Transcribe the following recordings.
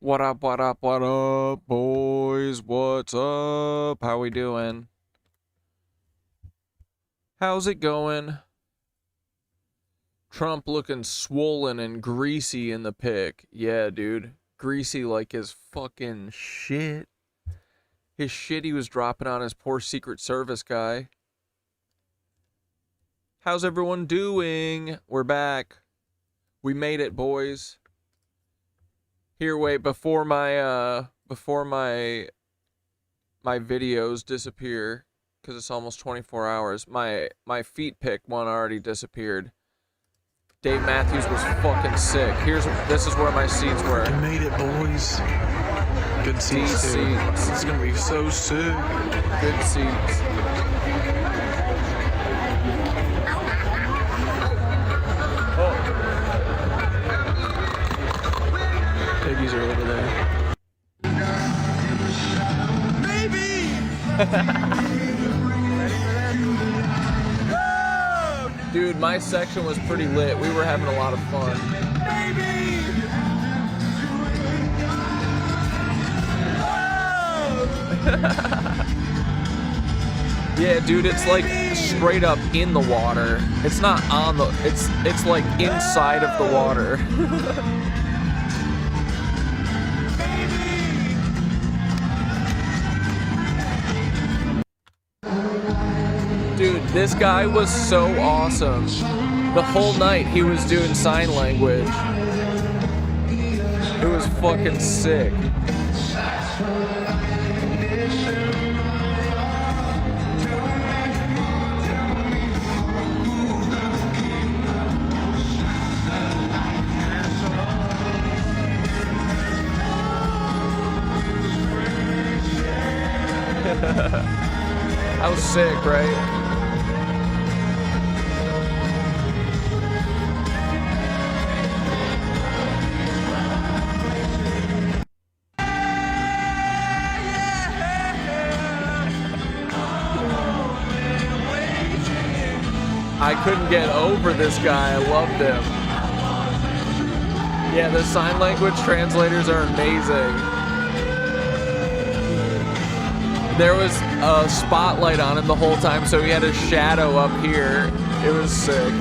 What up, what up, what up, boys? What's up? How we doing? How's it going? Trump looking swollen and greasy in the pic. Yeah, dude. Greasy like his fucking shit. His shit he was dropping on his poor Secret Service guy. How's everyone doing? We're back. We made it, boys. Here, wait, before my videos disappear, because it's almost 24 hours, my feet pick one already disappeared. Dave Matthews was fucking sick. This is where my seats were. We made it, boys. Good seats, too. It's gonna be so sick. Good seats. Piggies are over there. Maybe! Dude, my section was pretty lit. We were having a lot of fun. Maybe! Yeah, dude, it's like straight up in the water. It's not on the... It's like inside of the water. Dude, this guy was so awesome. The whole night he was doing sign language. It was fucking sick. That was sick, right? I couldn't get over this guy. I loved him. Yeah, the sign language translators are amazing. There was a spotlight on him the whole time, so he had a shadow up here. It was sick.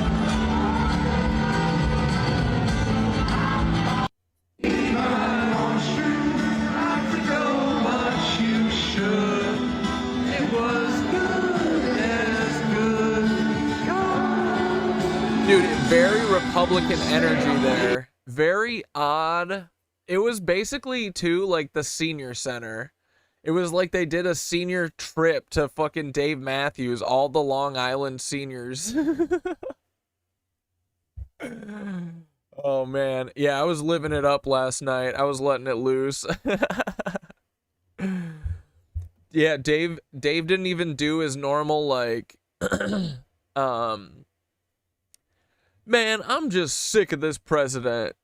Dude, very Republican energy there. Very odd. It was basically, too, like the senior center. It was like they did a senior trip to fucking Dave Matthews, all the Long Island seniors. Oh, man. Yeah, I was living it up last night. I was letting it loose. Yeah, Dave didn't even do his normal, like, man, I'm just sick of this president.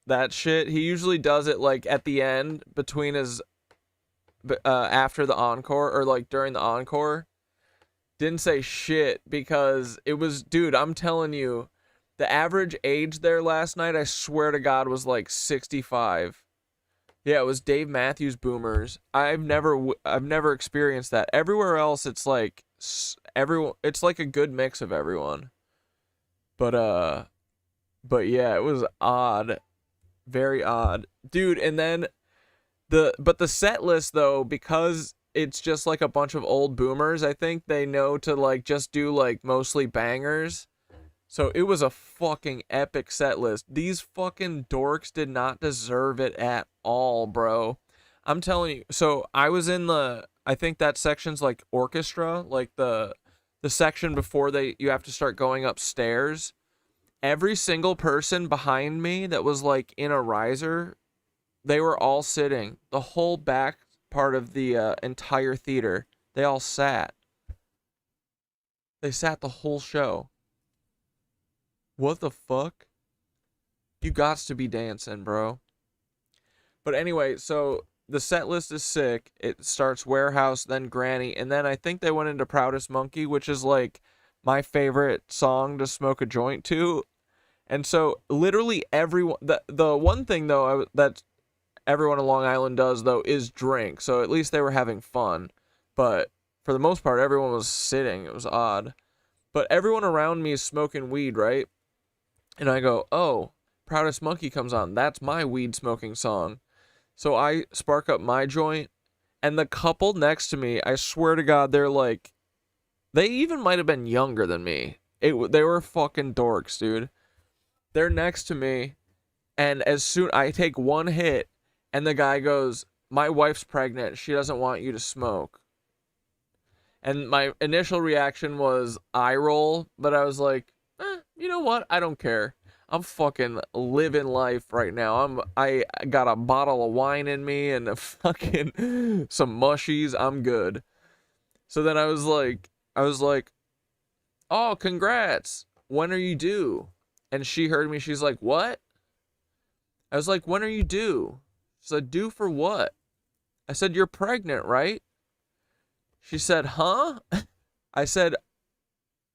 That shit. He usually does it, like, at the end, between his... after the encore, or like during the encore. Didn't say shit because it was, dude, I'm telling you, the average age there last night, I swear to God, was like 65. Yeah, it was Dave Matthews boomers. I've never experienced that. Everywhere else, it's like everyone. It's like a good mix of everyone. But yeah, it was odd, very odd, dude. And then the set list, though, because it's just like a bunch of old boomers, I think they know to like just do like mostly bangers. So it was a fucking epic set list. These fucking dorks did not deserve it at all, bro. I'm telling you. So I was in I think that section's like orchestra, like the section before you have to start going upstairs. Every single person behind me that was like in a riser, they were all sitting. The whole back part of the entire theater, they all sat. They sat the whole show. What the fuck? You gots to be dancing, bro. But anyway, so the set list is sick. It starts Warehouse, then Granny, and then I think they went into Proudest Monkey, which is like my favorite song to smoke a joint to. And so literally everyone, the one thing though that everyone in Long Island does, though, is drink. So at least they were having fun. But for the most part, everyone was sitting. It was odd. But everyone around me is smoking weed, right? And I go, oh, Proudest Monkey comes on. That's my weed smoking song. So I spark up my joint. And the couple next to me, I swear to God, they're like, they even might have been younger than me. They were fucking dorks, dude. They're next to me. And as soon I take one hit, and the guy goes, my wife's pregnant. She doesn't want you to smoke. And my initial reaction was eye roll, but I was like, you know what? I don't care. I'm fucking living life right now. I got a bottle of wine in me and a fucking some mushies. I'm good. So then I was like, oh, congrats. When are you due? And she heard me. She's like, what? I was like, when are you due? She said, due for what? I said, you're pregnant, right? She said, huh? I said,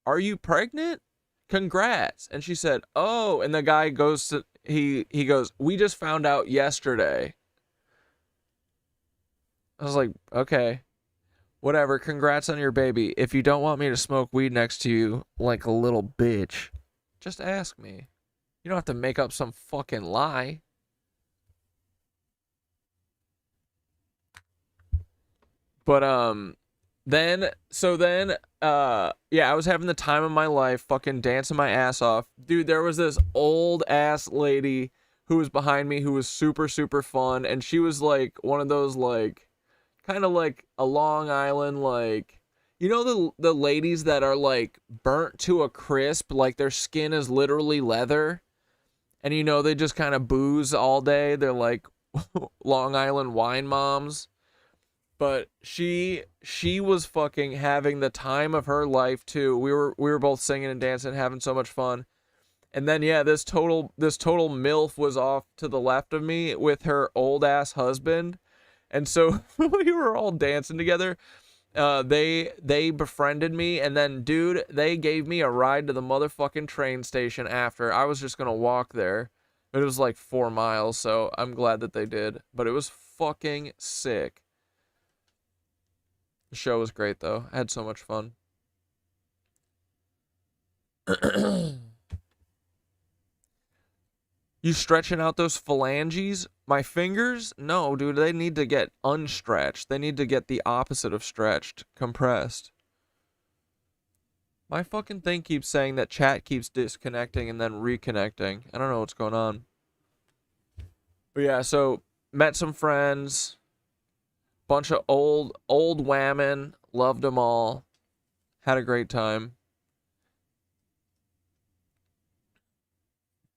are you pregnant? Congrats. And she said, oh. And the guy goes to, he goes, we just found out yesterday. I was like, okay, whatever. Congrats on your baby. If you don't want me to smoke weed next to you like a little bitch, just ask me. You don't have to make up some fucking lie. But, yeah, I was having the time of my life, fucking dancing my ass off. Dude, there was this old ass lady who was behind me who was super, super fun. And she was like one of those, like, kind of like a Long Island, like, you know, the ladies that are like burnt to a crisp, like their skin is literally leather. And, you know, they just kind of booze all day. They're like Long Island wine moms. But she was fucking having the time of her life too. We were both singing and dancing, having so much fun. And then yeah, this total MILF was off to the left of me with her old ass husband. And so we were all dancing together. They befriended me, and then dude, they gave me a ride to the motherfucking train station after. I was just gonna walk there. It was like 4 miles, so I'm glad that they did. But it was fucking sick. The show was great, though. I had so much fun. You stretching out those phalanges? My fingers? No, dude. They need to get unstretched. They need to get the opposite of stretched. Compressed. My fucking thing keeps saying that chat keeps disconnecting and then reconnecting. I don't know what's going on. But yeah, so met some friends. Bunch of old whammon, loved them all, had a great time.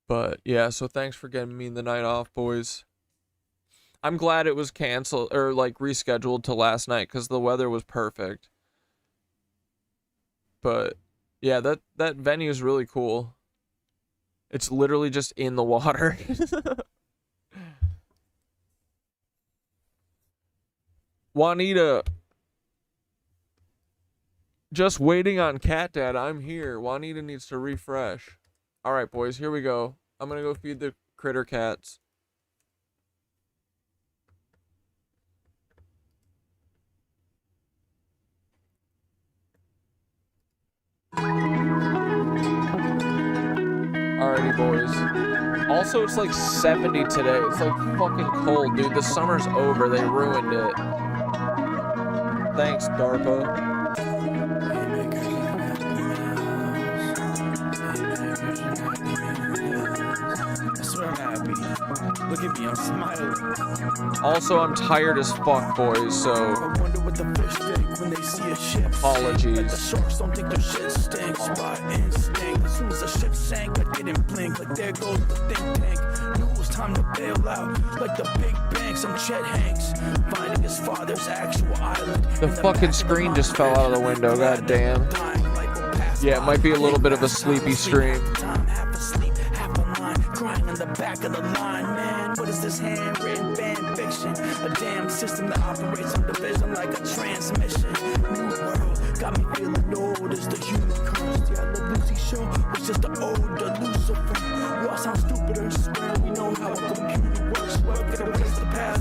But yeah, so thanks for getting me the night off, boys. I'm glad it was canceled or like rescheduled to last night because the weather was perfect. But yeah, that venue is really cool. It's literally just in the water. Juanita, just waiting on Cat Dad. I'm here. Juanita needs to refresh. All right, boys, here we go. I'm going to go feed the critter cats. Alrighty, boys. Also, it's like 70 today. It's like fucking cold, dude. The summer's over. They ruined it. Thanks, DARPA. I swear I'm happy. Look at me, I'm smiling. Also, I'm tired as fuck, boys, so I wonder what the fish think when they see a ship. apologies. Like the sharks don't think their shit stinks by instinct. As soon as the ship sank, I didn't blink. Like there goes the think tank. Knew it was time to bail out. Like the big banks, I'm Chet Hanks. Finding his father's actual island. The fucking screen just fell out of the window, goddamn. Yeah, it might be a little bit of a sleepy stream. Half asleep, half online, crying on the back of the line. Man, what is this handwritten fan fiction? A damn system that operates on division like a transmission. New world got me feeling old as the human curse. Yeah, the Lucy show was just the old Lucifer. We all sound stupider, swear we know how a computer works. Well, get away to the past.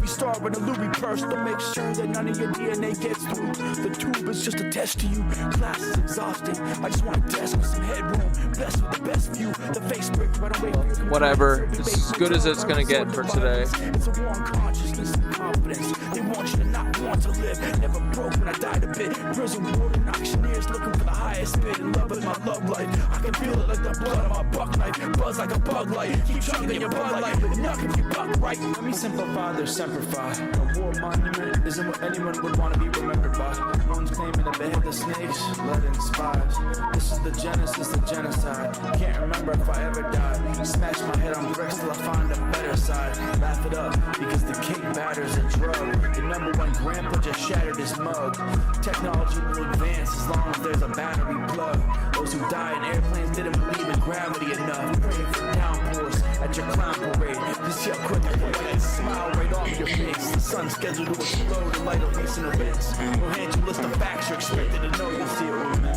movie star in a Louis purse to make sure that none of your DNA gets through. The tube is just a test to you. Class is exhausting. I just want a desk with some headroom. Blessed with the best view. The face brick right away. Whatever. It's as good as it's gonna get for today. It's a war on consciousness and confidence. They want you to not want to live. Never broke when I died a bit. Prison warden, auctioneers looking for the highest bid. In love with my love life. I can feel it like the blood on my buck knife. Buzz like a bug light. Keep chugging your bud light. But enough if you buck right. Let me simplify their semper fi. A war monument isn't what anyone would want to be remembered by. One's claiming that they had the snakes, led in spies. This is the genesis of genocide. Can't remember if I ever died. Smash my head on bricks till I find a better side. Laugh it up because the king batter's a drug. The number one grandpa just shattered his mug. Technology will advance as long as there's a battery plug. Those who die in airplanes didn't believe in gravity enough. Praying for downpours at your clown parade. To see how quick I can wipe a smile right off your face. The sun's scheduled to explode in light of recent events. We'll hand you a list of facts you're expected to know. You'll see it with me.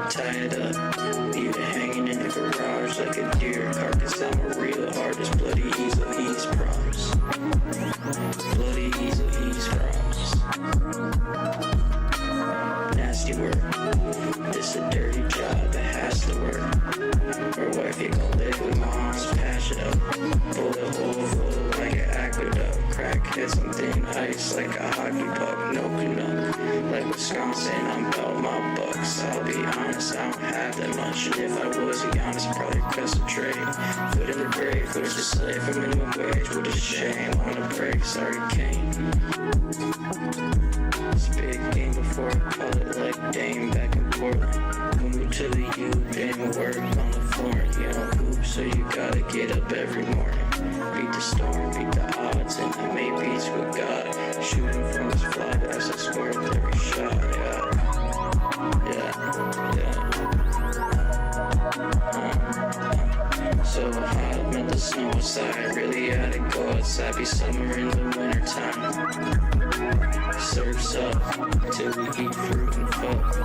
Tied up, leave it hanging in the garage like a deer carcass. I'm a real artist, bloody easel, he's props. Bloody easel, he's props. Nasty work, this a dirty job that has to work. Or what if you gon' live with moms, patch it up. Bullet hole full like an aqueduct. Crackheads on thin ice like a hockey puck. No canuck, like Wisconsin, I'm about my bucks. I'll be honest, I don't have that much. And if I was, to be honest, I'd probably request a trade. Foot in the grave, who's a slave for minimum wage? What a shame, on a break, sorry Kane. It's a big game before I call it like Dame back in Portland. Moved to the U, didn't work on the floor. You don't hoop, so you gotta get up every morning. Beat the storm, beat the odds, and I made beats with God. Shooting from his fly as I scored every shot, So hot, meant the snow outside. Really had to go outside, be summer in the winter time. Surfs up till we eat fruit and fucked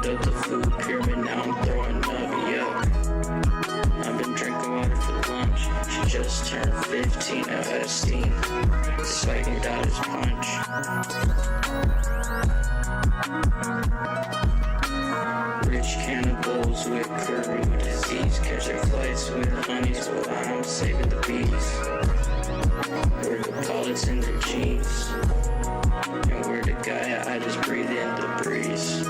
up the food pyramid. Now I'm throwing up, yuck. I've been drinking water for lunch. She just turned 15 out of steam. Spiking out his punch. Rich cannibals with crude disease, catching flights with honeys while I'm saving the bees. We're the pilots in their jeans, and we're the guy I just breathe in the breeze.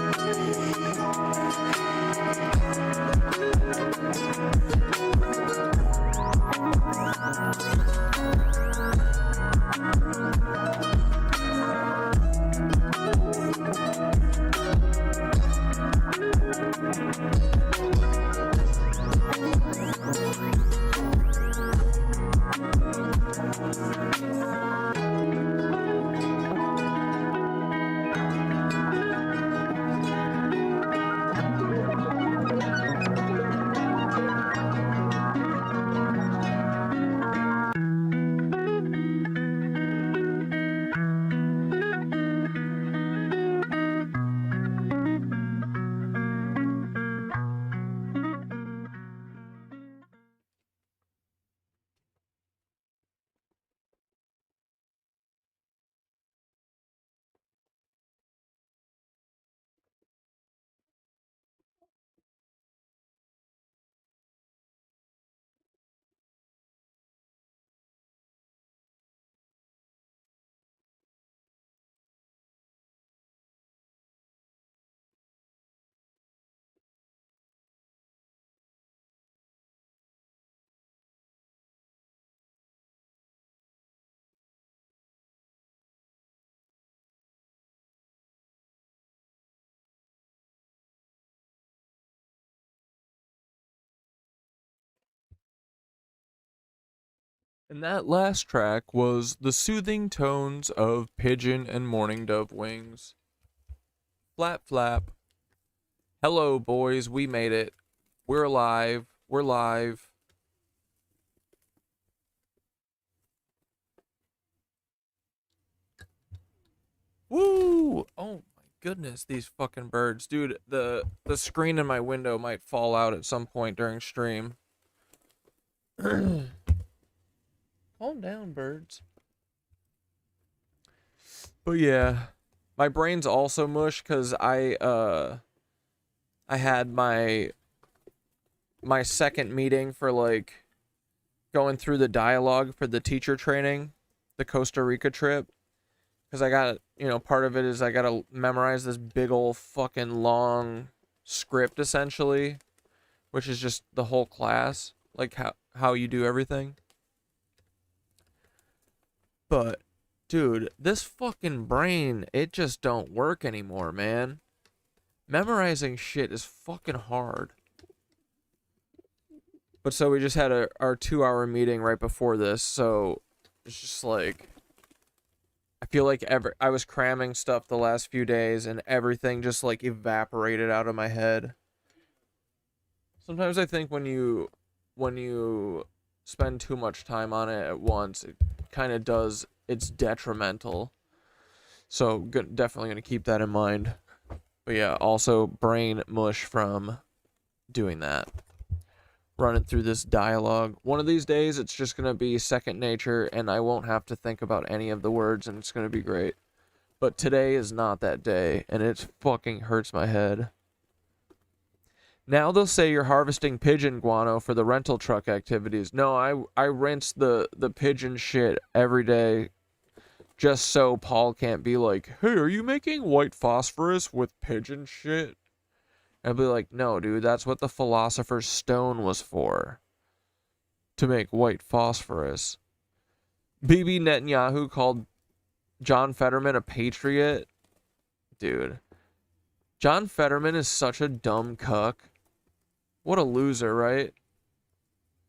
And that last track was the soothing tones of pigeon and mourning dove wings. Flap, flap. Hello, boys. We made it. We're alive. We're live. Woo! Oh my goodness, these fucking birds. Dude, the screen in my window might fall out at some point during stream. Calm down, birds. But yeah, my brain's also mush because I had my second meeting for like going through the dialogue for the teacher training, the Costa Rica trip. Because I got, you know, part of it is I got to memorize this big old fucking long script, essentially, which is just the whole class, like how you do everything. But, dude, this fucking brain, it just don't work anymore, man. Memorizing shit is fucking hard. But so we just had our 2-hour meeting right before this, so it's just like... I feel like I was cramming stuff the last few days and everything just like evaporated out of my head. Sometimes I think when you spend too much time on it at once, it kind of does, it's detrimental. So definitely going to keep that in mind. But yeah, also brain mush from doing that. Running through this dialogue. One of these days, it's just going to be second nature, and I won't have to think about any of the words, and it's going to be great. But today is not that day, and it fucking hurts my head. Now they'll say you're harvesting pigeon guano for the rental truck activities. No, I rinse the pigeon shit every day, just so Paul can't be like, hey, are you making white phosphorus with pigeon shit? I'd be like, no, dude, that's what the Philosopher's Stone was for. To make white phosphorus. Bibi Netanyahu called John Fetterman a patriot. Dude. John Fetterman is such a dumb cuck. What a loser, right?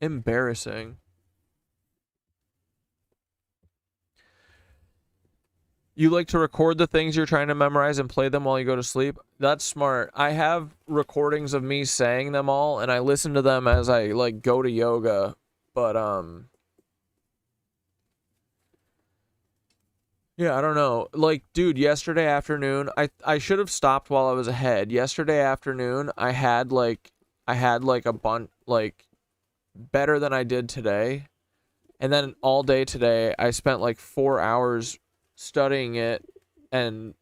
Embarrassing. You like to record the things you're trying to memorize and play them while you go to sleep? That's smart. I have recordings of me saying them all, and I listen to them as I, like, go to yoga. But, yeah, I don't know. Like, dude, yesterday afternoon, I should have stopped while I was ahead. Yesterday afternoon, I had, like, a bunch, like, better than I did today. And then all day today, I spent, like, 4 hours studying it and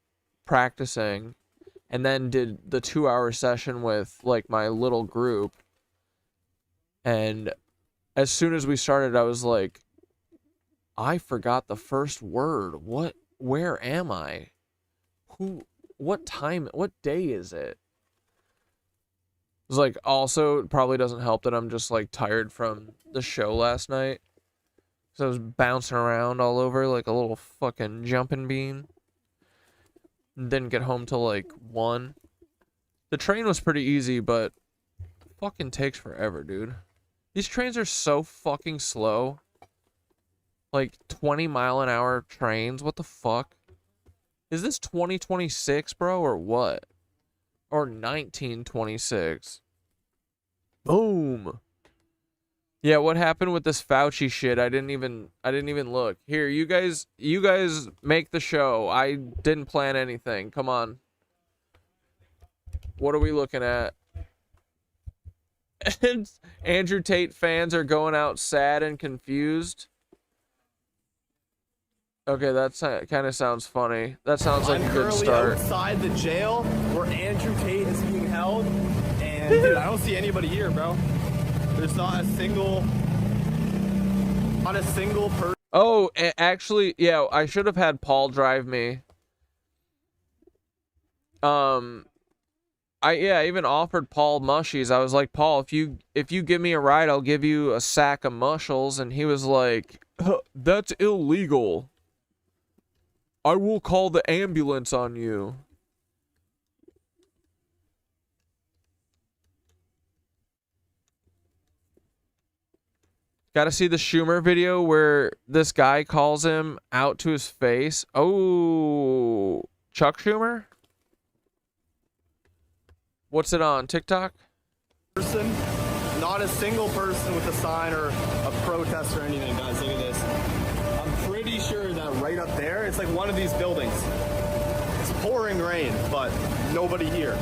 practicing, and then did the 2-hour session with like my little group. And as soon as we started, I was like, I forgot the first word. Where am I? What day is it? It was like, also, it probably doesn't help that I'm just like tired from the show last night. So I was bouncing around all over like a little fucking jumping bean. Didn't get home till like 1. The train was pretty easy, but fucking takes forever, dude. These trains are so fucking slow. Like 20-mile-an-hour trains. What the fuck? Is this 2026, bro, or what? Or 1926? Boom. Yeah, what happened with this Fauci shit? I didn't even look. Here, you guys make the show. I didn't plan anything. Come on. What are we looking at? And Andrew Tate fans are going out sad and confused. Okay, that kind of sounds funny. That sounds like a good start. I'm outside the jail where Andrew Tate is being held, and dude, I don't see anybody here, bro. There's not a single person. Oh, actually, yeah, I should have had Paul drive me. I even offered Paul mushies. I was like, Paul, if you give me a ride, I'll give you a sack of mushels. And he was like, that's illegal. I will call the ambulance on you. Gotta see the Schumer video where this guy calls him out to his face. Oh, Chuck Schumer? What's it on, TikTok? Not a single person with a sign or a protest or anything, guys. Look at this. I'm pretty sure that right up there, it's like one of these buildings. pouring rain, but nobody here.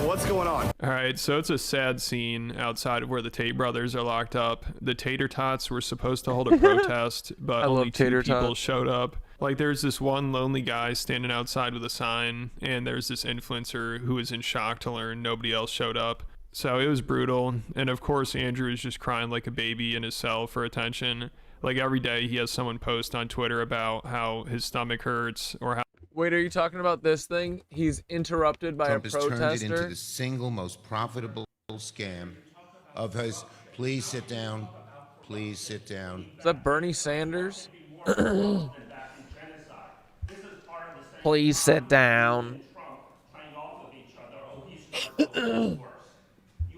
What's going on? All right, so it's a sad scene outside of where the Tate brothers are locked up. The Tater Tots were supposed to hold a protest, but only two people showed up. Like, there's this one lonely guy standing outside with a sign, and there's this influencer who was in shock to learn nobody else showed up. So it was brutal, and of course Andrew is just crying like a baby in his cell for attention. Like, every day he has someone post on Twitter about how his stomach hurts or how... Wait, are you talking about this thing? He's interrupted by Trump a has protester? turned it into the single most profitable scam of his... Please sit down. Please sit down. Is that Bernie Sanders? Please sit down. You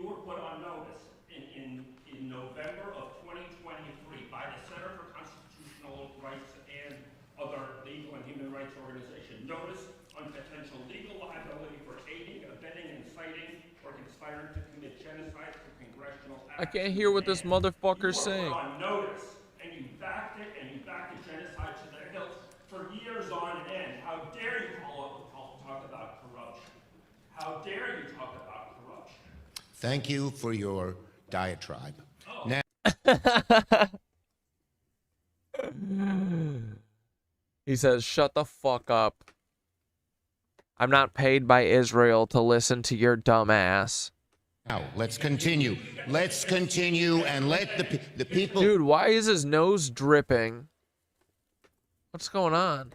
were put on notice in November of 2023 by the Center for Constitutional Rights and other legal and human rights organizations. Notice on potential legal liability for aiding, abetting, inciting, or conspiring to commit genocide for congressional action. I can't hear what this motherfucker's saying. You were put on notice, and you backed it, and you backed the genocide to the hilt for years on end. How dare you talk about corruption? How dare you talk about corruption? Thank you for your diatribe. Oh. Now, he says, shut the fuck up. I'm not paid by Israel to listen to your dumb ass. now let's continue. Let's continue and let the people... Dude, why is his nose dripping? What's going on?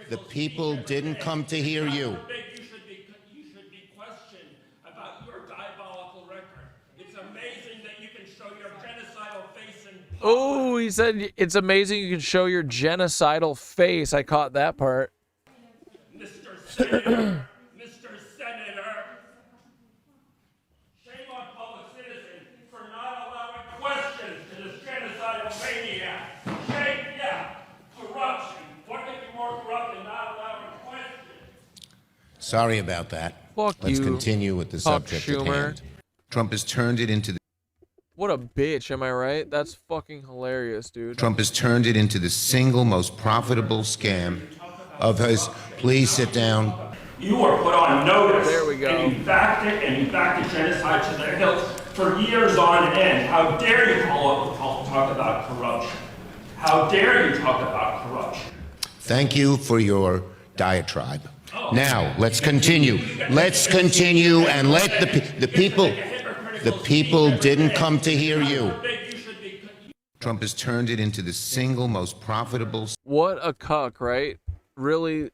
The people didn't come to hear you. You should be questioned about your diabolical record. It's amazing that you can show your genocidal face in public. Oh, he said it's amazing you can show your genocidal face. I caught that part. Mr. Senator, Mr. Senator, shame on public citizen for not allowing questions to this genocidal maniac. Shame, yeah, corruption. What could be more corrupt than not allowing questions? Sorry about that. Fuck Let's you, continue with the Huck subject at Schumer. hand. Trump has turned it into the... What a bitch, am I right? That's fucking hilarious, dude. Trump has turned it into the single most profitable scam of his... Please sit down. You were put on notice. There we go. And you backed it, and you backed the genocide to the hilt for years on end. How dare you talk about corruption? How dare you talk about corruption? Thank you for your diatribe. Now, let's continue. Let's continue and let the people... The people didn't come to hear you. Trump has turned it into the single most profitable... What a cuck, right? Really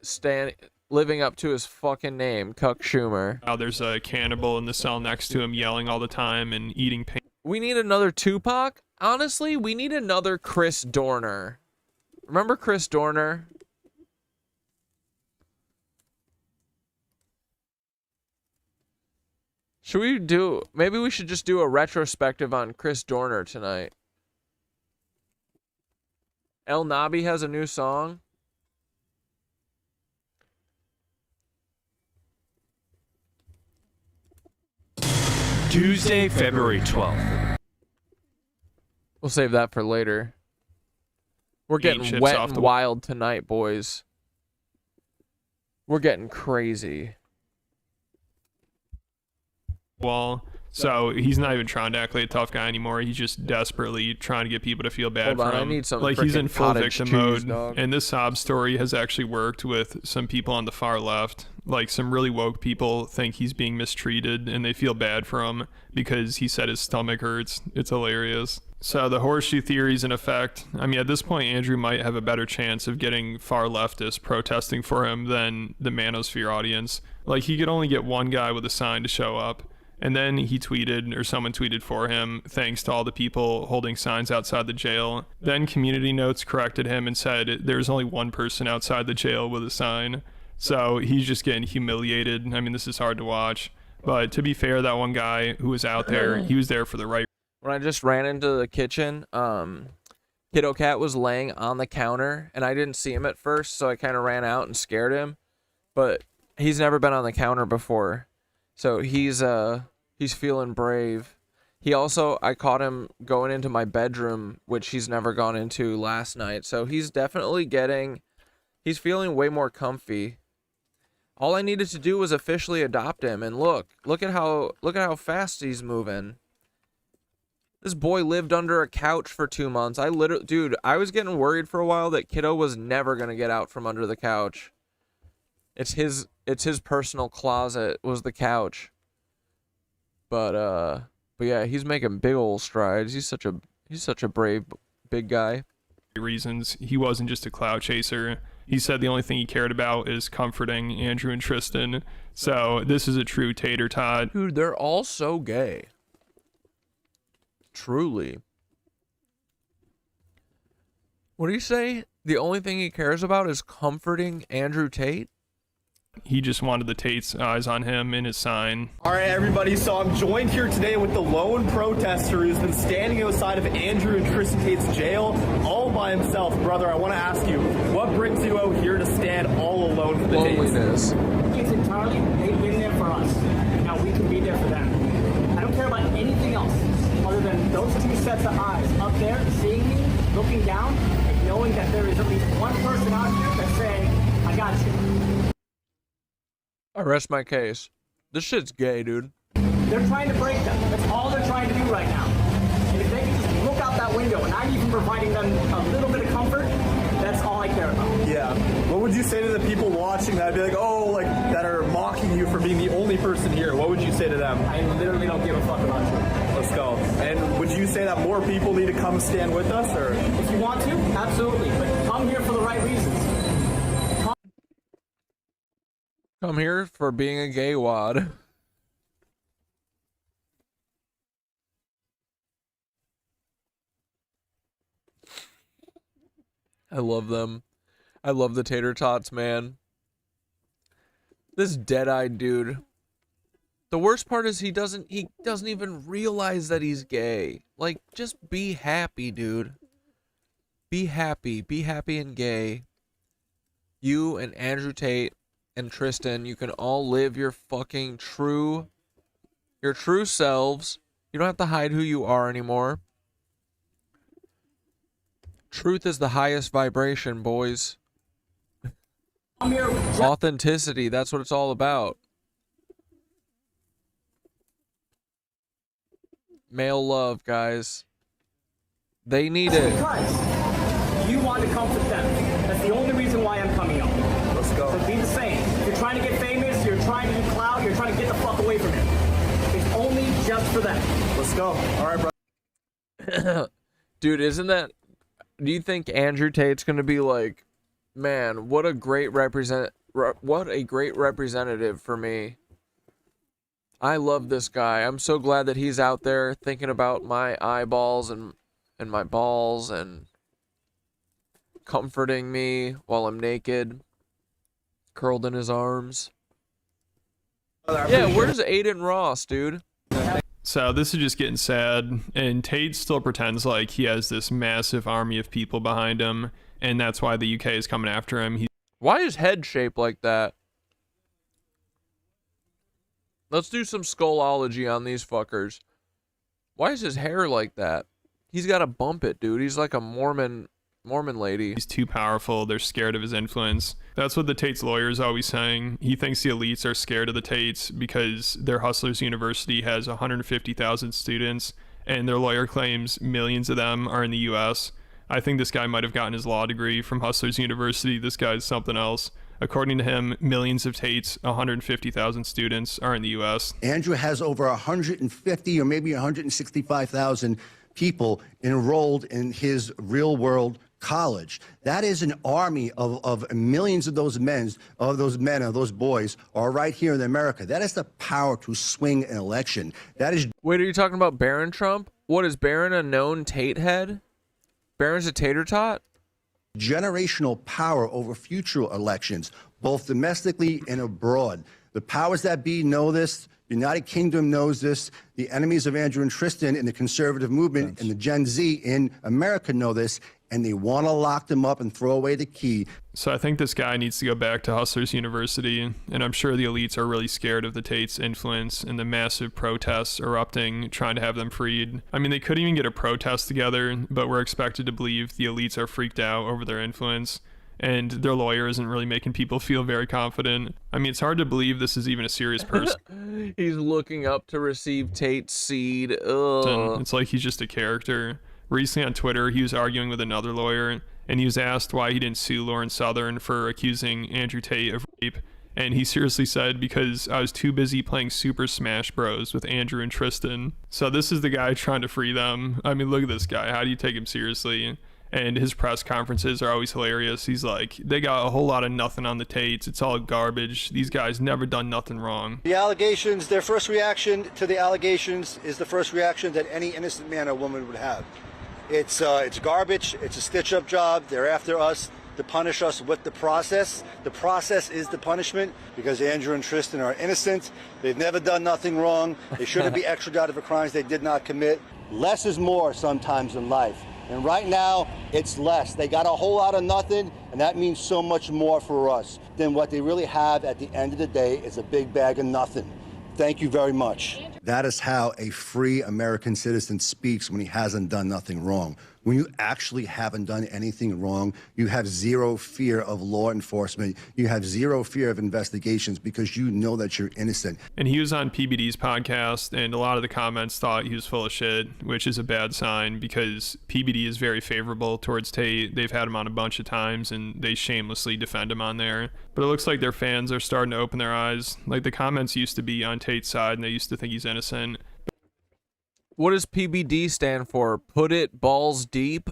living up to his fucking name, Cuck Schumer. Now there's a cannibal in the cell next to him yelling all the time and eating pain. We need another Tupac. Honestly, we need another Chris Dorner. Remember Chris Dorner? Should we do... Maybe we should just do a retrospective on Chris Dorner tonight. El Nabi has a new song. Tuesday, February 12th. We'll save that for later. We're getting wet and wild tonight, boys. We're getting crazy. Wall. So he's not even trying to act like a tough guy anymore. He's just desperately trying to get people to feel bad Hold for on, him. I need some like he's in frickin' full cottage victim cheese, mode. dog. And this sob story has actually worked with some people on the far left. Like some really woke people think he's being mistreated and they feel bad for him because he said his stomach hurts. It's hilarious. So the horseshoe theory's in effect. I mean, at this point, Andrew might have a better chance of getting far leftists protesting for him than the Manosphere audience. Like he could only get one guy with a sign to show up. And then he tweeted, or someone tweeted for him, thanks to all the people holding signs outside the jail. Then Community Notes corrected him and said there's only one person outside the jail with a sign. So he's just getting humiliated. I mean, this is hard to watch. But to be fair, that one guy who was out there, he was there for the right. When I just ran into the kitchen, Kiddo Cat was laying on the counter, and I didn't see him at first, so I kind of ran out and scared him. But he's never been on the counter before. So he's feeling brave. He also, I caught him going into my bedroom, which he's never gone into last night. So he's definitely he's feeling way more comfy. All I needed to do was officially adopt him, and look at how fast he's moving. This boy lived under a couch for 2 months. Dude, I was getting worried for a while that kiddo was never gonna get out from under the couch. It's his personal closet was the couch. But yeah, he's making big old strides. He's such a brave big guy. Reasons he wasn't just a clout chaser. He said the only thing he cared about is comforting Andrew and Tristan. So this is a true tater tot. Dude, they're all so gay. Truly. What do you say? The only thing he cares about is comforting Andrew Tate? He just wanted the Tate's eyes on him in his sign. All right, everybody. So I'm joined here today with the lone protester who's been standing outside of Andrew and Tristan Tate's jail all by himself. Brother, I want to ask you, what brings you out here to stand all alone for the Tates? Loneliness. It's entirely, they've been there for us. Now we can be there for them. I don't care about anything else other than those two sets of eyes up there, seeing me, looking down, and knowing that there is at least one person out here that's saying, I got you. I rest my case. This shit's gay, dude. They're trying to break them. That's all they're trying to do right now. And if they can just look out that window and I'm even providing them a little bit of comfort, that's all I care about. Yeah. What would you say to the people watching that? I'd be like, oh, like, that are mocking you for being the only person here. What would you say to them? I literally don't give a fuck about you. Let's go. And would you say that more people need to come stand with us, or? If you want to, absolutely. But come here for the right reasons. Come here for being a gay wad. I love them. I love the tater tots, man. This dead-eyed dude. The worst part is he doesn't even realize that he's gay. Like, just be happy, dude. Be happy and gay. You and Andrew Tate and Tristan, you can all live your fucking true selves. You don't have to hide who you are anymore. Truth is the highest vibration, boys. Authenticity, that's what it's all about. Male love, guys. They need it. Because you want to comfort them. That's the only reason why I'm coming up. Let's go. So be the same. If you're trying to get famous, you're trying to do clout, you're trying to get the fuck away from it. It's only just for them. Let's go. All right, bro. Dude, do you think Andrew Tate's gonna be like, man, what a great representative for me. I love this guy. I'm so glad that he's out there thinking about my eyeballs and my balls and comforting me while I'm naked, curled in his arms. Yeah, where's Aiden Ross, dude? So this is just getting sad, and Tate still pretends like he has this massive army of people behind him, and that's why the UK is coming after him. Why is head shaped like that? Let's do some skullology on these fuckers. Why is his hair like that? He's got to bump it, dude. He's like a Mormon lady. He's too powerful. They're scared of his influence. That's what the Tate's lawyer is always saying. He thinks the elites are scared of the Tates because their Hustlers University has 150,000 students, and their lawyer claims millions of them are in the U.S. I think this guy might have gotten his law degree from Hustlers University. This guy's something else. According to him, millions of Tates, 150,000 students are in the U.S. Andrew has over 150 or maybe 165,000 people enrolled in his real-world college. That is an army of millions of those boys are right here in America. That is the power to swing an election. That is. Wait, are you talking about Barron Trump? What, is Barron a known Tate head? Barron's a tater tot? Generational power over future elections, both domestically and abroad. The powers that be know this. The United Kingdom knows this. The enemies of Andrew and Tristan in the conservative movement and the Gen Z in America know this, and they want to lock them up and throw away the key. So I think this guy needs to go back to Hustlers University, and I'm sure the elites are really scared of the Tate's influence and the massive protests erupting, trying to have them freed. I mean, they couldn't even get a protest together, but we're expected to believe the elites are freaked out over their influence. and their lawyer isn't really making people feel very confident. I mean, it's hard to believe this is even a serious person. He's looking up to receive Tate's seed. Ugh. It's like he's just a character. Recently on Twitter, he was arguing with another lawyer, and he was asked why he didn't sue Lauren Southern for accusing Andrew Tate of rape. And he seriously said, because I was too busy playing Super Smash Bros. With Andrew and Tristan. So this is the guy trying to free them. I mean, look at this guy. How do you take him seriously? And his press conferences are always hilarious. He's like, they got a whole lot of nothing on the Tates. It's all garbage. These guys never done nothing wrong. The allegations, their first reaction to the allegations is the first reaction that any innocent man or woman would have. It's garbage. It's a stitch-up job. They're after us to punish us with the process. The process is the punishment because Andrew and Tristan are innocent. They've never done nothing wrong. They shouldn't be extradited for crimes they did not commit. Less is more sometimes in life. And right now, it's less. They got a whole lot of nothing, and that means so much more for us than what they really have at the end of the day is a big bag of nothing. Thank you very much. That is how a free American citizen speaks when he hasn't done nothing wrong. When you actually haven't done anything wrong, you have zero fear of law enforcement. You have zero fear of investigations because you know that you're innocent. And he was on PBD's podcast, and a lot of the comments thought he was full of shit, which is a bad sign because PBD is very favorable towards Tate. They've had him on a bunch of times, and they shamelessly defend him on there. But it looks like their fans are starting to open their eyes. Like, the comments used to be on Tate's side, and they used to think he's innocent. What does PBD stand for? Put it balls deep?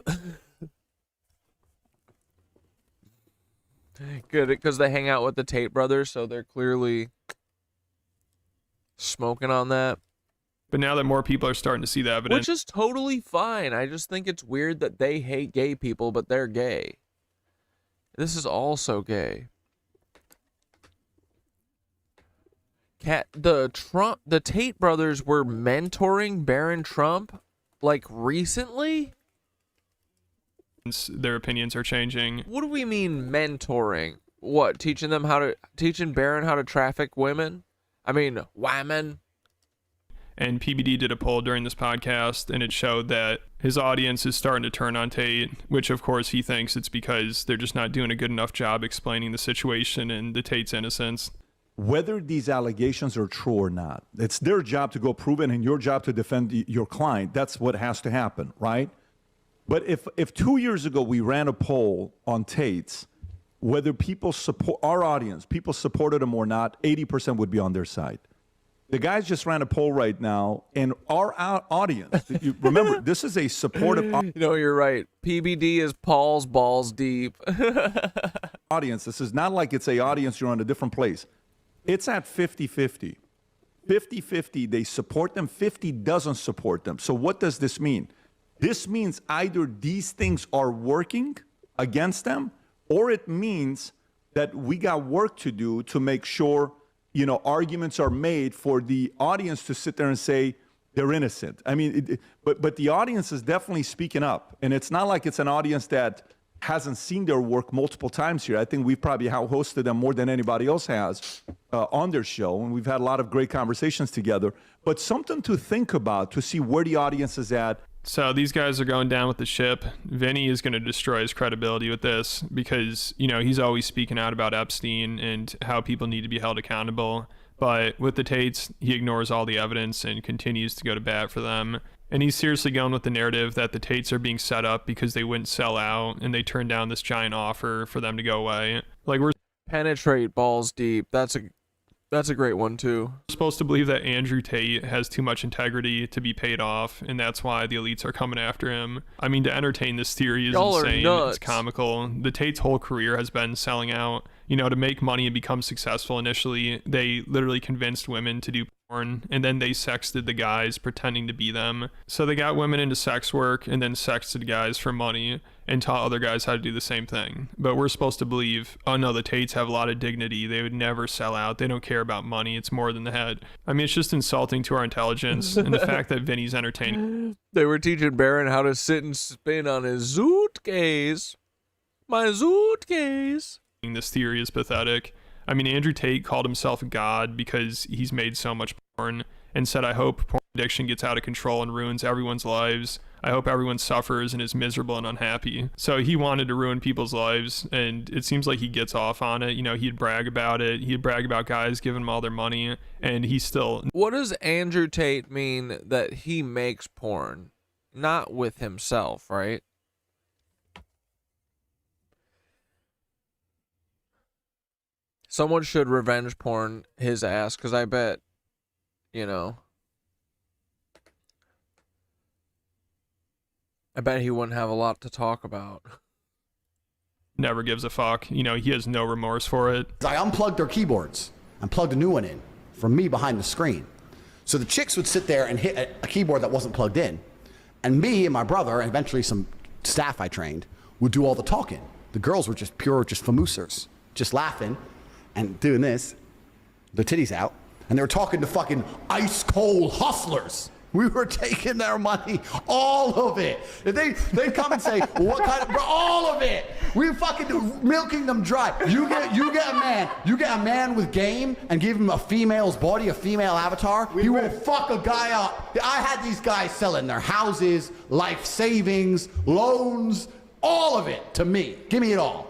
Good, because they hang out with the Tate brothers, so they're clearly smoking on that. But now that more people are starting to see the evidence... Which is totally fine. I just think it's weird that they hate gay people, but they're gay. This is also gay. The Tate brothers were mentoring Barron Trump, like, recently? Their opinions are changing. What do we mean mentoring? What, teaching Barron how to traffic women? I mean, women. And PBD did a poll during this podcast, and it showed that his audience is starting to turn on Tate, which of course he thinks it's because they're just not doing a good enough job explaining the situation and the Tate's innocence. Whether these allegations are true or not, it's their job to go prove it and your job to defend your client. That's what has to happen, right? But if 2 years ago we ran a poll on Tate's, whether people support our audience, people supported him or not, 80% would be on their side. The guys just ran a poll right now, and our audience, remember, this is a supportive No, you're right. PBD is Paul's balls deep. audience. This is not like it's a audience you're on a different place. It's at 50-50. 50-50, they support them, 50 doesn't support them. So what does this mean? This means either these things are working against them, or it means that we got work to do to make sure, arguments are made for the audience to sit there and say they're innocent. I mean, but the audience is definitely speaking up. And it's not like it's an audience that hasn't seen their work multiple times here. I think we've probably hosted them more than anybody else has on their show, and we've had a lot of great conversations together. But something to think about to see where the audience is at. So these guys are going down with the ship. Vinny is going to destroy his credibility with this because, he's always speaking out about Epstein and how people need to be held accountable. But with the Tates, he ignores all the evidence and continues to go to bat for them. And he's seriously going with the narrative that the Tates are being set up because they wouldn't sell out and they turned down this giant offer for them to go away. Like, we're penetrate balls deep. That's a great one too. We're supposed to believe that Andrew Tate has too much integrity to be paid off, and that's why the elites are coming after him. I mean, to entertain this theory is insane. It's comical. The Tate's whole career has been selling out. To make money and become successful initially, they literally convinced women to do porn, and then they sexted the guys pretending to be them. So they got women into sex work and then sexted guys for money and taught other guys how to do the same thing. But we're supposed to believe, oh no, the Tates have a lot of dignity. They would never sell out. They don't care about money. It's more than the head. I mean, it's just insulting to our intelligence and the fact that Vinny's entertaining. They were teaching Barron how to sit and spin on his suitcase. My suitcase. This theory is pathetic. I mean, Andrew Tate called himself God because he's made so much porn and said, I hope porn addiction gets out of control and ruins everyone's lives. I hope everyone suffers and is miserable and unhappy. So he wanted to ruin people's lives, and it seems like he gets off on it. You know, he'd brag about it. He'd brag about guys giving him all their money, and he still... What does Andrew Tate mean that he makes porn? Not with himself, right? Someone should revenge porn his ass, because I bet, you know, I bet he wouldn't have a lot to talk about. Never gives a fuck. You know, he has no remorse for it. I unplugged their keyboards and plugged a new one in from me behind the screen. So the chicks would sit there and hit a keyboard that wasn't plugged in. And me and my brother, and eventually some staff I trained, would do all the talking. The girls were just pure, just famoosers, just laughing and doing this, their titties out. And they were talking to fucking ice cold hustlers. We were taking their money, all of it. They come and say, what kind of, bro, all of it. We fucking milking them dry. You get a man with game and give him a female's body, a female avatar. He will fuck a guy up. I had these guys selling their houses, life savings, loans, all of it to me. Give me it all.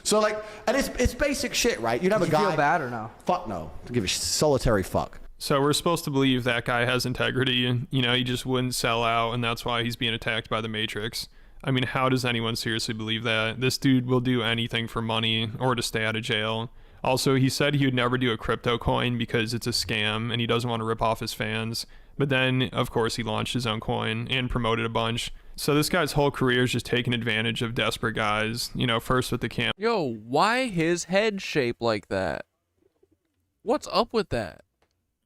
So like, and it's basic shit, right? You'd have a guy. You feel bad or no? Fuck no. To give a solitary fuck. So we're supposed to believe that guy has integrity, and, you know, he just wouldn't sell out, and that's why he's being attacked by the Matrix. I mean, how does anyone seriously believe that? This dude will do anything for money or to stay out of jail. Also, he said he would never do a crypto coin because it's a scam, and he doesn't want to rip off his fans. But then, of course, he launched his own coin and promoted a bunch. So this guy's whole career is just taking advantage of desperate guys. You know, first with the cam. Yo, why his head shaped like that? What's up with that?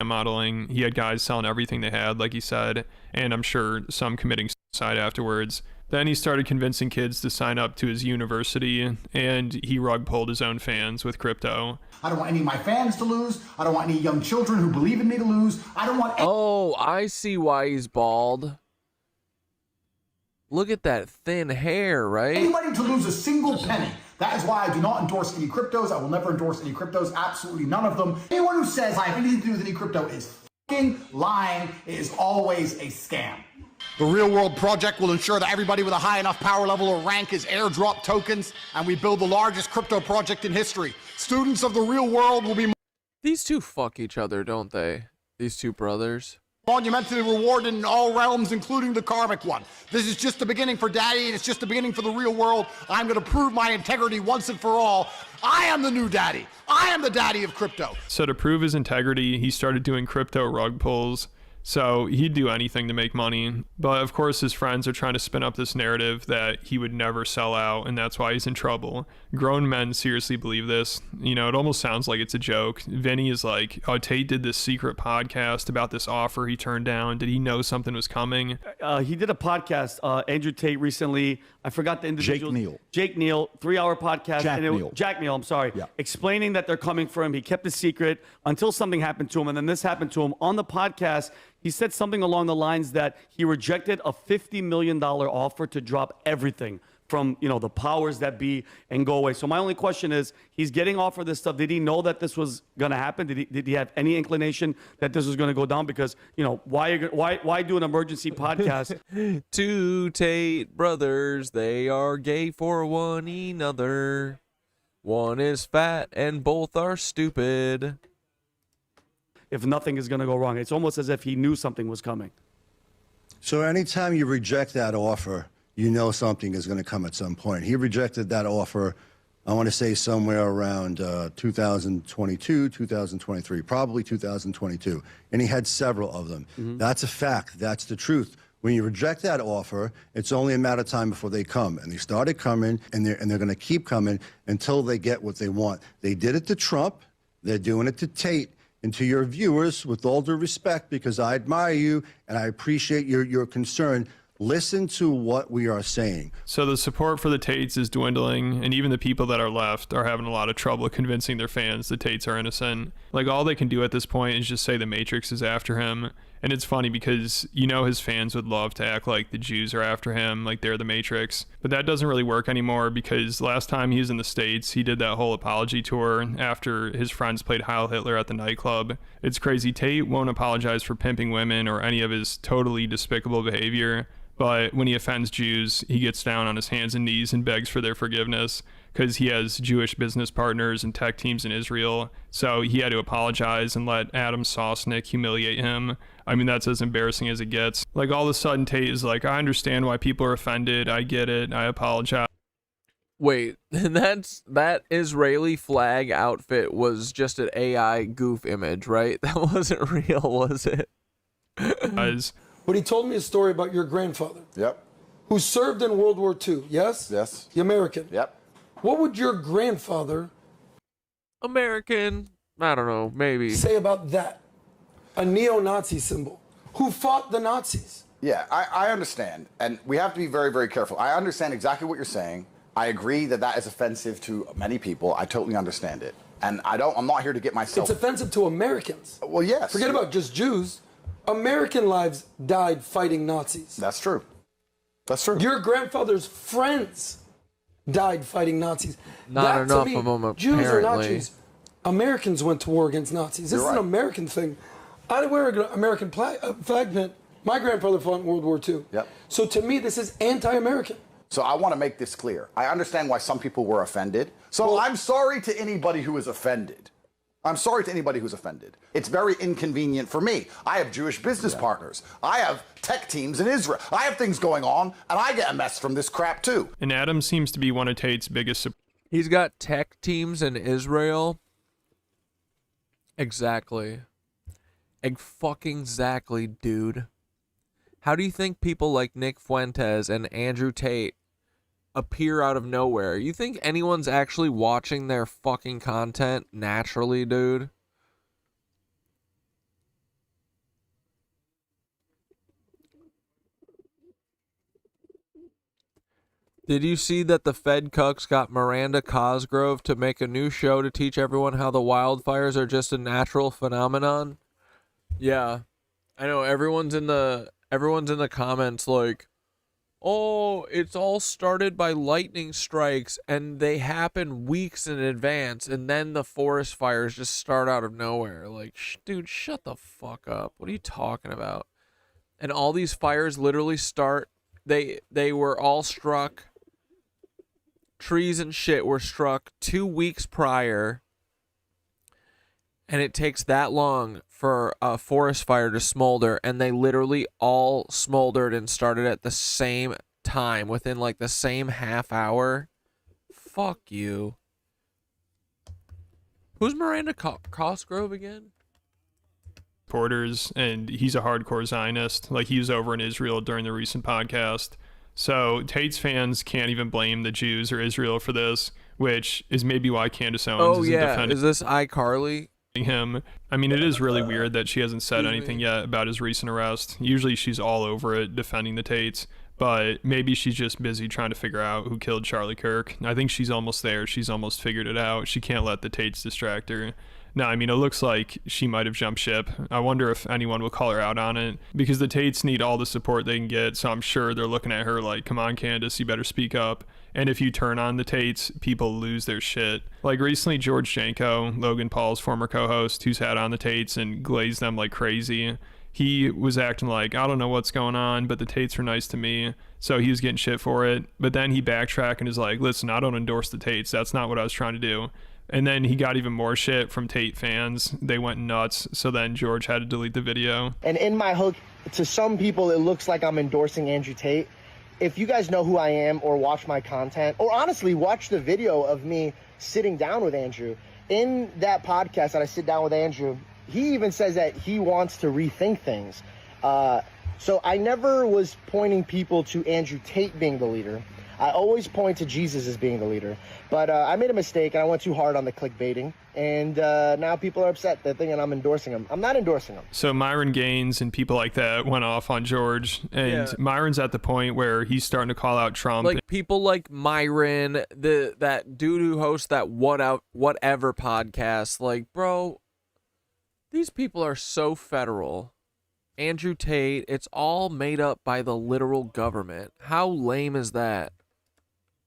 Modeling. He had guys selling everything they had, like he said, and I'm sure some committing suicide afterwards. Then he started convincing kids to sign up to his university, and he rug pulled his own fans with crypto. I don't want any of my fans to lose. I don't want any young children who believe in me to lose. I don't want... Oh, I see why he's bald. Look at that thin hair, right? Anybody to lose a single penny. That is why I do not endorse any cryptos. I will never endorse any cryptos. Absolutely none of them. Anyone who says I have anything to do with any crypto is fucking lying. It is always a scam. The Real World Project will ensure that everybody with a high enough power level or rank is airdrop tokens, and we build the largest crypto project in history. Students of the real world will be... These two fuck each other, don't they? These two brothers. Monumentally rewarded in all realms, including the karmic one. This is just the beginning for Daddy, and it's just the beginning for the real world. I'm going to prove my integrity once and for all. I am the new Daddy. I am the Daddy of crypto. So to prove his integrity, he started doing crypto rug pulls. So he'd do anything to make money. But of course his friends are trying to spin up this narrative that he would never sell out, and that's why he's in trouble. Grown men seriously believe this. You know, it almost sounds like it's a joke. Vinny is like, oh, Tate did this secret podcast about this offer he turned down. Did he know something was coming? He did a podcast, Andrew Tate recently. I forgot the individual. Jake Neal, 3-hour podcast. Jack Neal, I'm sorry. Yeah. Explaining that they're coming for him. He kept it secret until something happened to him, and then this happened to him. On the podcast, he said something along the lines that he rejected a $50 million offer to drop everything from, you know, the powers that be and go away. So my only question is, he's getting offered this stuff. Did he know that this was going to happen? Did he have any inclination that this was going to go down? Because, you know, why do an emergency podcast? Two Tate brothers, they are gay for one another. One is fat and both are stupid. If nothing is going to go wrong. It's almost as if he knew something was coming. So anytime you reject that offer, you know something is going to come at some point. He rejected that offer, I want to say somewhere around 2022, 2023, probably 2022. And he had several of them. Mm-hmm. That's a fact. That's the truth. When you reject that offer, it's only a matter of time before they come. And they started coming, and they're going to keep coming until they get what they want. They did it to Trump. They're doing it to Tate. And to your viewers, with all due respect, because I admire you and I appreciate your concern, listen to what we are saying. So the support for the Tates is dwindling, and even the people that are left are having a lot of trouble convincing their fans the Tates are innocent. Like, all they can do at this point is just say the Matrix is after him. And it's funny because, you know, his fans would love to act like the Jews are after him, like they're the Matrix. But that doesn't really work anymore because last time he was in the States, he did that whole apology tour after his friends played Heil Hitler at the nightclub. It's crazy. Tate won't apologize for pimping women or any of his totally despicable behavior. But when he offends Jews, he gets down on his hands and knees and begs for their forgiveness because he has Jewish business partners and tech teams in Israel. So he had to apologize and let Adam Sosnick humiliate him. I mean, that's as embarrassing as it gets. Like, all of a sudden, Tate is like, I understand why people are offended. I get it. I apologize. Wait, that Israeli flag outfit was just an AI goof image, right? That wasn't real, was it? But he told me a story about your grandfather. Yep. Who served in World War II, yes? Yes. The American. Yep. What would your grandfather... American, I don't know, maybe. ...say about that? A neo-Nazi symbol. Who fought the Nazis? Yeah, I understand. And we have to be very, very careful. I understand exactly what you're saying. I agree that that is offensive to many people. I totally understand it. And I'm not here to get myself... It's offensive to Americans. Well, yes. Forget about just Jews. American lives died fighting Nazis. That's true. That's true. Your grandfather's friends died fighting Nazis. Not enough of them, apparently. Jews are not Jews. Americans went to war against Nazis. This is an American thing. I wear an American flag pin. My grandfather fought in World War II. Yep. So to me, this is anti-American. So I want to make this clear. I understand why some people were offended. So I'm sorry to anybody who is offended. I'm sorry to anybody who's offended. It's very inconvenient for me. I have Jewish business partners. I have tech teams in Israel. I have things going on, and I get a mess from this crap too. And Adam seems to be one of Tate's biggest... He's got tech teams in Israel. Exactly. Fucking exactly, dude. How do you think people like Nick Fuentes and Andrew Tate appear out of nowhere? You think anyone's actually watching their fucking content naturally, dude? Did you see that the Fed cucks got Miranda Cosgrove to make a new show to teach everyone how the wildfires are just a natural phenomenon? Yeah. I know everyone's in the comments like, oh, it's all started by lightning strikes and they happen weeks in advance and then the forest fires just start out of nowhere. Like, dude, shut the fuck up. What are you talking about? And all these fires literally start, they were all struck, trees and shit were struck 2 weeks prior, and it takes that long for a forest fire to smolder, and they literally all smoldered and started at the same time within like the same half hour. Fuck you. Who's Miranda Cosgrove again? Porters, and he's a hardcore Zionist. Like, he was over in Israel during the recent podcast. So Tate's fans can't even blame the Jews or Israel for this, which is maybe why Candace Owens isn't defending is this iCarly? Him. I mean, it is really weird that she hasn't said anything yet about his recent arrest. Usually she's all over it defending the Tates, but maybe she's just busy trying to figure out who killed Charlie Kirk. I think she's almost there. She's almost figured it out. She can't let the Tates distract her. No, I mean, it looks like she might have jumped ship. I wonder if anyone will call her out on it, because the Tates need all the support they can get, so I'm sure they're looking at her like, come on, Candace, you better speak up. And if you turn on the Tates, people lose their shit. Like recently, George Janko, Logan Paul's former co-host, who's had on the Tates and glazed them like crazy, he was acting like, I don't know what's going on, but the Tates were nice to me, so he was getting shit for it. But then he backtracked and is like, listen, I don't endorse the Tates. That's not what I was trying to do. And then he got even more shit from Tate fans. They went nuts. So then George had to delete the video. And in my hook, to some people, it looks like I'm endorsing Andrew Tate. If you guys know who I am or watch my content, or honestly watch the video of me sitting down with Andrew, in that podcast that I sit down with Andrew, he even says that he wants to rethink things. So I never was pointing people to Andrew Tate being the leader. I always point to Jesus as being the leader. But I made a mistake, and I went too hard on the clickbaiting. And now people are upset. They're thinking I'm endorsing him. I'm not endorsing him. So Myron Gaines and people like that went off on George. And Myron's at the point where he's starting to call out Trump. Like people like Myron, that dude who hosts that whatever podcast. Like, bro, these people are so federal. Andrew Tate, it's all made up by the literal government. How lame is that?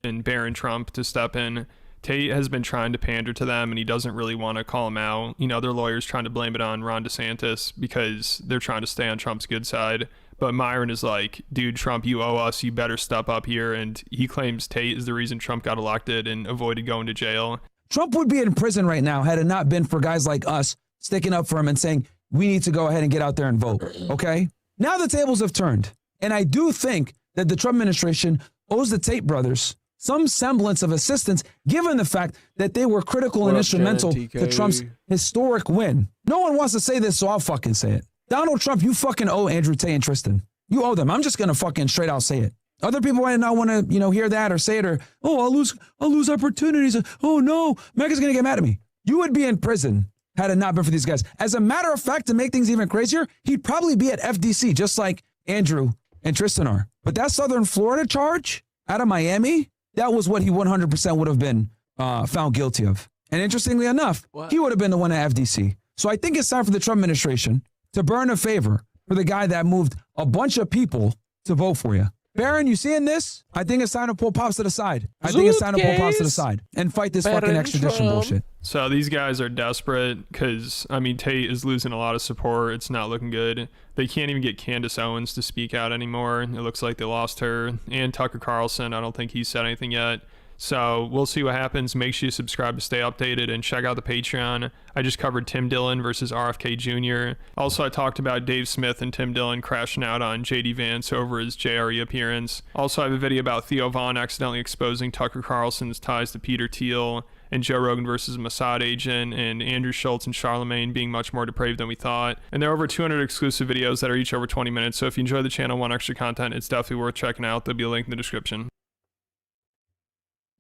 And Barron Trump to step in. Tate has been trying to pander to them, and he doesn't really want to call him out. You know, their lawyers trying to blame it on Ron DeSantis because they're trying to stay on Trump's good side. But Myron is like, dude, Trump, you owe us. You better step up here. And he claims Tate is the reason Trump got elected and avoided going to jail. Trump would be in prison right now had it not been for guys like us sticking up for him and saying, we need to go ahead and get out there and vote, okay? Now the tables have turned. And I do think that the Trump administration owes the Tate brothers some semblance of assistance, given the fact that they were critical and instrumental to Trump's historic win. No one wants to say this, so I'll fucking say it. Donald Trump, you fucking owe Andrew Tate and Tristan. You owe them. I'm just going to fucking straight out say it. Other people might not want to, hear that or say it or, oh, I'll lose opportunities. Oh no, Mega's going to get mad at me. You would be in prison had it not been for these guys. As a matter of fact, to make things even crazier, he'd probably be at FDC just like Andrew and Tristan are. But that Southern Florida charge out of Miami, that was what he 100% would have been found guilty of. And interestingly enough, he would have been the one at FDC. So I think it's time for the Trump administration to burn a favor for the guy that moved a bunch of people to vote for you. Barron, you seeing this? I think it's time to pull Pops to the side. I think it's time to pull Pops to the side and fight this fucking extradition bullshit. So these guys are desperate because, Tate is losing a lot of support. It's not looking good. They can't even get Candace Owens to speak out anymore. It looks like they lost her. And Tucker Carlson, I don't think he's said anything yet. So we'll see what happens. Make sure you subscribe to stay updated and check out the Patreon. I just covered Tim Dillon versus RFK Jr. Also, I talked about Dave Smith and Tim Dillon crashing out on JD Vance over his JRE appearance. Also, I have a video about Theo Vaughn accidentally exposing Tucker Carlson's ties to Peter Thiel, and Joe Rogan versus Mossad agent, and Andrew Schultz and Charlemagne being much more depraved than we thought. And there are over 200 exclusive videos that are each over 20 minutes. So if you enjoy the channel, want extra content, it's definitely worth checking out. There'll be a link in the description.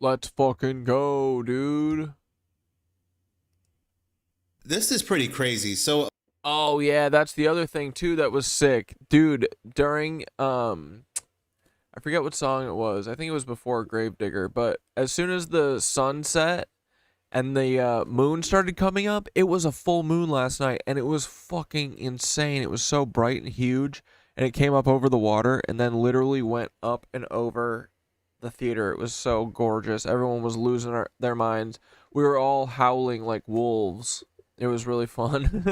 Let's fucking go, dude. This is pretty crazy. So, oh yeah, that's the other thing too that was sick, dude. During I forget what song it was. I think it was before Gravedigger. But as soon as the sun set and the moon started coming up, it was a full moon last night, and it was fucking insane. It was so bright and huge, and it came up over the water, and then literally went up and over the theater. It was so gorgeous. Everyone was losing their minds. We were all howling like wolves. It was really fun.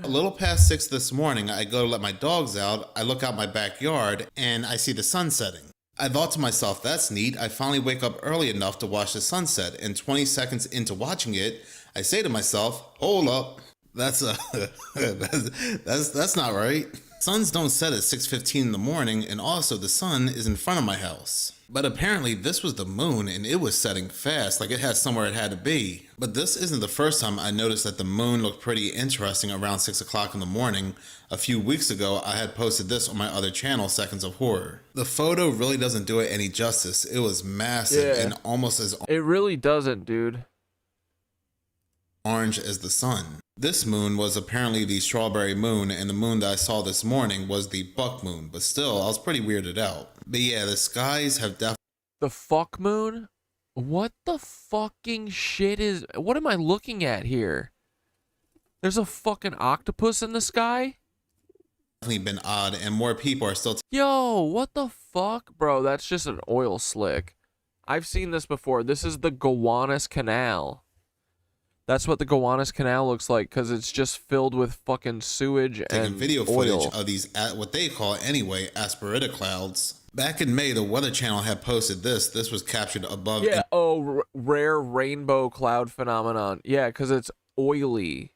A little past 6 this morning, I go to let my dogs out. I look out my backyard and I see the sun setting. I thought to myself, that's neat. I finally wake up early enough to watch the sunset, and 20 seconds into watching it, I say to myself, hold up, that's not right. Suns don't set at 6:15 in the morning, and also the sun is in front of my house. But apparently this was the moon, and it was setting fast, like it had somewhere it had to be. But this isn't the first time I noticed that the moon looked pretty interesting around 6 o'clock in the morning. A few weeks ago, I had posted this on my other channel, Seconds of Horror. The photo really doesn't do it any justice. It was massive and almost as it really doesn't, dude. Orange as the sun. This moon was apparently the strawberry moon, and the moon that I saw this morning was the buck moon, but still, I was pretty weirded out. But yeah, the skies have definitely... The fuck moon? What the fucking shit is... What am I looking at here? There's a fucking octopus in the sky? Definitely been odd, and more people are still... Yo, what the fuck? Bro, that's just an oil slick. I've seen this before. This is the Gowanus Canal. That's what the Gowanus Canal looks like, because it's just filled with fucking sewage and video oil. Footage of these, what they call anyway, aspirita clouds. Back in May, the Weather Channel had posted this. This was captured above... Yeah, rare rainbow cloud phenomenon. Yeah, because it's oily.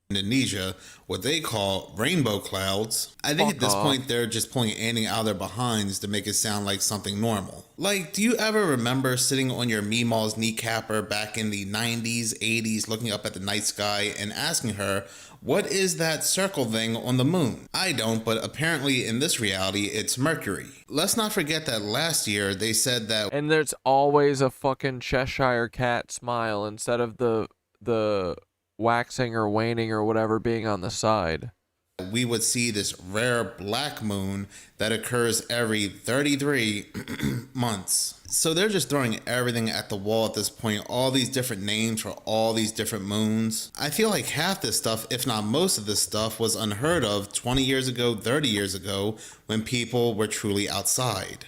Indonesia, what they call rainbow clouds. I think at this point they're just pulling anything out of their behinds to make it sound like something normal. Like, do you ever remember sitting on your Meemaw's kneecapper back in the 90s, 80s, looking up at the night sky and asking her, what is that circle thing on the moon? I don't, but apparently in this reality, it's Mercury. Let's not forget that last year they said that... And there's always a fucking Cheshire cat smile instead of the waxing or waning or whatever being on the side. we would see this rare black moon that occurs every 33 months. So they're just throwing everything at the wall at this point, all these different names for all these different moons. I feel like half this stuff, if not most of this stuff, was unheard of 20 years ago, 30 years ago, when people were truly outside.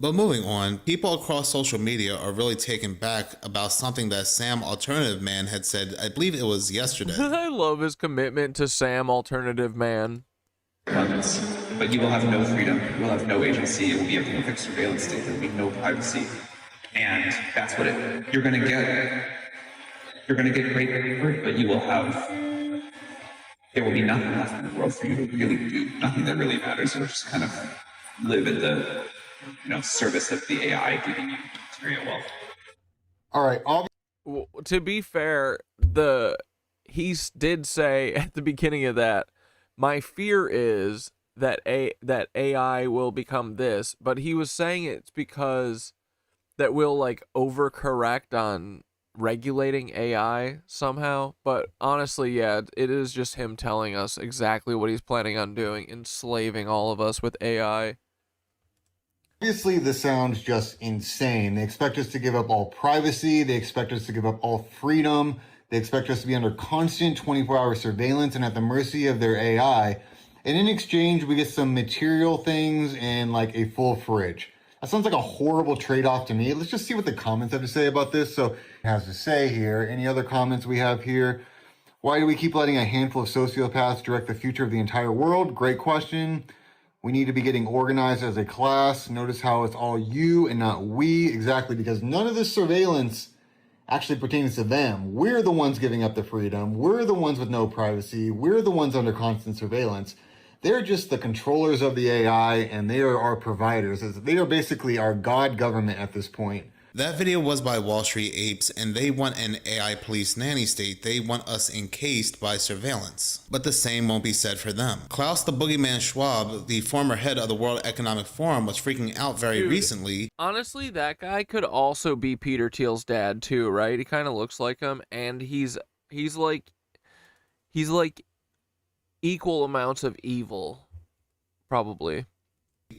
But moving on, people across social media are really taken back about something that Sam Alternative Man had said, I believe it was yesterday. I love his commitment to Sam Alternative Man. But you will have no freedom, you will have no agency, it will be a perfect surveillance state, there will be no privacy. And that's what you're gonna get great comfort, but you will have, there will be nothing left in the world for you to really do, nothing that really matters. You'll just kind of live at the service of the AI giving you material wealth. All right. Well, to be fair, he did say at the beginning of that, my fear is that AI will become this, but he was saying it's because that we'll like overcorrect on regulating AI somehow. But honestly, yeah, it is just him telling us exactly what he's planning on doing, enslaving all of us with AI. Obviously, this sounds just insane. They expect us to give up all privacy. They expect us to give up all freedom. They expect us to be under constant 24-hour surveillance and at the mercy of their AI. And in exchange, we get some material things and like a full fridge. That sounds like a horrible trade-off to me. Let's just see what the comments have to say about this. So it has to say here, any other comments we have here? Why do we keep letting a handful of sociopaths direct the future of the entire world? Great question. We need to be getting organized as a class. Notice how it's all you and not we. Exactly, because none of this surveillance actually pertains to them. We're the ones giving up the freedom. We're the ones with no privacy. We're the ones under constant surveillance. They're just the controllers of the AI, and they are our providers. They are basically our God government at this point. That video was by Wall Street Apes, and they want an AI police nanny state. They want us encased by surveillance. But the same won't be said for them. Klaus the Boogeyman Schwab, the former head of the World Economic Forum, was freaking out very recently. Honestly, that guy could also be Peter Thiel's dad too, right? He kind of looks like him, and he's like equal amounts of evil, probably.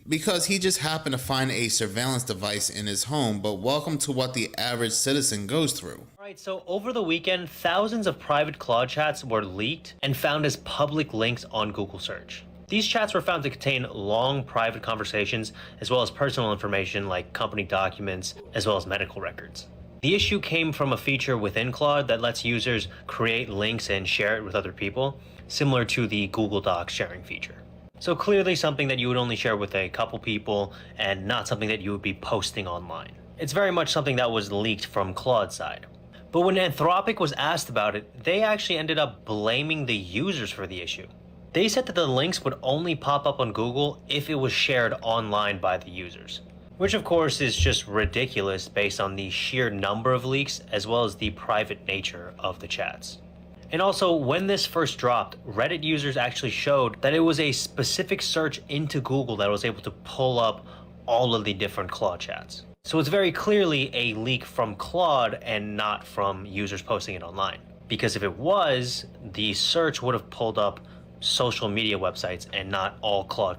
Because he just happened to find a surveillance device in his home, but welcome to what the average citizen goes through. Alright, so over the weekend, thousands of private Claude chats were leaked and found as public links on Google search. These chats were found to contain long private conversations, as well as personal information like company documents, as well as medical records. The issue came from a feature within Claude that lets users create links and share it with other people, similar to the Google Docs sharing feature. So clearly something that you would only share with a couple people and not something that you would be posting online. It's very much something that was leaked from Claude's side. But when Anthropic was asked about it, they actually ended up blaming the users for the issue. They said that the links would only pop up on Google if it was shared online by the users. Which of course is just ridiculous based on the sheer number of leaks as well as the private nature of the chats. And also, when this first dropped, Reddit users actually showed that it was a specific search into Google that was able to pull up all of the different Claude chats. So it's very clearly a leak from Claude and not from users posting it online. Because if it was, the search would have pulled up social media websites and not all Claude.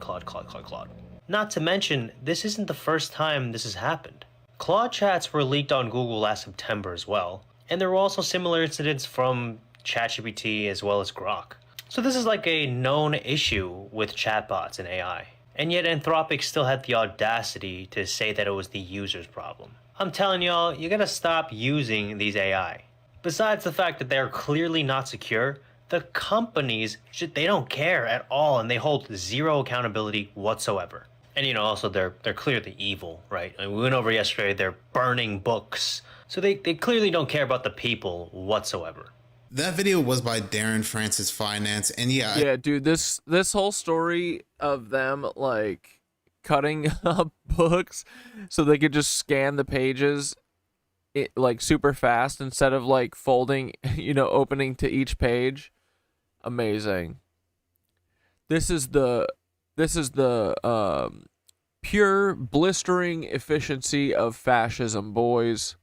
Not to mention, this isn't the first time this has happened. Claude chats were leaked on Google last September as well. And there were also similar incidents from ChatGPT as well as Grok. So this is like a known issue with chatbots and AI. And yet Anthropic still had the audacity to say that it was the user's problem. I'm telling y'all, you gotta stop using these AI. Besides the fact that they're clearly not secure, the companies, they don't care at all and they hold zero accountability whatsoever. And also they're clearly evil, right? I mean, we went over yesterday, they're burning books. So they clearly don't care about the people whatsoever. That video was by Darren Francis Finance, and yeah, dude, this whole story of them like cutting up books so they could just scan the pages like super fast instead of like folding, opening to each page. Amazing. This is the pure blistering efficiency of fascism, boys.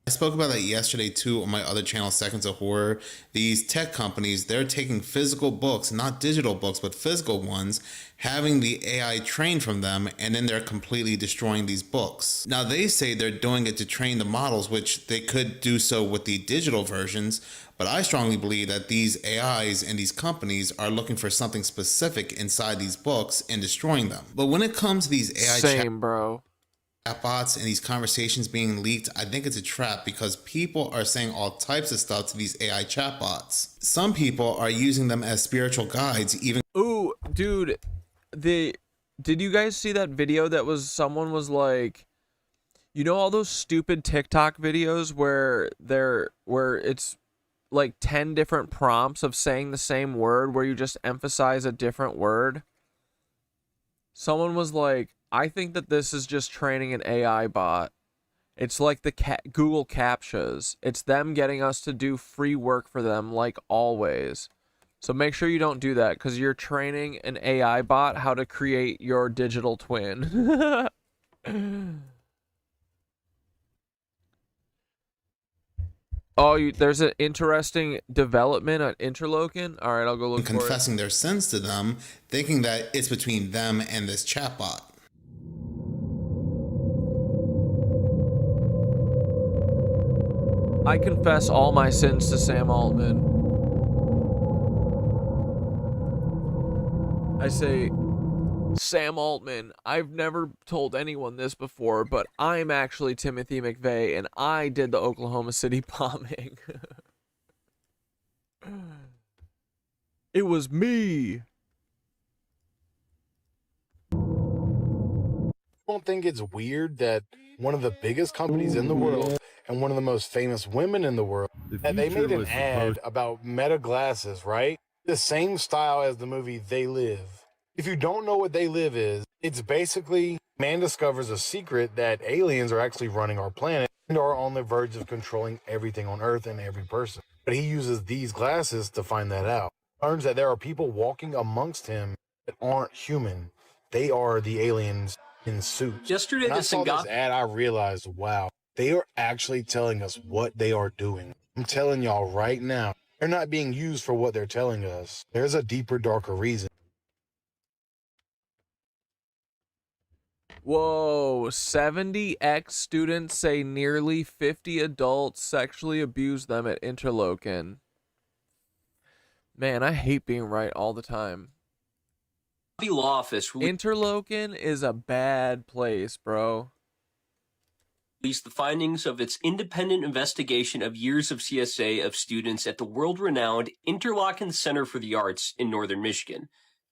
I spoke about that yesterday too on my other channel, Seconds of Horror. These tech companies, they're taking physical books, not digital books, but physical ones, having the AI trained from them, and then they're completely destroying these books. Now they say they're doing it to train the models, which they could do so with the digital versions, but I strongly believe that these AIs and these companies are looking for something specific inside these books and destroying them. But when it comes to these AI chatbots and these conversations being leaked, I think it's a trap because people are saying all types of stuff to these AI chatbots. Some people are using them as spiritual guides, even. Ooh, dude, did you guys see that video that was someone was like, you know, all those stupid TikTok videos where it's like 10 different prompts of saying the same word where you just emphasize a different word? Someone was like, I think that this is just training an AI bot. It's like the Google CAPTCHAs. It's them getting us to do free work for them like always. So make sure you don't do that because you're training an AI bot how to create your digital twin. Oh, there's an interesting development at Interlochen. All right, I'll go look for it. Confessing their sins to them, thinking that it's between them and this chatbot. I confess all my sins to Sam Altman. I say, Sam Altman, I've never told anyone this before, but I'm actually Timothy McVeigh, and I did the Oklahoma City bombing. It was me. Don't think it's weird that one of the biggest companies in the world and one of the most famous women in the world, that they made an ad about Meta glasses, right? The same style as the movie They Live. If you don't know what They Live is, it's basically man discovers a secret that aliens are actually running our planet and are on the verge of controlling everything on Earth and every person. But he uses these glasses to find that out. Learns that there are people walking amongst him that aren't human. They are the aliens in suits. Yesterday, when I saw this ad, I realized, wow, they are actually telling us what they are doing. I'm telling y'all right now, they're not being used for what they're telling us. There's a deeper, darker reason. Whoa, 70 ex-students say nearly 50 adults sexually abused them at Interlochen. Man, I hate being right all the time. Law office Interlochen is a bad place, bro. Released the findings of its independent investigation of years of CSA of students at the world-renowned Interlochen Center for the Arts in northern Michigan.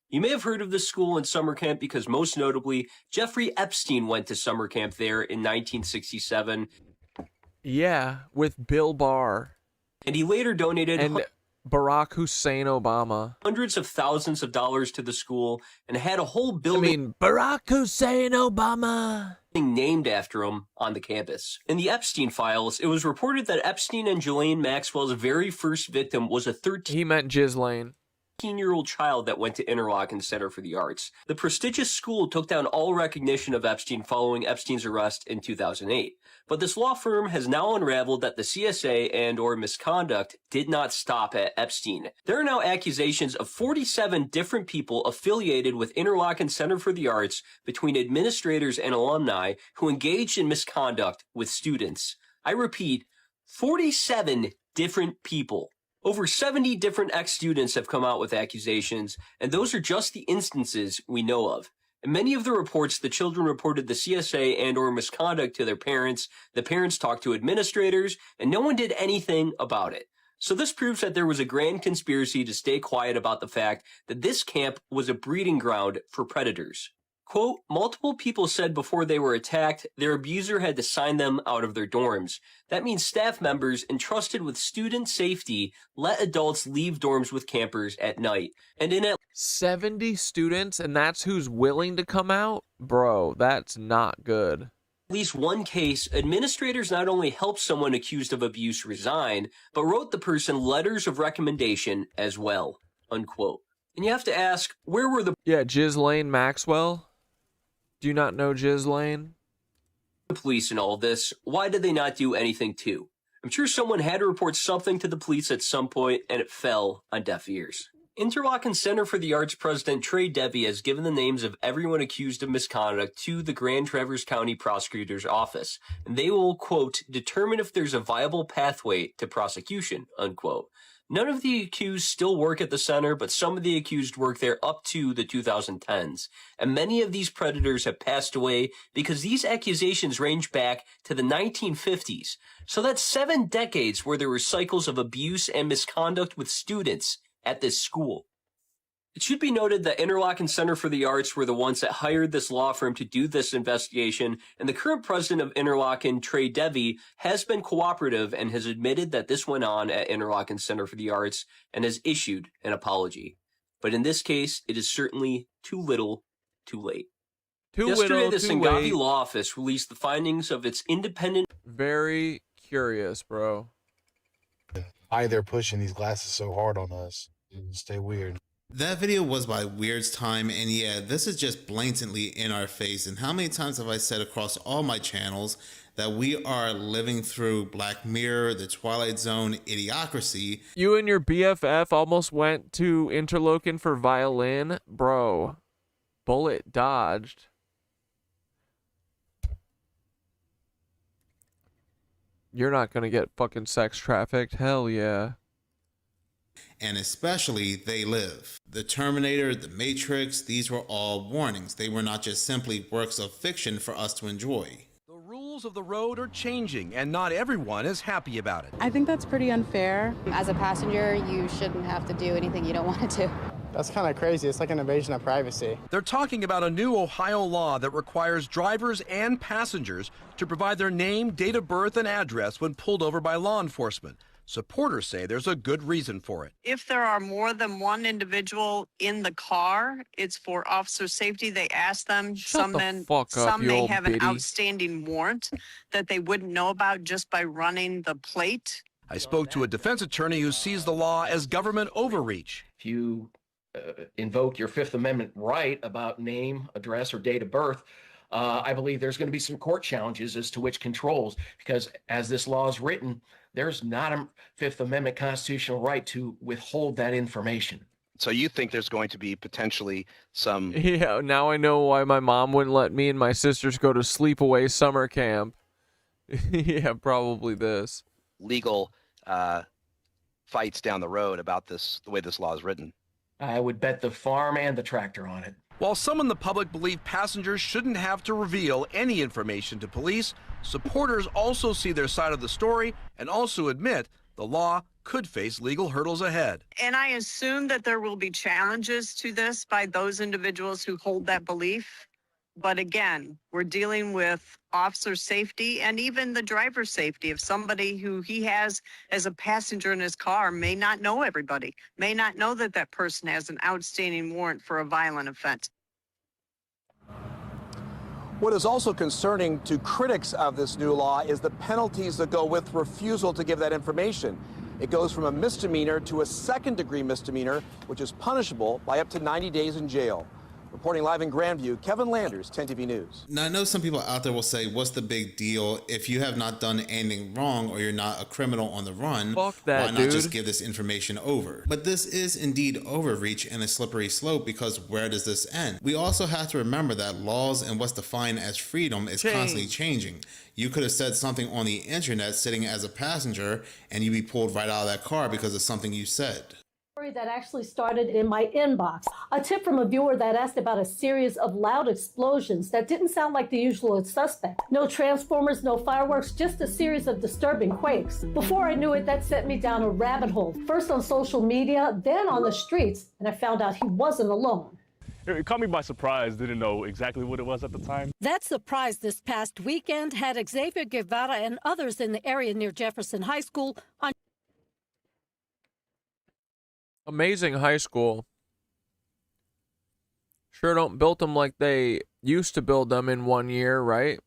You may have heard of this school and summer camp because most notably, Jeffrey Epstein went to summer camp there in 1967. Yeah, with Bill Barr. And he later donated... And Barack Hussein Obama. Hundreds of thousands of dollars to the school and had a whole building... Barack Hussein Obama... named after him on the campus. In the Epstein files, it was reported that Epstein and Ghislaine Maxwell's very first victim was a 13... He meant Ghislaine. 15-year-old child that went to Interlochen Center for the Arts. The prestigious school took down all recognition of Epstein following Epstein's arrest in 2008. But this law firm has now unraveled that the CSA and or misconduct did not stop at Epstein. There are now accusations of 47 different people affiliated with Interlochen Center for the Arts between administrators and alumni who engaged in misconduct with students. I repeat, 47 different people. Over 70 different ex-students have come out with accusations, and those are just the instances we know of. In many of the reports, the children reported the CSA and or misconduct to their parents, the parents talked to administrators, and no one did anything about it. So this proves that there was a grand conspiracy to stay quiet about the fact that this camp was a breeding ground for predators. Quote, multiple people said before they were attacked, their abuser had to sign them out of their dorms. That means staff members entrusted with student safety let adults leave dorms with campers at night. And in at 70 students, and that's who's willing to come out? Bro, that's not good. At least one case, administrators not only helped someone accused of abuse resign, but wrote the person letters of recommendation as well, unquote. And you have to ask, where were the... Yeah, Ghislaine Maxwell? Do you not know Ghislaine? police in all this, why did they not do anything too? I'm sure someone had to report something to the police at some point, and it fell on deaf ears. Interlochen Center for the Arts President Trey Debbie has given the names of everyone accused of misconduct to the Grand Traverse County Prosecutor's Office, and they will, quote, determine if there's a viable pathway to prosecution, unquote. None of the accused still work at the center, but some of the accused work there up to the 2010s. And many of these predators have passed away because these accusations range back to the 1950s. So that's 7 decades where there were cycles of abuse and misconduct with students at this school. It should be noted that Interlochen Center for the Arts were the ones that hired this law firm to do this investigation, and the current president of Interlochen, Trey Debbie, has been cooperative and has admitted that this went on at Interlochen Center for the Arts and has issued an apology. But in this case, it is certainly too little, too late. Yesterday, the Sangavi Law Office released the findings of its independent... Very curious, bro. Why they're pushing these glasses so hard on us. Stay weird. That video was by Weird's Time, and yeah, this is just blatantly in our face. And how many times have I said across all my channels that we are living through Black Mirror, the Twilight Zone, Idiocracy? You and your BFF almost went to Interlochen for violin? Bro, bullet dodged. You're not gonna get fucking sex trafficked? Hell yeah. And especially They Live. The Terminator, The Matrix, these were all warnings. They were not just simply works of fiction for us to enjoy. The rules of the road are changing, and not everyone is happy about it. I think that's pretty unfair. As a passenger, you shouldn't have to do anything you don't want to do. That's kind of crazy. It's like an invasion of privacy. They're talking about a new Ohio law that requires drivers and passengers to provide their name, date of birth, and address when pulled over by law enforcement. Supporters say there's a good reason for it. If there are more than one individual in the car, it's for officer safety. They ask them. Some may have an outstanding warrant that they wouldn't know about just by running the plate. I spoke to a defense attorney who sees the law as government overreach. If you invoke your Fifth Amendment right about name, address, or date of birth, I believe there's going to be some court challenges as to which controls, because as this law is written, there's not a Fifth Amendment constitutional right to withhold that information. So you think there's going to be potentially some... Yeah, now I know why my mom wouldn't let me and my sisters go to sleepaway summer camp. Yeah, probably this. Legal fights down the road about this, the way this law is written. I would bet the farm and the tractor on it. While some in the public believe passengers shouldn't have to reveal any information to police, supporters also see their side of the story and also admit the law could face legal hurdles ahead. And I assume that there will be challenges to this by those individuals who hold that belief. But again, we're dealing with officer safety and even the driver's safety. If somebody who he has as a passenger in his car may not know everybody, may not know that that person has an outstanding warrant for a violent offense. What is also concerning to critics of this new law is the penalties that go with refusal to give that information. It goes from a misdemeanor to a second-degree misdemeanor, which is punishable by up to 90 days in jail. Reporting live in Grandview, Kevin Landers, 10 TV News. Now, I know some people out there will say, what's the big deal? If you have not done anything wrong or you're not a criminal on the run, fuck that, why not just give this information over? But this is indeed overreach and a slippery slope, because where does this end? We also have to remember that laws and what's defined as freedom is constantly changing. You could have said something on the internet sitting as a passenger and you'd be pulled right out of that car because of something you said. That actually started in my inbox. A tip from a viewer that asked about a series of loud explosions that didn't sound like the usual suspect. No transformers, no fireworks, just a series of disturbing quakes. Before I knew it, that sent me down a rabbit hole. First on social media, then on the streets, and I found out he wasn't alone. It caught me by surprise, didn't know exactly what it was at the time. That surprise this past weekend had Xavier Guevara and others in the area near Jefferson High School on amazing high school. Sure don't build them like they used to build them in 1 year, right?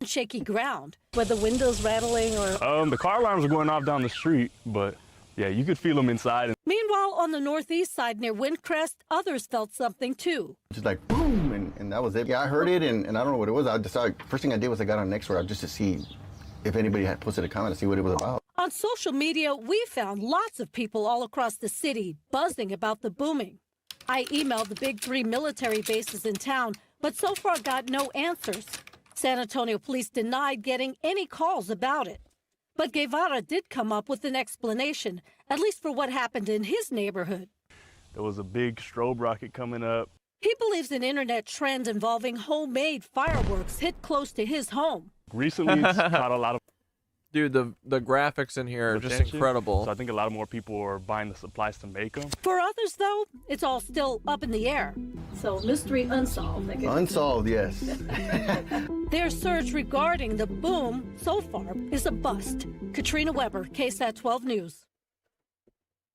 shaky ground. Were the windows rattling or? The car alarms were going off down the street, but Yeah, you could feel them inside. Meanwhile, on the northeast side near Windcrest, others felt something too. Just like boom, and that was it. Yeah, I heard it, and I don't know what it was. I decided, first thing I did was I got on Nextdoor just to see if anybody had posted a comment to see what it was about. On social media, we found lots of people all across the city buzzing about the booming. I emailed the big 3 military bases in town, but so far got no answers. San Antonio police denied getting any calls about it. But Guevara did come up with an explanation, at least for what happened in his neighborhood. There was a big strobe rocket coming up. He believes an internet trend involving homemade fireworks hit close to his home. Recently, it's caught a lot of... Dude, the graphics in here are just attention. incredible. So I think a lot of more people are buying the supplies to make them. For others, though, it's all still up in the air. So mystery unsolved, I guess. Unsolved, yes. Their search regarding the boom so far is a bust. Katrina Weber, KSAT 12 News.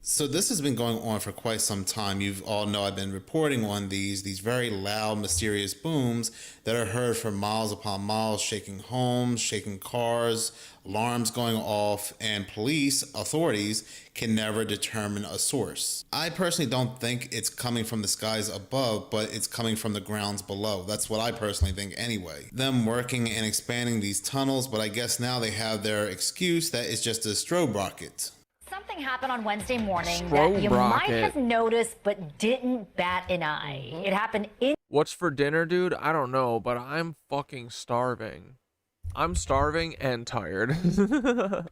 So this has been going on for quite some time. You all know I've been reporting on these very loud, mysterious booms that are heard for miles upon miles, shaking homes, shaking cars, alarms going off, and police authorities can never determine a source. I personally don't think it's coming from the skies above, but it's coming from the grounds below. That's what I personally think anyway. Them working and expanding these tunnels, but I guess now they have their excuse that it's just a strobe rocket. Something happened on Wednesday morning that you might have noticed but didn't bat an eye. It happened in... What's for dinner, dude? I don't know, but I'm fucking starving. I'm starving and tired. I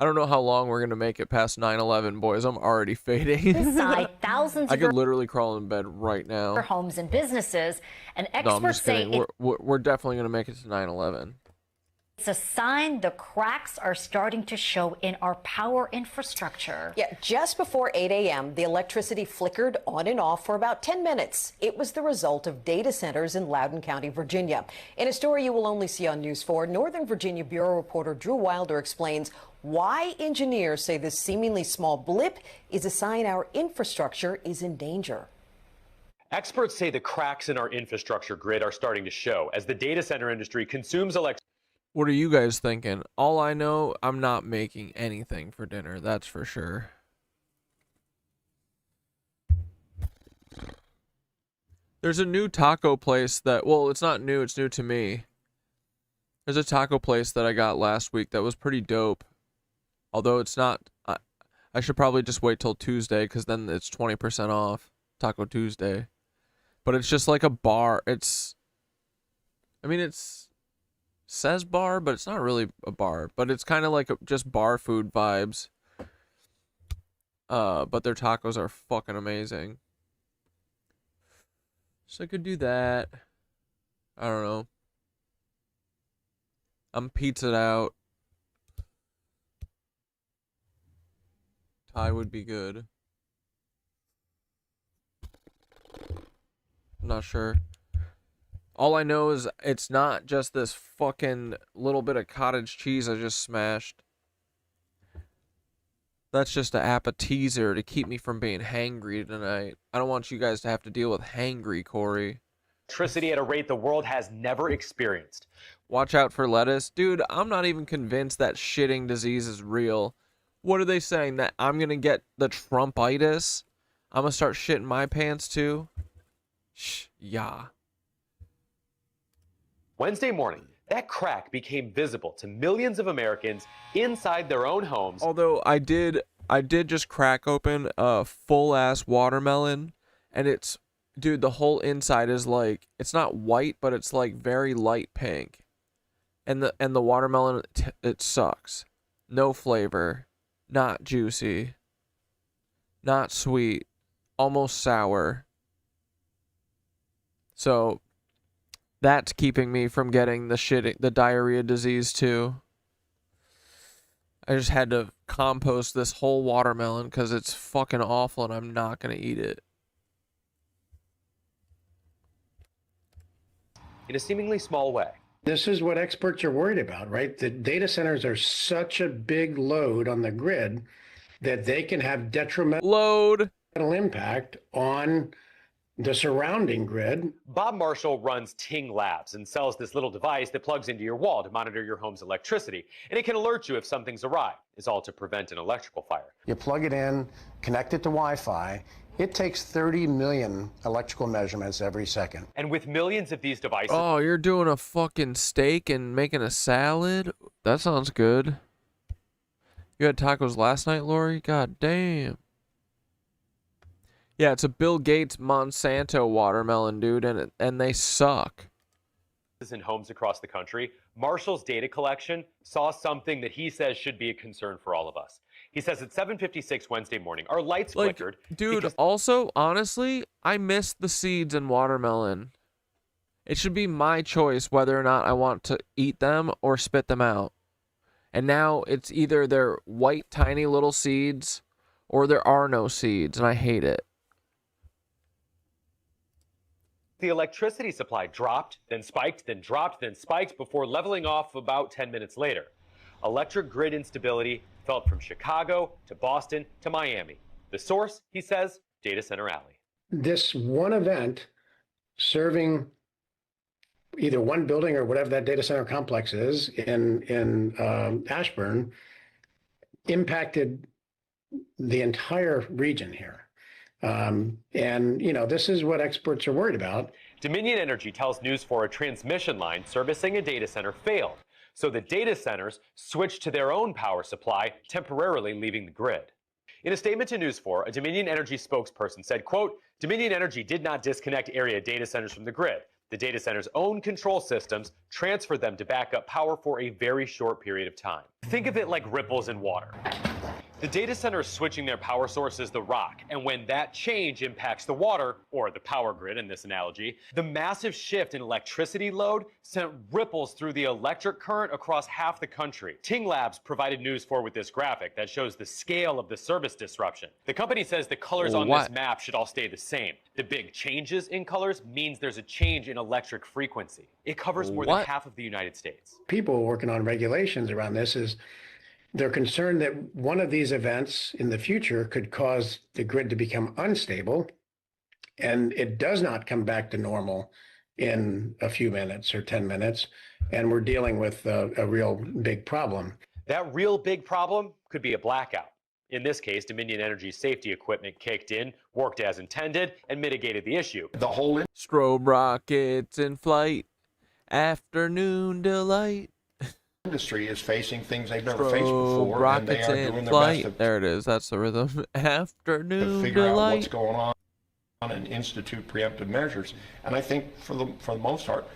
don't know how long we're gonna make it past 9/11, boys. I'm already fading. Inside thousands I could literally crawl in bed right now. for homes and businesses, and No, I'm experts just say kidding. We're definitely gonna make it to 9/11. it's a sign the cracks are starting to show in our power infrastructure. Yeah, just before 8 a.m., the electricity flickered on and off for about 10 minutes. It was the result of data centers in Loudoun County, Virginia. In a story you will only see on News 4, Northern Virginia Bureau reporter Drew Wilder explains why engineers say this seemingly small blip is a sign our infrastructure is in danger. Experts say the cracks in our infrastructure grid are starting to show as the data center industry consumes electricity. What are you guys thinking? All I know, I'm not making anything for dinner. That's for sure. There's a new taco place that, well, it's not new. It's new to me. There's a taco place that I got last week that was pretty dope. Although it's not, I should probably just wait till Tuesday because then it's 20% off. Taco Tuesday. But it's just like a bar. It's says bar, but it's not really a bar. But it's kind of like just bar food vibes. But their tacos are fucking amazing. So I could do that. I don't know. I'm pizzaed out. Thai would be good. I'm not sure. All I know is it's not just this fucking little bit of cottage cheese I just smashed. That's just an appetizer to keep me from being hangry tonight. I don't want you guys to have to deal with hangry, Corey. Electricity at a rate the world has never experienced. Watch out for lettuce. Dude, I'm not even convinced that shitting disease is real. What are they saying? That I'm going to get the Trumpitis? I'm going to start shitting my pants too? Yeah. Wednesday morning, that crack became visible to millions of Americans inside their own homes. Although I did just crack open a full ass watermelon, and it's, dude, the whole inside is like, it's not white, but it's like very light pink. And the watermelon, it sucks. No flavor, not juicy, not sweet, almost sour. So that's keeping me from getting the diarrhea disease too. I just had to compost this whole watermelon because it's fucking awful and I'm not going to eat it. In a seemingly small way. This is what experts are worried about, right? The data centers are such a big load on the grid that they can have detrimental impact on the surrounding grid. Bob Marshall runs Ting Labs and sells this little device that plugs into your wall to monitor your home's electricity, and it can alert you if something's awry. It's all to prevent an electrical fire. You plug it in, connect it to Wi-Fi. It takes 30 million electrical measurements every second. And with millions of these devices... Oh, you're doing a fucking steak and making a salad? That sounds good. You had tacos last night, Lori? God damn. Yeah, it's a Bill Gates Monsanto watermelon, dude, and they suck. In homes across the country, Marshall's data collection saw something that he says should be a concern for all of us. He says at 7:56 Wednesday morning, our lights flickered. Dude, also, honestly, I missed the seeds in watermelon. It should be my choice whether or not I want to eat them or spit them out. And now it's either they're white, tiny little seeds or there are no seeds, and I hate it. The electricity supply dropped, then spiked, then dropped, then spiked before leveling off about 10 minutes later. Electric grid instability felt from Chicago to Boston to Miami. The source, he says, Data Center Alley. This one event serving either one building or whatever that data center complex is in Ashburn impacted the entire region here. And, you know, this is what experts are worried about. Dominion Energy tells News 4 a transmission line servicing a data center failed. So the data centers switched to their own power supply, temporarily leaving the grid. In a statement to News 4, a Dominion Energy spokesperson said, quote, Dominion Energy did not disconnect area data centers from the grid. The data center's own control systems transferred them to backup power for a very short period of time. Think of it like ripples in water. The data center is switching their power sources, the rock, and when that change impacts the water, or the power grid in this analogy, the massive shift in electricity load sent ripples through the electric current across half the country. Ting Labs provided News 4 with this graphic that shows the scale of the service disruption. The company says the colors on this map should all stay the same. The big changes in colors means there's a change in electric frequency. It covers more than half of the United States. People working on regulations around this is they're concerned that one of these events in the future could cause the grid to become unstable, and it does not come back to normal in a few minutes or 10 minutes, and we're dealing with a real big problem. That real big problem could be a blackout. In this case, Dominion Energy's safety equipment kicked in, worked as intended, and mitigated the issue. The whole strobe rockets in flight, afternoon delight. Industry is facing things they've never faced before, rockets and they are doing their flight. best There it is. That's the rhythm. Afternoon to figure delight. out what's going on and institute preemptive measures. And I think for the most part,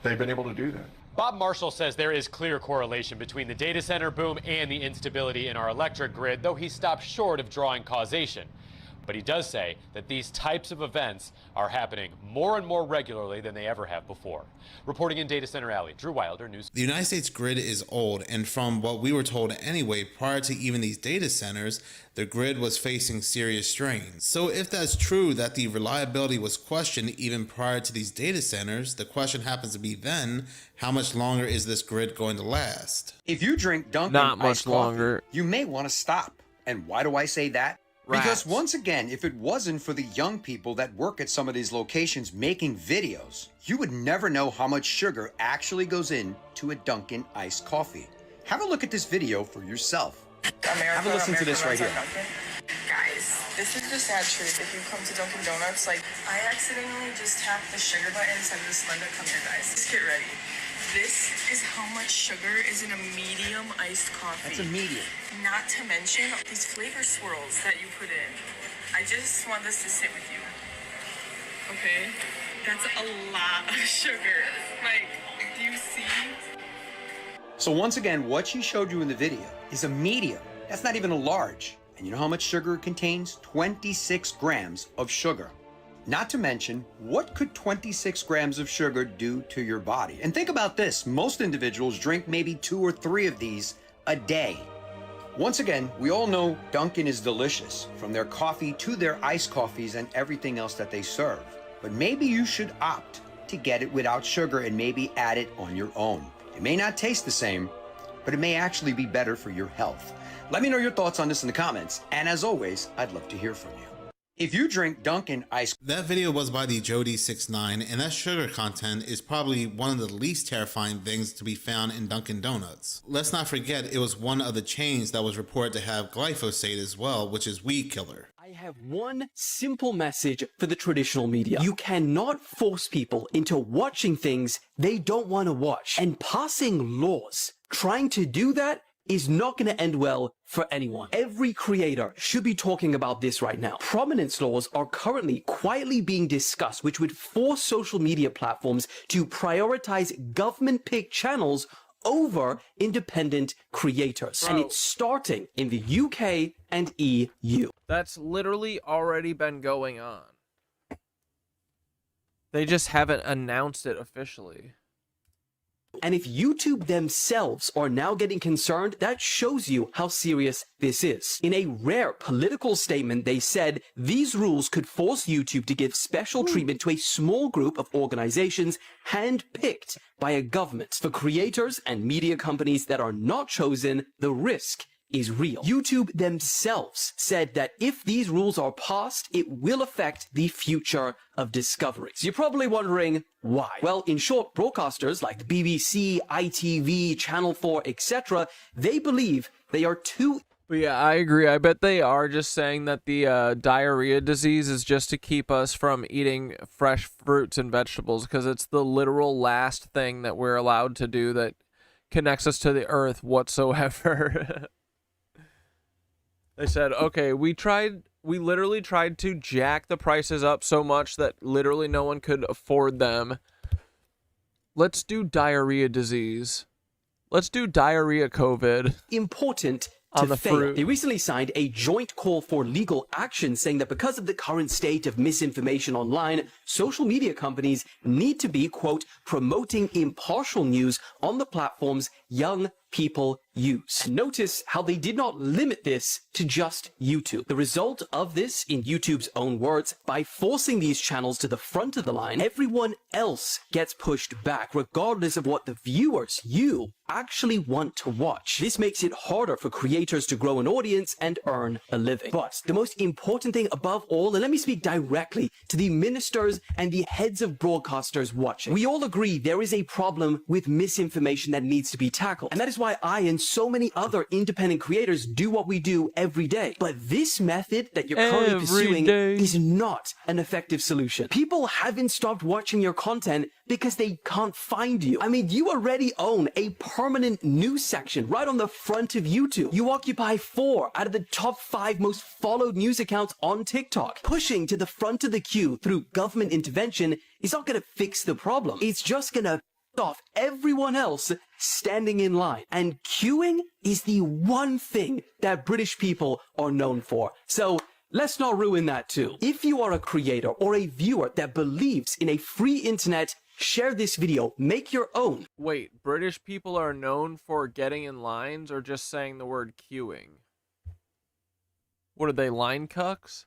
they've been able to do that. Bob Marshall says there is clear correlation between the data center boom and the instability in our electric grid, though he stopped short of drawing causation. But he does say that these types of events are happening more and more regularly than they ever have before. Reporting in Data Center Alley, Drew Wilder, News. The United States grid is old, and from what we were told anyway, prior to even these data centers, the grid was facing serious strains. So if that's true that the reliability was questioned even prior to these data centers, the question happens to be then, how much longer is this grid going to last? If you drink Dunkin' Not much iced coffee, longer. you may want to stop. And why do I say that? Because once again, if it wasn't for the young people that work at some of these locations making videos, you would never know how much sugar actually goes into a Dunkin' iced coffee. Have a look at this video for yourself. Have a listen to this right here. Guys, this is the sad truth. If you come to Dunkin' Donuts, like, I accidentally just tapped the sugar button and said, Miss Linda, come here, guys. Just get ready. This is how much sugar is in a medium iced coffee. That's a medium. Not to mention these flavor swirls that you put in. I just want this to sit with you. Okay? That's a lot of sugar. Like, do you see? So once again, what she showed you in the video is a medium. That's not even a large. And you know how much sugar it contains? 26 grams of sugar. Not to mention, what could 26 grams of sugar do to your body? And think about this, most individuals drink maybe 2 or 3 of these a day. Once again, we all know Dunkin' is delicious, from their coffee to their iced coffees and everything else that they serve. But maybe you should opt to get it without sugar and maybe add it on your own. It may not taste the same, but it may actually be better for your health. Let me know your thoughts on this in the comments, and as always, I'd love to hear from you. If you drink Dunkin' ice... That video was by the Jody69, and that sugar content is probably one of the least terrifying things to be found in Dunkin' Donuts. Let's not forget it was one of the chains that was reported to have glyphosate as well, which is weed killer. I have one simple message for the traditional media. You cannot force people into watching things they don't want to watch. And passing laws, trying to do that is not going to end well for anyone. Every creator should be talking about this right now. Prominence laws are currently quietly being discussed, which would force social media platforms to prioritize government-picked channels over independent creators. Bro. And it's starting in the UK and EU. That's literally already been going on. They just haven't announced it officially. And if YouTube themselves are now getting concerned, that shows you how serious this is. In a rare political statement, they said these rules could force YouTube to give special treatment to a small group of organizations handpicked by a government. For creators and media companies that are not chosen, the risk is real. YouTube themselves said that if these rules are passed, it will affect the future of discoveries. You're probably wondering why. Well, in short, broadcasters like the BBC, ITV, Channel 4, etc., they believe they are too... But yeah, I agree. I bet they are just saying that the diarrhea disease is just to keep us from eating fresh fruits and vegetables, because it's the literal last thing that we're allowed to do that connects us to the earth whatsoever. They said, okay, we literally tried to jack the prices up so much that literally no one could afford them. Let's do diarrhea disease. Let's do diarrhea COVID. Important on to the fail. fruit. They recently signed a joint call for legal action, saying that because of the current state of misinformation online, social media companies need to be, quote, promoting impartial news on the platforms young people use. And notice how they did not limit this to just YouTube. The result of this, in YouTube's own words, by forcing these channels to the front of the line, everyone else gets pushed back, regardless of what the viewers, you, actually want to watch. This makes it harder for creators to grow an audience and earn a living. But the most important thing above all, and let me speak directly to the ministers and the heads of broadcasters watching. We all agree there is a problem with misinformation that needs to be tackled. And that is why I and so many other independent creators do what we do every day. But this method that you're currently pursuing is not an effective solution. People haven't stopped watching your content because they can't find you. I mean, you already own a permanent news section right on the front of YouTube. You occupy 4 out of the top 5 most followed news accounts on TikTok. Pushing to the front of the queue through government intervention is not going to fix the problem. It's just going to off everyone else standing in line. And queuing is the one thing that British people are known for. So let's not ruin that too. If you are a creator or a viewer that believes in a free internet, share this video, make your own. Wait, British people are known for getting in lines or just saying the word queuing? What are they, line cucks?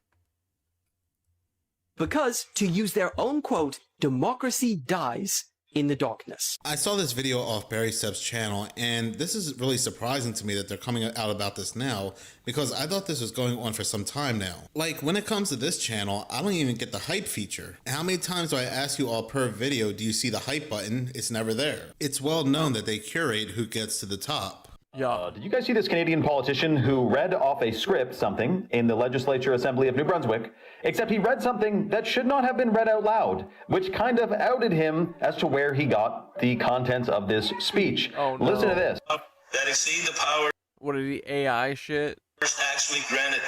Because, to use their own quote, democracy dies in the darkness. I saw this video off Barry Stepp's channel, and this is really surprising to me that they're coming out about this now, because I thought this was going on for some time now. Like, when it comes to this channel, I don't even get the hype feature. How many times do I ask you all per video, do you see the hype button? It's never there. It's well known that they curate who gets to the top. Did you guys see this Canadian politician who read off a script, something, in the Legislature Assembly of New Brunswick, except he read something that should not have been read out loud, which kind of outed him as to where he got the contents of this speech. Oh, no. Listen to this. That exceed the power What are the AI shit? actually granted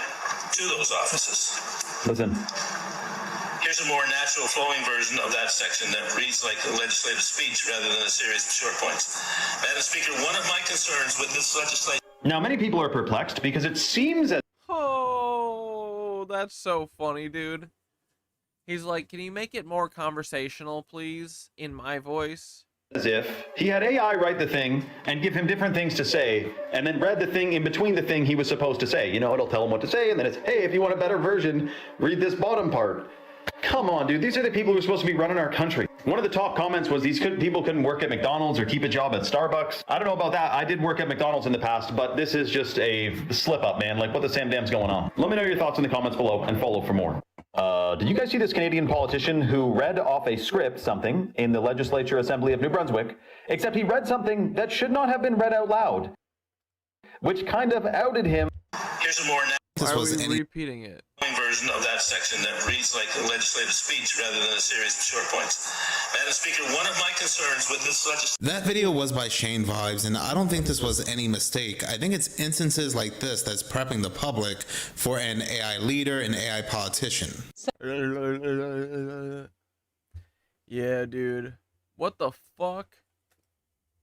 to those offices. Listen. Here's a more natural flowing version of that section that reads like a legislative speech rather than a series of short points. Madam Speaker, one of my concerns with this legislation... Now, many people are perplexed because it seems as... Oh, that's so funny, dude. He's like, can you make it more conversational, please, in my voice? As if he had AI write the thing and give him different things to say, and then read the thing in between the thing he was supposed to say. You know, it'll tell him what to say, and then it's, hey, if you want a better version, read this bottom part. Come on, dude. These are the people who are supposed to be running our country. One of the top comments was people couldn't work at McDonald's or keep a job at Starbucks. I don't know about that. I did work at McDonald's in the past, but this is just a slip up, man. Like, what the Sam Dam's going on? Let me know your thoughts in the comments below and follow for more. Did you guys see this Canadian politician who read off a script, something, in the Legislature Assembly of New Brunswick, except he read something that should not have been read out loud, which kind of outed him. Here's a more Why are we repeating it? version of that section that reads like a legislative speech rather than a series of short points. Madam Speaker, one of my concerns with this legislation... That video was by Shane Vibes, and I don't think this was any mistake. I think it's instances like this that's prepping the public for an AI leader, an AI politician. Yeah, dude. What the fuck?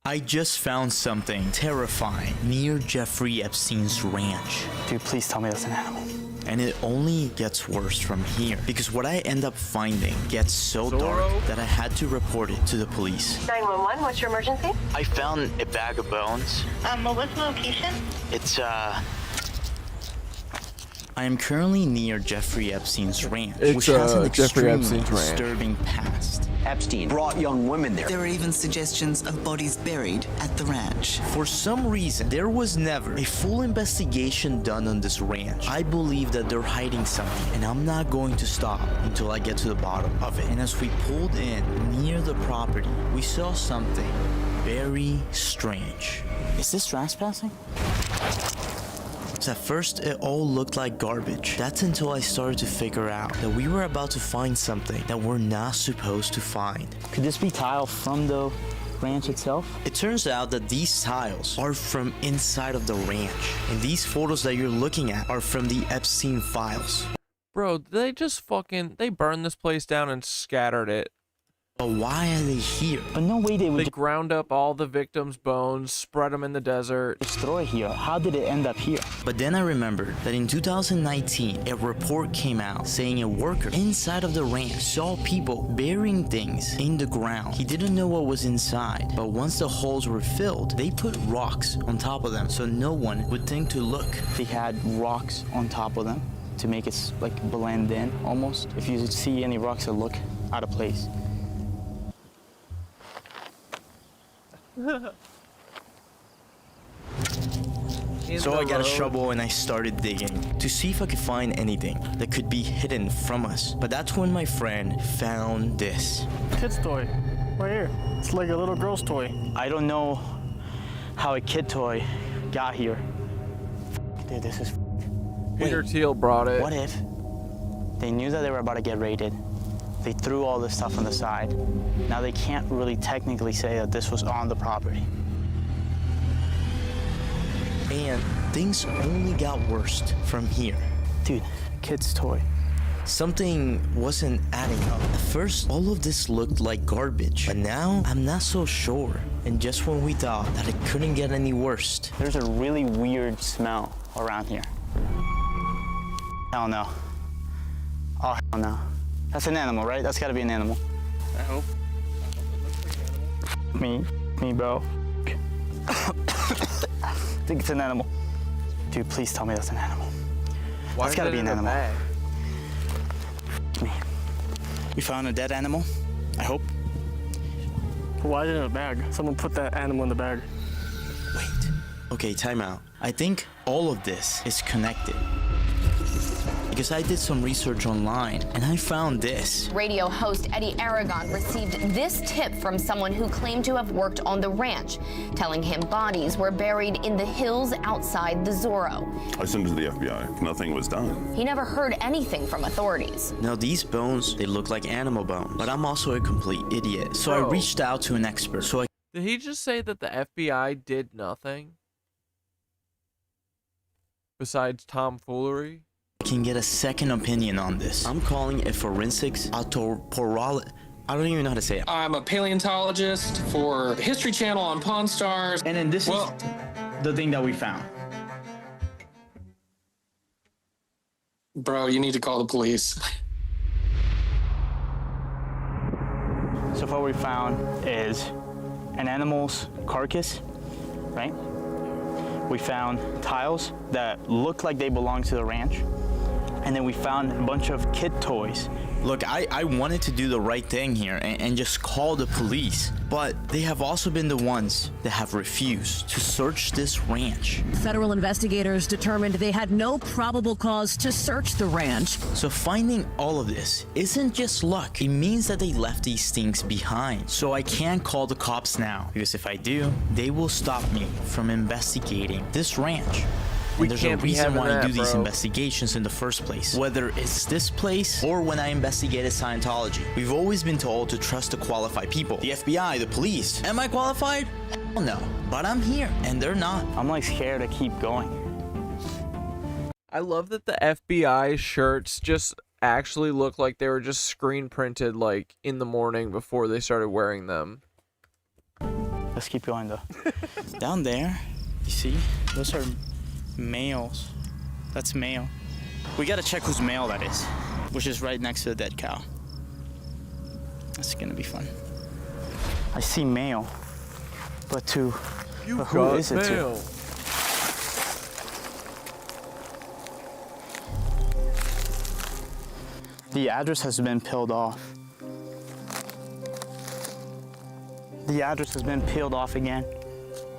I just found something terrifying near Jeffrey Epstein's ranch. Dude, please tell me that's an animal. And it only gets worse from here, because what I end up finding gets so dark that I had to report it to the police. 911, what's your emergency? I found a bag of bones. What's the location? It's, I am currently near Jeffrey Epstein's ranch, which has an extremely disturbing past. Epstein brought young women there. There are even suggestions of bodies buried at the ranch. For some reason, there was never a full investigation done on this ranch. I believe that they're hiding something, and I'm not going to stop until I get to the bottom of it. And as we pulled in near the property, we saw something very strange. Is this trespassing? At first, it all looked like garbage. That's until I started to figure out that we were about to find something that we're not supposed to find. Could this be tile from the ranch itself? It turns out that these tiles are from inside of the ranch, and these photos that you're looking at are from the Epstein files. Bro, they just they burned this place down and scattered it. But why are they here? But no way they would... They ground up all the victims' bones, spread them in the desert. Destroy here. How did it end up here? But then I remembered that in 2019, a report came out saying a worker inside of the ranch saw people burying things in the ground. He didn't know what was inside, but once the holes were filled, they put rocks on top of them so no one would think to look. They had rocks on top of them to make it like blend in almost. If you see any rocks that look out of place. So I got a shovel and I started digging to see if I could find anything that could be hidden from us. But that's when my friend found this. Kid's toy, right here. It's like a little girl's toy. I don't know how a kid toy got here. Dude, this is... Peter Thiel brought it. What if they knew that they were about to get raided? They threw all this stuff on the side. Now they can't really technically say that this was on the property. And things only got worse from here. Dude, kid's toy. Something wasn't adding up. At first, all of this looked like garbage, but now I'm not so sure. And just when we thought that it couldn't get any worse. There's a really weird smell around here. Hell no. Oh, hell no. That's an animal, right? That's gotta be an animal. I hope. Me, bro. I think it's an animal. Dude, please tell me that's an animal. Why that's gotta be an animal. Me. We found a dead animal, I hope. Why is it in a bag? Someone put that animal in the bag. Wait. Okay, time out. I think all of this is connected. Because I did some research online and I found this. Radio host Eddie Aragon received this tip from someone who claimed to have worked on the ranch, telling him bodies were buried in the hills outside the Zorro. I sent it to the FBI. Nothing was done. He never heard anything from authorities. Now these bones, they look like animal bones, but I'm also a complete idiot. So I reached out to an expert. Did he just say that the FBI did nothing? Besides tomfoolery? Can get a second opinion on this. I'm calling a forensics anthropologist. I don't even know how to say it. I'm a paleontologist for the History Channel on Pawn Stars. And then this is the thing that we found. Bro, you need to call the police. So what we found is an animal's carcass, right? We found tiles that look like they belong to the ranch. And then we found a bunch of kid toys Look, I wanted to do the right thing here and just call the police, but they have also been the ones that have refused to search this ranch. Federal investigators determined they had no probable cause to search the ranch. So finding all of this isn't just luck. It means that they left these things behind. So I can't call the cops now, because if I do, they will stop me from investigating this ranch. And there's a reason why I do these investigations in the first place. Whether it's this place or when I investigated Scientology. We've always been told to trust the qualified people. The FBI, the police. Am I qualified? Hell no. But I'm here, and they're not. I'm like scared to keep going. I love that the FBI shirts just actually look like they were just screen printed like in the morning before they started wearing them. Let's keep going though. Down there, you see? Those are males. That's male. We gotta check whose male that is, which is right next to the dead cow. That's gonna be fun. I see male, but who is it to? The address has been peeled off. The address has been peeled off again.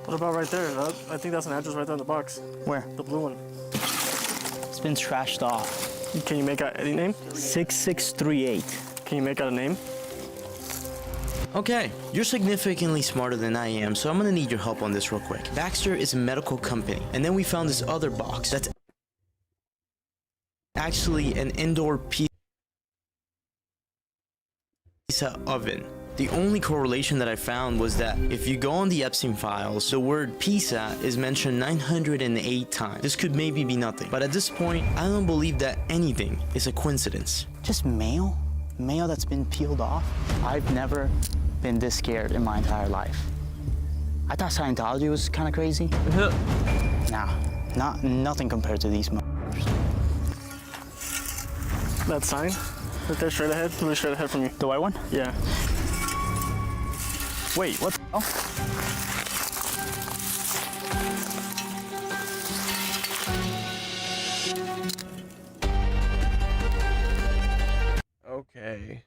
What about right there? I think that's an address right there in the box. Where? The blue one. It's been trashed off. Can you make out any name? 6638. Can you make out a name? Okay, you're significantly smarter than I am, so I'm gonna need your help on this real quick. Baxter is a medical company, and then we found this other box that's actually an indoor pizza oven. The only correlation that I found was that if you go on the Epstein files, the word pizza is mentioned 908 times. This could maybe be nothing, but at this point, I don't believe that anything is a coincidence. Just mail? Mail that's been peeled off? I've never been this scared in my entire life. I thought Scientology was kind of crazy. Nah, nothing compared to these motherfuckers. That sign? Right there, straight ahead? Really straight ahead from you. The white one? Yeah. Wait, what the hell? Okay.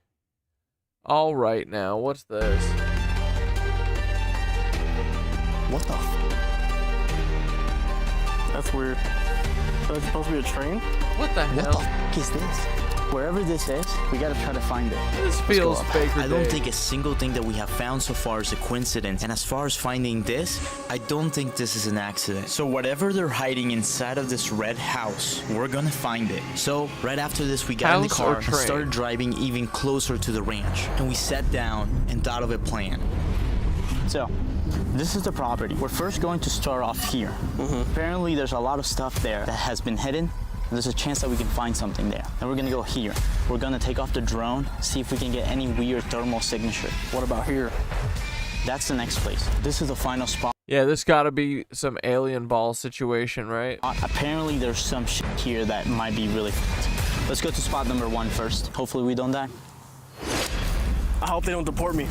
All right now, what's this? What the That's weird. That's supposed to be a train? What the hell? What the f is this? Wherever this is, we gotta try to find it. This feels fake. I don't think a single thing that we have found so far is a coincidence. And as far as finding this, I don't think this is an accident. So whatever they're hiding inside of this red house, we're gonna find it. So right after this, we got in the car and started driving even closer to the ranch. And we sat down and thought of a plan. So, this is the property. We're first going to start off here. Apparently, there's a lot of stuff there that has been hidden. There's a chance that we can find something there. And we're gonna go here. We're gonna take off the drone, see if we can get any weird thermal signature. What about here? That's the next place. This is the final spot. Yeah, this gotta be some alien ball situation, right? Apparently there's some shit here that might be really f***ed. Let's go to spot number 1 first. Hopefully we don't die. I hope they don't deport me.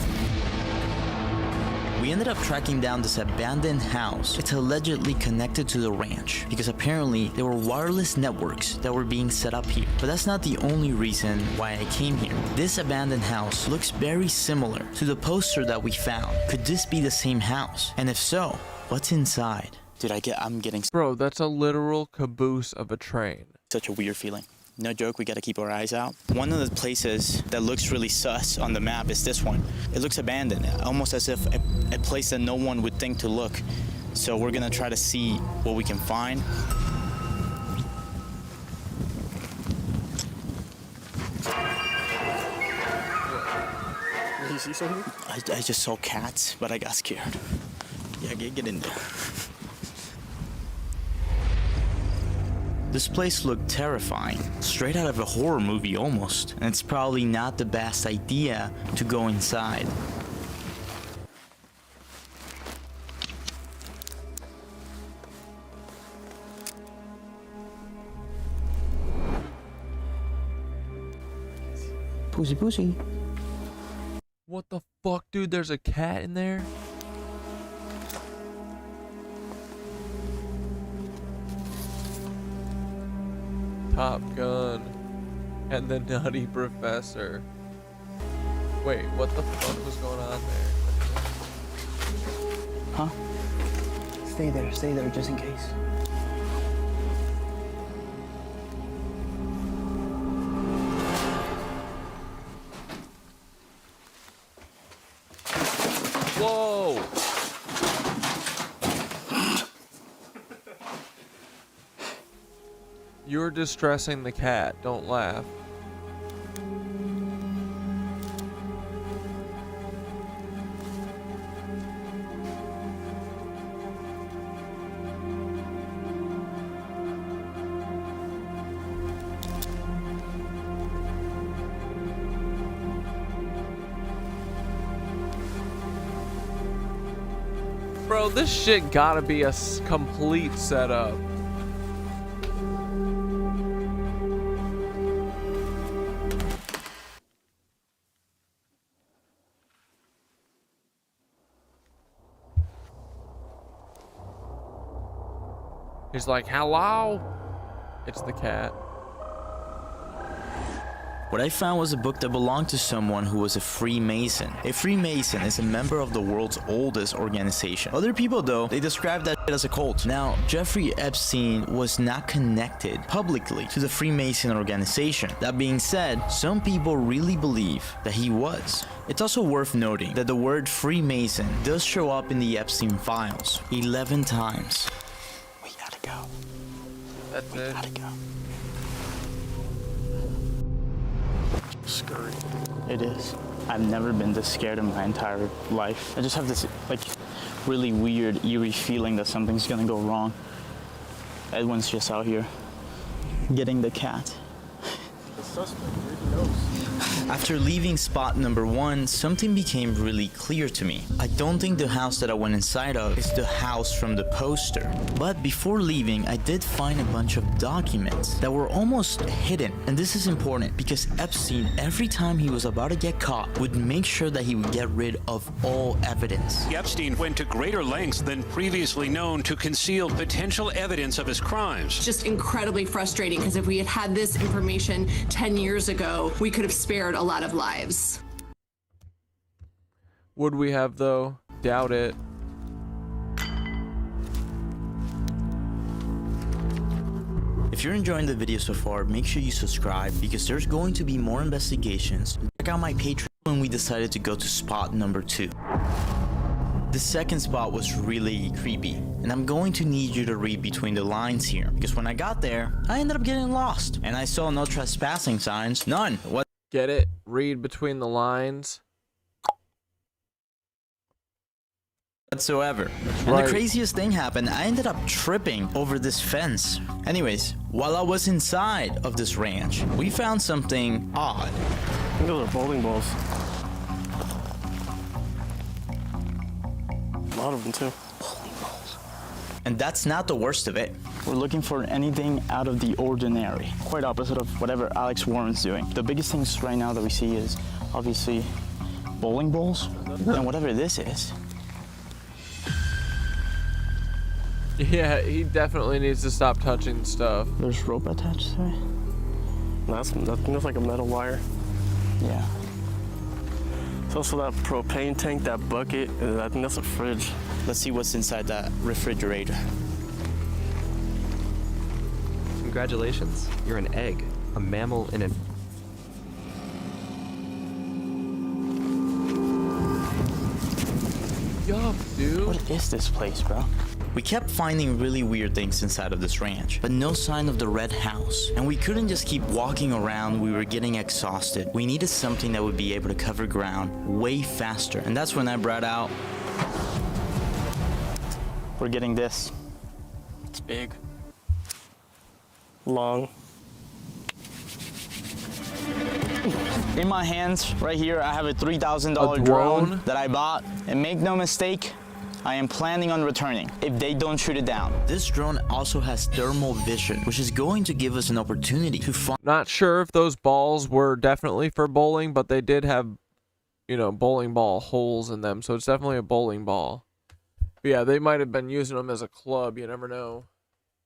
We ended up tracking down this abandoned house. It's allegedly connected to the ranch because apparently there were wireless networks that were being set up here. But that's not the only reason why I came here. This abandoned house looks very similar to the poster that we found. Could this be the same house? And if so, what's inside? Dude, I'm getting... Bro, that's a literal caboose of a train. Such a weird feeling. No joke, we gotta keep our eyes out. One of the places that looks really sus on the map is this one. It looks abandoned, almost as if a place that no one would think to look. So we're gonna try to see what we can find. Did you see something? I just saw cats, but I got scared. Yeah, get in there. This place looked terrifying, straight out of a horror movie almost, and it's probably not the best idea to go inside. Pussy. What the fuck, dude? There's a cat in there? Top Gun. And the Nutty Professor. Wait, what the fuck was going on there? Huh? Stay there, just in case. Whoa! You're distressing the cat. Don't laugh. Bro, this shit gotta be a complete setup. He's like, hello? It's the cat. What I found was a book that belonged to someone who was a Freemason. A Freemason is a member of the world's oldest organization. Other people, though, they describe that as a cult. Now, Jeffrey Epstein was not connected publicly to the Freemason organization. That being said, some people really believe that he was. It's also worth noting that the word Freemason does show up in the Epstein files 11 times. We gotta go. That's it. Gotta go. Scary. It is. I've never been this scared in my entire life. I just have this like really weird, eerie feeling that something's gonna go wrong. Edwin's just out here getting the cat. The suspect really knows. After leaving spot number 1, something became really clear to me. I don't think the house that I went inside of is the house from the poster. But before leaving, I did find a bunch of documents that were almost hidden. And this is important because Epstein, every time he was about to get caught, would make sure that he would get rid of all evidence. Epstein went to greater lengths than previously known to conceal potential evidence of his crimes. Just incredibly frustrating because if we had had this information 10 years ago, we could have spared a lot of lives. Would we have, though? Doubt it. If you're enjoying the video so far, make sure you subscribe because there's going to be more investigations. Check out my Patreon when we decided to go to spot number 2. The second spot was really creepy, and I'm going to need you to read between the lines here because when I got there, I ended up getting lost and I saw no trespassing signs, none. What? Get it? Read between the lines. Whatsoever. And right. The craziest thing happened. I ended up tripping over this fence. Anyways, while I was inside of this ranch, we found something odd. I think those are bowling balls. A lot of them too. And that's not the worst of it. We're looking for anything out of the ordinary. Quite opposite of whatever Alex Warren's doing. The biggest things right now that we see is obviously bowling balls and whatever this is. Yeah, he definitely needs to stop touching stuff. There's rope attached to it. That's like a metal wire. Yeah. It's also that propane tank, that bucket, and I think that's a fridge. Let's see what's inside that refrigerator. Congratulations, you're an egg, a mammal in an... Yup, dude. What is this place, bro? We kept finding really weird things inside of this ranch, but no sign of the red house. And we couldn't just keep walking around, we were getting exhausted. We needed something that would be able to cover ground way faster. And that's when I brought out... We're getting this. It's big. Long. In my hands, right here, I have a $3,000 drone that I bought. And make no mistake, I am planning on returning if they don't shoot it down. This drone also has thermal vision, which is going to give us an opportunity to find... Not sure if those balls were definitely for bowling, but they did have, you know, bowling ball holes in them, so it's definitely a bowling ball. But yeah, they might have been using them as a club, you never know.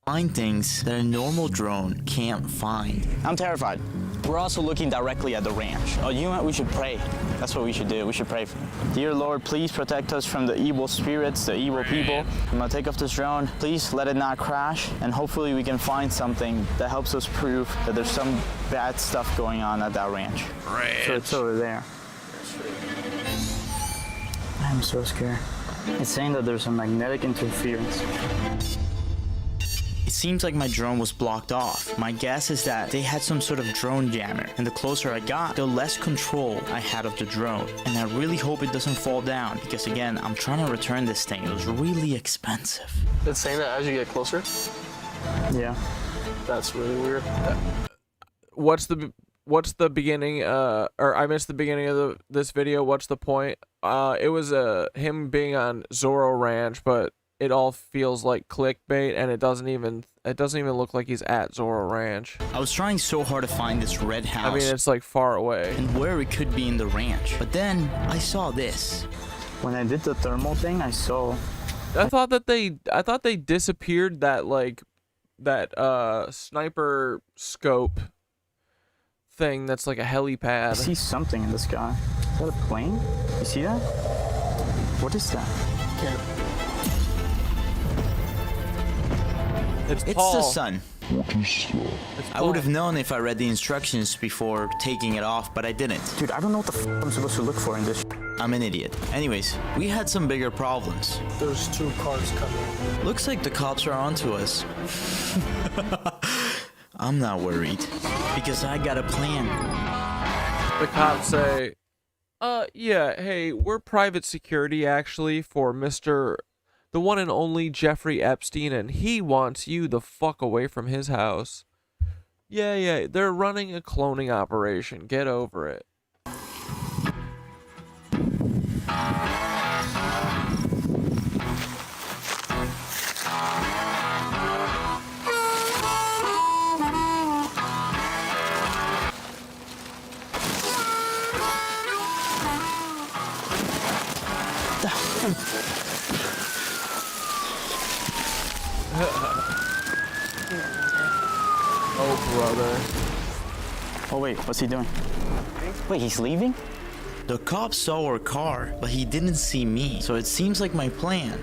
Find things that a normal drone can't find. I'm terrified. We're also looking directly at the ranch. Oh, you know what? We should pray. That's what we should do. We should pray. Dear Lord, please protect us from the evil spirits, the evil people. I'm gonna take off this drone. Please let it not crash, and hopefully we can find something that helps us prove that there's some bad stuff going on at that ranch. So it's over there. I'm so scared. It's saying that there's a magnetic interference. It seems like my drone was blocked off. My guess is that they had some sort of drone jammer, and the closer I got, the less control I had of the drone. And I really hope it doesn't fall down, because again, I'm trying to return this thing. It was really expensive. It's saying that as you get closer? Yeah. That's really weird. What's the beginning? Or I missed the beginning of this video. What's the point? It was him being on Zorro Ranch, but it all feels like clickbait, and it doesn't even look like he's at Zorro Ranch. I was trying so hard to find this red house. I mean, it's like far away. And where it could be in the ranch. But then I saw this. When I did the thermal thing, I saw. I thought they disappeared that sniper scope thing that's like a helipad. I see something in the sky. Is that a plane? You see that? What is that? Yeah. It's the sun. I would have known if I read the instructions before taking it off, but I didn't. Dude, I don't know what the f I'm supposed to look for in this. I'm an idiot. Anyways, we had some bigger problems. There's 2 cars coming. Looks like the cops are onto us. I'm not worried, because I got a plan. The cops say, yeah, hey, we're private security actually for the one and only Jeffrey Epstein, and he wants you the fuck away from his house. Yeah, they're running a cloning operation. Get over it. Oh, brother. Oh, wait, what's he doing? Wait, he's leaving? The cop saw our car, but he didn't see me. So it seems like my plan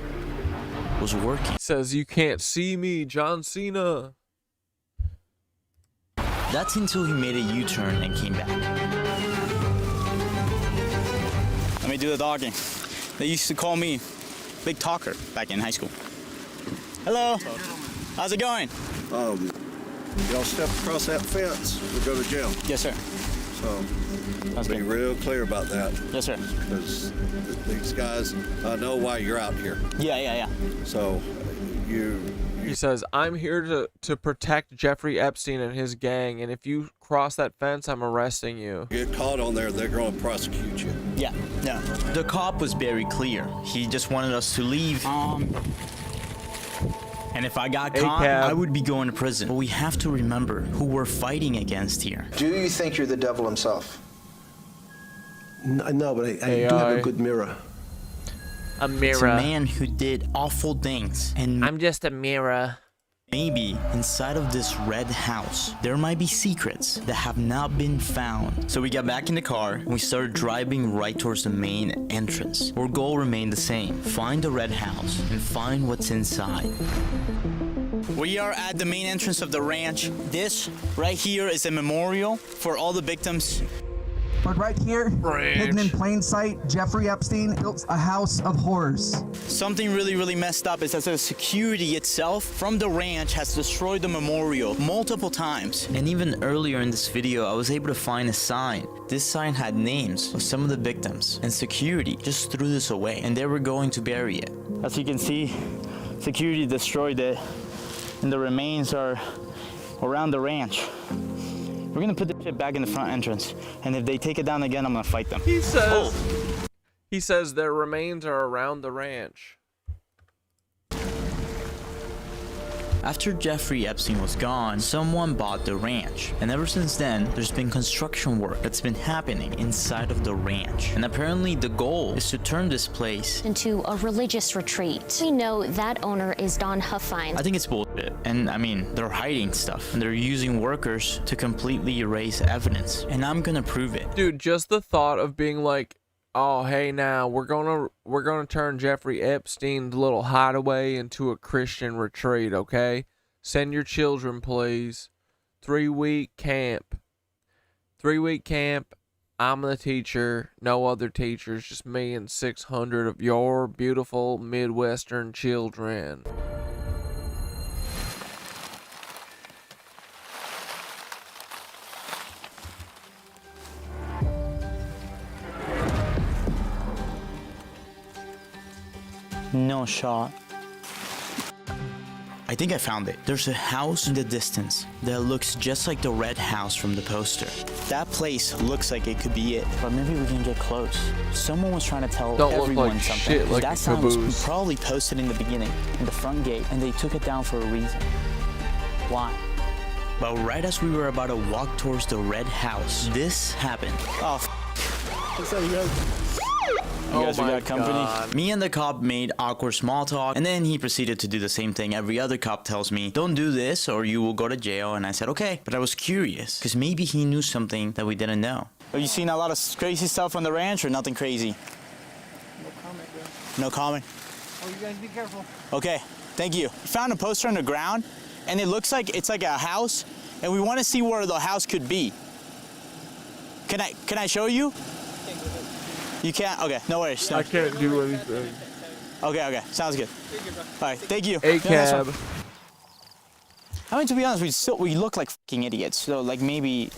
was working. Says, you can't see me, John Cena. That's until he made a U-turn and came back. Let me do the dogging. They used to call me Big Talker back in high school. Hello. How's it going? Y'all step across that fence, we'll go to jail. Yes, sir. So, be real clear about that. Yes, sir. Because these guys know why you're out here. Yeah. So, He says, I'm here to protect Jeffrey Epstein and his gang, and if you cross that fence, I'm arresting you. Get caught on there, they're going to prosecute you. Yeah. The cop was very clear. He just wanted us to leave. And if I got caught, I would be going to prison. But we have to remember who we're fighting against here. Do you think you're the devil himself? No, but I do have a good mirror. A mirror. It's a man who did awful things. And I'm just a mirror. Maybe inside of this red house, there might be secrets that have not been found. So we got back in the car and we started driving right towards the main entrance. Our goal remained the same. Find the red house and find what's inside. We are at the main entrance of the ranch. This right here is a memorial for all the victims. But right here, hidden in plain sight, Jeffrey Epstein built a house of horrors. Something really messed up is that the security itself from the ranch has destroyed the memorial multiple times. And even earlier in this video, I was able to find a sign. This sign had names of some of the victims, and security just threw this away, and they were going to bury it. As you can see, security destroyed it, and the remains are around the ranch. We're gonna put this shit back in the front entrance, and if they take it down again, I'm gonna fight them. He says their remains are around the ranch. After Jeffrey Epstein was gone, someone bought the ranch. And ever since then, there's been construction work that's been happening inside of the ranch. And apparently the goal is to turn this place into a religious retreat. We know that owner is Don Huffine. I think it's bullshit. And I mean, they're hiding stuff and they're using workers to completely erase evidence. And I'm gonna prove it. Dude, just the thought of being like, oh, hey, now we're gonna turn Jeffrey Epstein's little hideaway into a Christian retreat, okay? Send your children, please. 3-week camp. 3-week camp. I'm the teacher. No other teachers. Just me and 600 of your beautiful Midwestern children. No shot. I think I found it. There's a house in the distance that looks just like the red house from the poster. That place looks like it could be it, but maybe we can get close. Someone was trying to tell everyone something. Shit, like that sign was probably posted in the beginning, in the front gate, and they took it down for a reason. Why? But right as we were about to walk towards the red house, this happened. Oh, what's up, you guys? You guys, we got company. God. Me and the cop made awkward small talk, and then he proceeded to do the same thing every other cop tells me. Don't do this or you will go to jail. And I said, okay. But I was curious, because maybe he knew something that we didn't know. Have you seen a lot of crazy stuff on the ranch or nothing crazy? No comment, bro. No comment? Oh, you guys be careful. Okay, thank you. We found a poster on the ground, and it looks like it's like a house, and we want to see where the house could be. Can I show you? You can't? Okay, no worries. No. I can't do anything. Okay, sounds good. All right, thank you. A cab. I mean, to be honest, we look like fucking idiots. So, like, maybe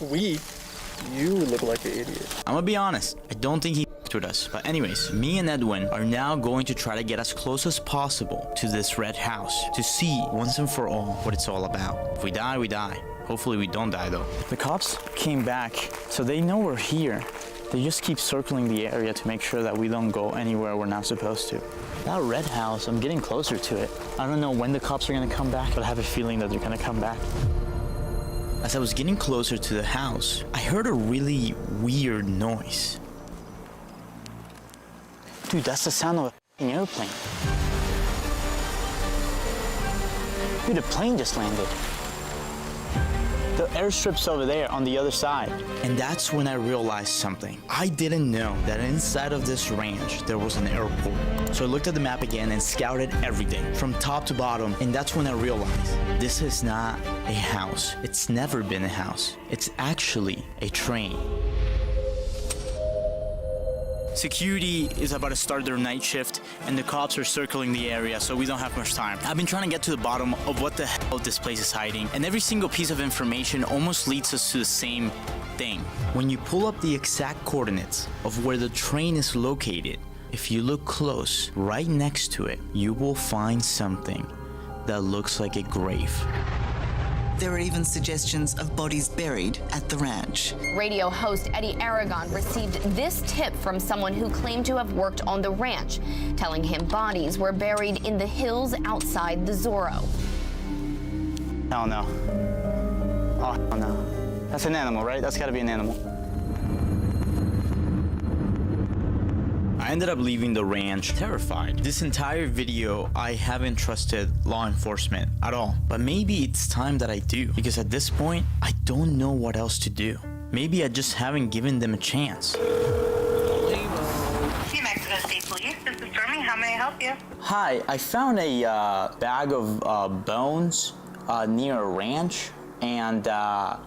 you look like an idiot. I'm gonna be honest. I don't think he f***ed with us. But anyways, me and Edwin are now going to try to get as close as possible to this red house to see once and for all what it's all about. If we die, we die. Hopefully we don't die, though. The cops came back, so they know we're here. They just keep circling the area to make sure that we don't go anywhere we're not supposed to. That red house, I'm getting closer to it. I don't know when the cops are gonna come back, but I have a feeling that they're gonna come back. As I was getting closer to the house, I heard a really weird noise. Dude, that's the sound of a f***ing airplane. Dude, a plane just landed. The airstrip's over there on the other side. And that's when I realized something. I didn't know that inside of this ranch there was an airport. So I looked at the map again and scouted everything from top to bottom, and that's when I realized this is not a house. It's never been a house. It's actually a train. Security is about to start their night shift, and the cops are circling the area, so we don't have much time. I've been trying to get to the bottom of what the hell this place is hiding, and every single piece of information almost leads us to the same thing. When you pull up the exact coordinates of where the train is located, if you look close, right next to it, you will find something that looks like a grave. There are even suggestions of bodies buried at the ranch. Radio host Eddie Aragon received this tip from someone who claimed to have worked on the ranch, telling him bodies were buried in the hills outside the Zorro. Hell no. Oh, hell no. That's an animal, right? That's gotta be an animal. I ended up leaving the ranch terrified. This entire video, I haven't trusted law enforcement at all. But maybe it's time that I do, because at this point, I don't know what else to do. Maybe I just haven't given them a chance. New Mexico State Police, this is Stormy. How may I help you? Hi, I found a bag of bones near a ranch, and I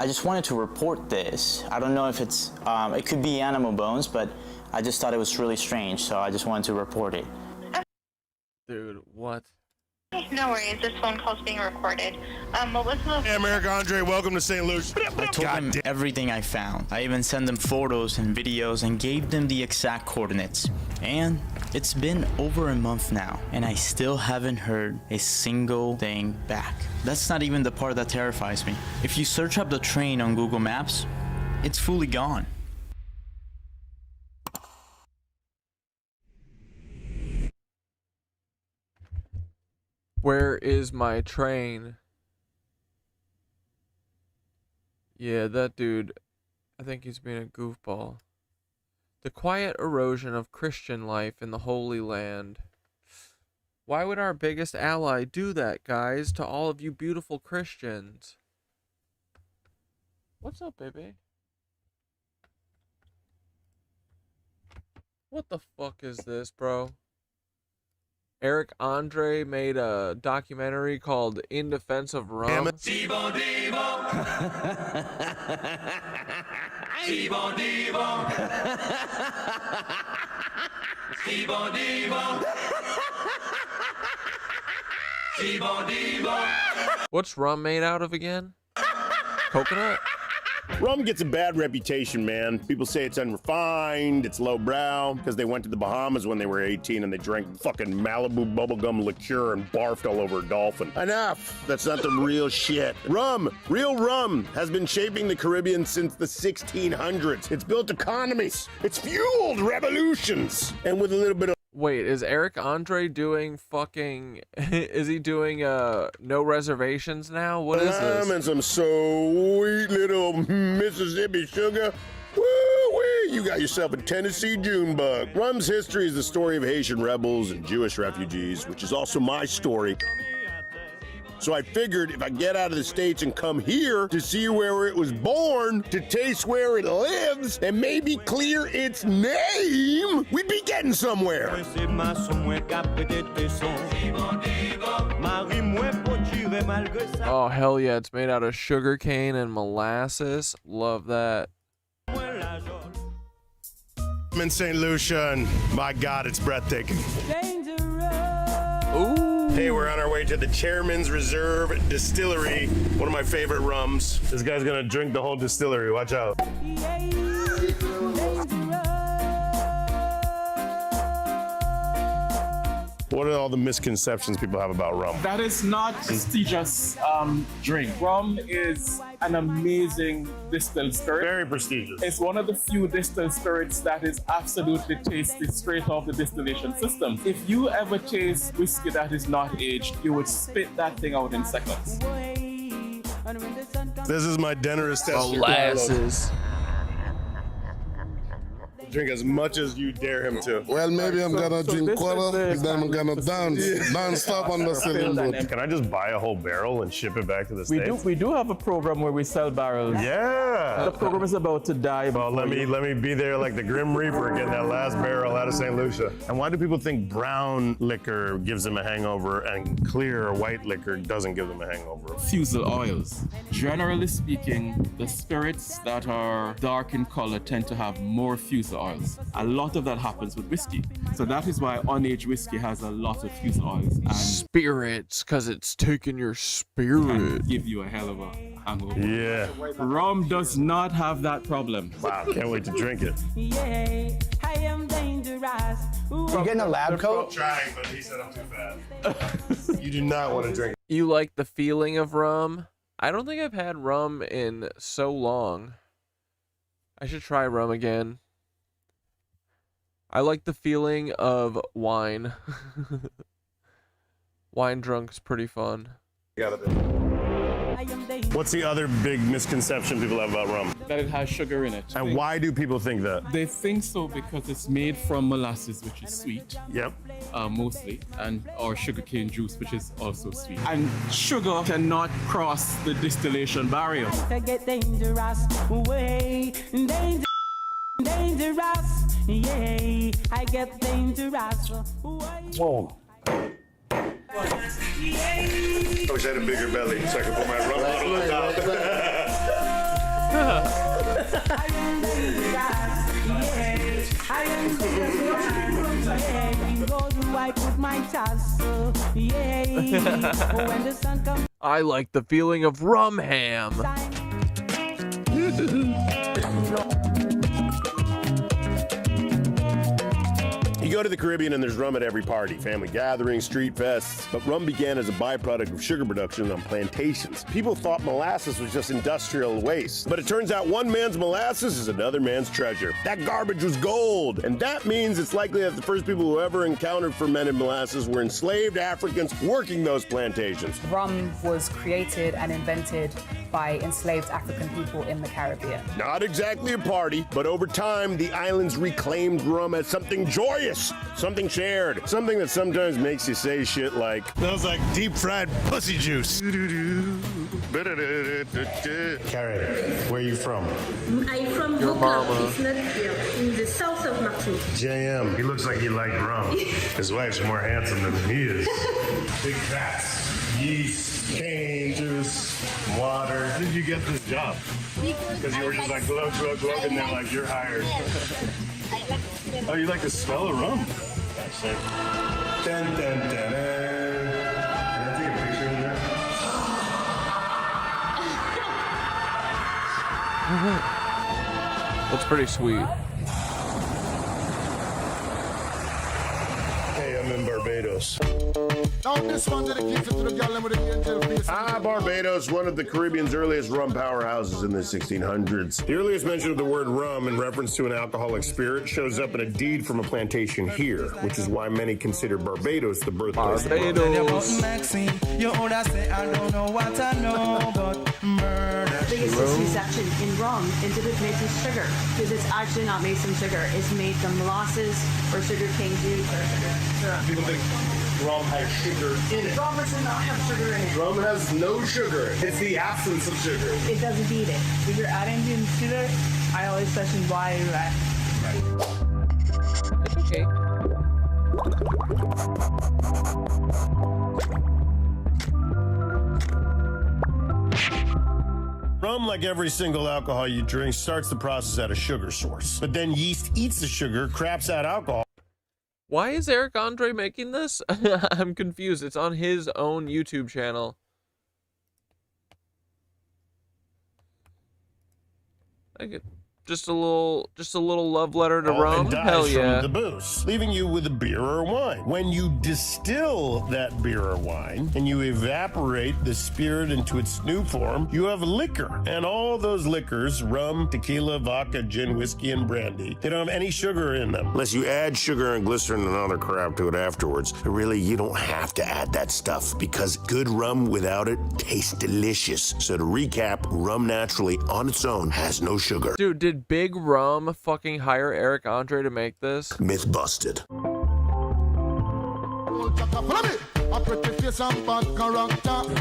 just wanted to report this. I don't know if it's, it could be animal bones, but I just thought it was really strange, so I just wanted to report it. Dude, what? No worries, this phone call's being recorded. What was the... Hey, America Andre, welcome to St. Louis. I told them everything I found. I even sent them photos and videos and gave them the exact coordinates. And it's been over a month now, and I still haven't heard a single thing back. That's not even the part that terrifies me. If you search up the train on Google Maps, it's fully gone. Where is my train? Yeah, that dude, I think he's being a goofball. The quiet erosion of Christian life in the Holy Land. Why would our biggest ally do that, guys, to all of you beautiful Christians? What's up, baby? What the fuck is this, bro? Eric Andre made a documentary called In Defense of Rum. Devo, Devo. Devo, Devo. Devo, Devo. Devo, Devo. What's rum made out of again? Coconut? Rum gets a bad reputation, man. People say it's unrefined, it's lowbrow, because they went to the Bahamas when they were 18 and they drank fucking Malibu bubblegum liqueur and barfed all over a dolphin. Enough! That's not the real shit. Rum, real rum, has been shaping the Caribbean since the 1600s. It's built economies. It's fueled revolutions. And with a little bit of Wait, is Eric Andre doing fucking... is he doing, no reservations now? What is this? And some sweet little Mississippi sugar. Woo-wee! You got yourself a Tennessee Junebug. Rum's history is the story of Haitian rebels and Jewish refugees, which is also my story. So I figured if I get out of the States and come here to see where it was born, to taste where it lives, and maybe clear its name, we'd be getting somewhere. Oh, hell yeah, it's made out of sugar cane and molasses. Love that. I'm in St. Lucia, and my God, it's breathtaking. Ooh. Hey, we're on our way to the Chairman's Reserve Distillery, one of my favorite rums. This guy's gonna drink the whole distillery, watch out. What are all the misconceptions people have about rum? That is not prestigious drink. Rum is an amazing distilled spirit. Very prestigious. It's one of the few distilled spirits that is absolutely tasted straight off the distillation system. If you ever taste whiskey that is not aged, you would spit that thing out in seconds. This is my generous test. Molasses. Drink as much as you dare him to. Well, maybe I'm gonna drink quarter, then I'm gonna dance non-stop on the sailing boat. Can I just buy a whole barrel and ship it back to the States? We do have a program where we sell barrels. Yeah. The program is about to die. Well, let me be there like the Grim Reaper getting that last barrel out of St. Lucia. And why do people think brown liquor gives them a hangover and clear or white liquor doesn't give them a hangover? Fusel oils. Generally speaking, the spirits that are dark in color tend to have more fusel oils. A lot of that happens with whiskey. So that is why unaged whiskey has a lot of fusel oils. And spirits, because it's taking your spirit. Can give you a hell of a hangover. Yeah. Rum does not have that problem. Wow, can't wait to drink it. Yeah, I am dangerous. You getting a lab coat? I'm trying, but he said I'm too fat. You do not want to drink it. You like the feeling of rum? I don't think I've had rum in so long. I should try rum again. I like the feeling of wine. Wine drunk's pretty fun. What's the other big misconception people have about rum? That it has sugar in it. And why do people think that? They think so because it's made from molasses, which is sweet. Yep. Mostly, or sugarcane juice, which is also sweet. And sugar cannot cross the distillation barrier. I get dangerous, way dangerous. Dangerous, yeah, I get dangerous. Whoa. I wish I had a bigger belly so I could put my rum bottle on top. I am dangerous, yeah, I am dangerous, yeah, go to I put my tassel, yeah, when the sun comes. I like the feeling of rum ham. You go to the Caribbean and there's rum at every party, family gatherings, street fests. But rum began as a byproduct of sugar production on plantations. People thought molasses was just industrial waste. But it turns out one man's molasses is another man's treasure. That garbage was gold. And that means it's likely that the first people who ever encountered fermented molasses were enslaved Africans working those plantations. Rum was created and invented by enslaved African people in the Caribbean. Not exactly a party, but over time, the islands reclaimed rum as something joyous, something shared, something that sometimes makes you say shit like, smells like deep fried pussy juice. Carrie, where are you from? I'm from Your Buka. mama. It's not here, in the south of Martinique. JM, he looks like he liked rum. His wife's more handsome than he is. Big fats, yeast, cane juice, water. How did you get this job? Because you were just like glug, glug, glug, and then like you're hired. Oh, you like the smell of rum? That's it. Dun, dun, dun, dun. Can I take a picture of that? That's pretty sweet. Hey, I'm in Barbados. Barbados, one of the Caribbean's earliest rum powerhouses in the 1600s. The earliest mention of the word rum in reference to an alcoholic spirit shows up in a deed from a plantation here, which is why many consider Barbados the birthplace of rum. The biggest misconception in rum is that it's made from sugar, because it's actually not made from sugar. It's made from molasses or sugar cane juice or sugar syrup. People think rum has sugar in it. Rum does not have sugar in it. Rum has no sugar. It's the absence of sugar. It doesn't need it. If you're adding in sugar, I always question why you're at. It's okay. Rum, like every single alcohol you drink, starts the process at a sugar source. But then yeast eats the sugar, craps out alcohol. Why is Eric Andre making this? I'm confused. It's on his own YouTube channel. I get just a little love letter to rum. And dies Hell yeah. from the booze, leaving you with a beer or wine. When you distill that beer or wine and you evaporate the spirit into its new form, you have liquor. And all those liquors, rum, tequila, vodka, gin, whiskey, and brandy, they don't have any sugar in them. Unless you add sugar and glycerin and other crap to it afterwards. But really, you don't have to add that stuff because good rum without it tastes delicious. So to recap, rum naturally on its own has no sugar. Dude, did Big Rum fucking hire Eric Andre to make this? Myth busted.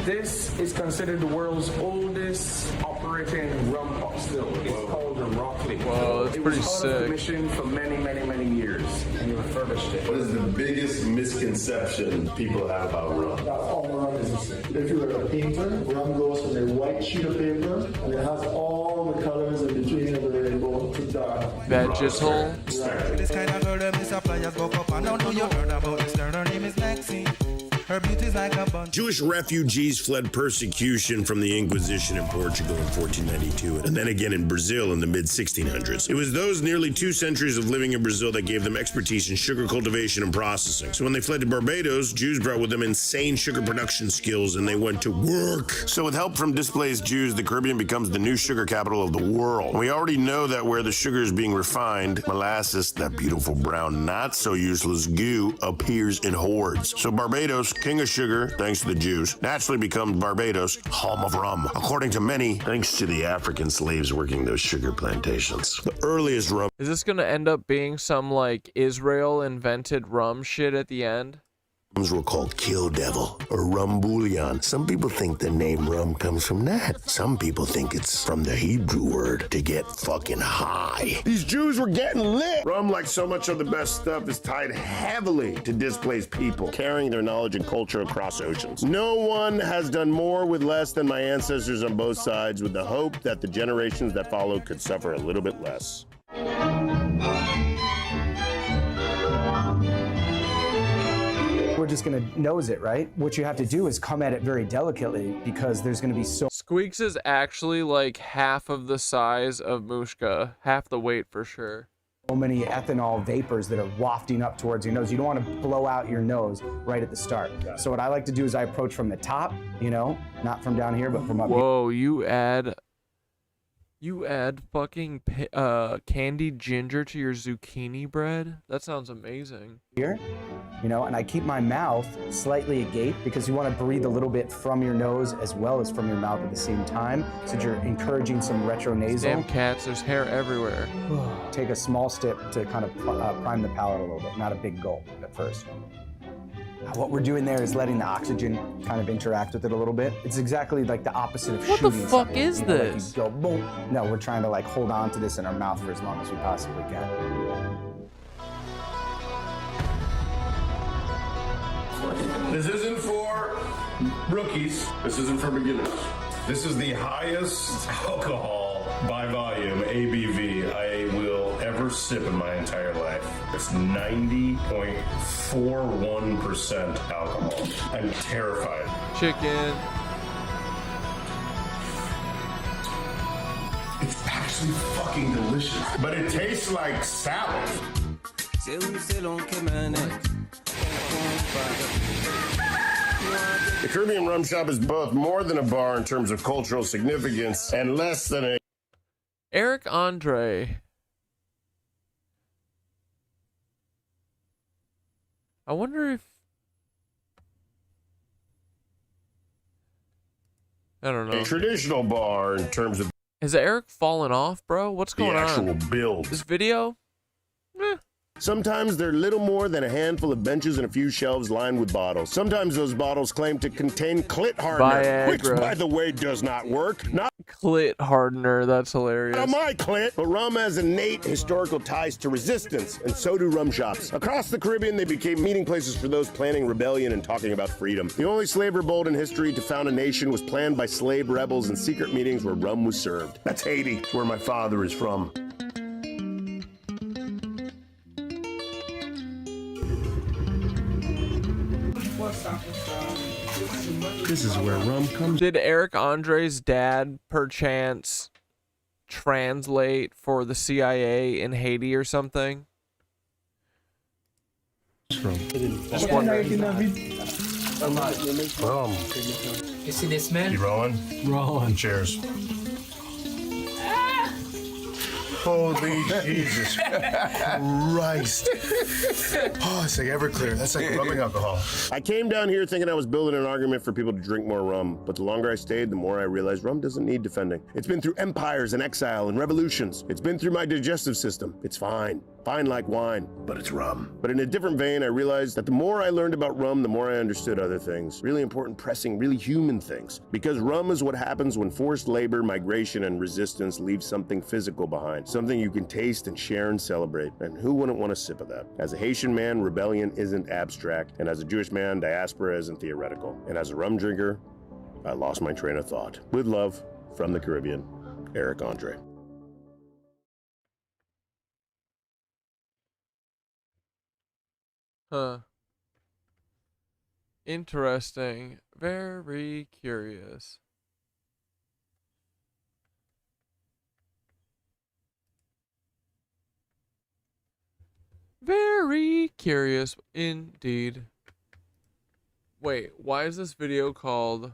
This is considered the world's oldest operating rum pot still. It's called the Rockley. Whoa, that's pretty sick. It was commissioned for many, many, many years, and he refurbished it. What is the biggest misconception people have about rum? That all rum is the same. If you were a painter, rum goes from a white sheet of paper, and it has all the colors in between of the rainbow to dark. Vegetal. This kind of girl, them suppliers go up and down. Do you heard about this girl? Her name is Maxine. Her beauty's like a bunch. Jewish refugees fled persecution from the Inquisition in Portugal in 1492, and then again in Brazil in the mid-1600s. It was those nearly 2 centuries of living in Brazil that gave them expertise in sugar cultivation and processing. So when they fled to Barbados, Jews brought with them insane sugar production skills, and they went to work. So with help from displaced Jews, the Caribbean becomes the new sugar capital of the world. We already know that where the sugar is being refined, molasses, that beautiful brown, not so useless goo, appears in hordes. So Barbados, king of sugar, thanks to the Jews, naturally becomes Barbados, home of rum. According to many, thanks to the African slaves working those sugar plantations. The earliest rum. Is this gonna end up being some like Israel invented rum shit at the end? Rums were called Kill Devil or Rum Bouillon. Some people think the name rum comes from that. Some people think it's from the Hebrew word to get fucking high. These Jews were getting lit. Rum, like so much of the best stuff, is tied heavily to displaced people, carrying their knowledge and culture across oceans. No one has done more with less than my ancestors on both sides, with the hope that the generations that follow could suffer a little bit less. We're just gonna nose it, right? What you have to do is come at it very delicately because there's gonna be so. Squeaks is actually like half of the size of Mushka, half the weight for sure. so many ethanol vapors that are wafting up towards your nose. You don't want to blow out your nose right at the start. So what I like to do is I approach from the top, you know, not from down here, but from up here. Whoa, you add fucking candied ginger to your zucchini bread? That sounds amazing. Here, you know, and I keep my mouth slightly agape because you want to breathe a little bit from your nose as well as from your mouth at the same time, so that you're encouraging some retronasal. Damn cats, there's hair everywhere. Take a small step to kind of prime the palate a little bit, not a big gulp at first. What we're doing there is letting the oxygen kind of interact with it a little bit. It's exactly like the opposite of What the shooting fuck something, is you know, like this? you go boom. No, we're trying to like hold on to this in our mouth for as long as we possibly can. This isn't for rookies. This isn't for beginners. This is the highest alcohol by volume, ABV, I will ever sip in my entire life. It's 90.41% alcohol. I'm terrified. Chicken. It's actually fucking delicious. But it tastes like salad. The Caribbean Rum Shop is both more than a bar in terms of cultural significance and less than a... Eric Andre. I wonder if... I don't know. A traditional bar in terms of... Has Eric fallen off, bro? What's going the on? actual build. This video? Sometimes they're little more than a handful of benches and a few shelves lined with bottles. Sometimes those bottles claim to contain clit hardener, which, by the way, does not work. Not clit hardener, that's hilarious. Not my clit, but rum has innate historical ties to resistance, and so do rum shops. Across the Caribbean, they became meeting places for those planning rebellion and talking about freedom. The only slave revolt in history to found a nation was planned by slave rebels in secret meetings where rum was served. That's Haiti, where my father is from. This is where rum comes. Did Eric Andre's dad, perchance, translate for the CIA in Haiti or something? From. Just wondering. Rum. You see this man? You rolling? Rolling. Cheers. Holy Jesus Christ. Oh, it's like Everclear. That's like rubbing alcohol. I came down here thinking I was building an argument for people to drink more rum, but the longer I stayed, the more I realized rum doesn't need defending. It's been through empires and exile and revolutions. It's been through my digestive system. It's fine. Fine like wine, but it's rum. But in a different vein, I realized that the more I learned about rum, the more I understood other things. Really important, pressing, really human things. Because rum is what happens when forced labor, migration, and resistance leave something physical behind. Something you can taste and share and celebrate. And who wouldn't want a sip of that? As a Haitian man, rebellion isn't abstract. And as a Jewish man, diaspora isn't theoretical. And as a rum drinker, I lost my train of thought. With love, from the Caribbean, Eric Andre. Huh. Interesting. Very curious. Very curious indeed. Wait, why is this video called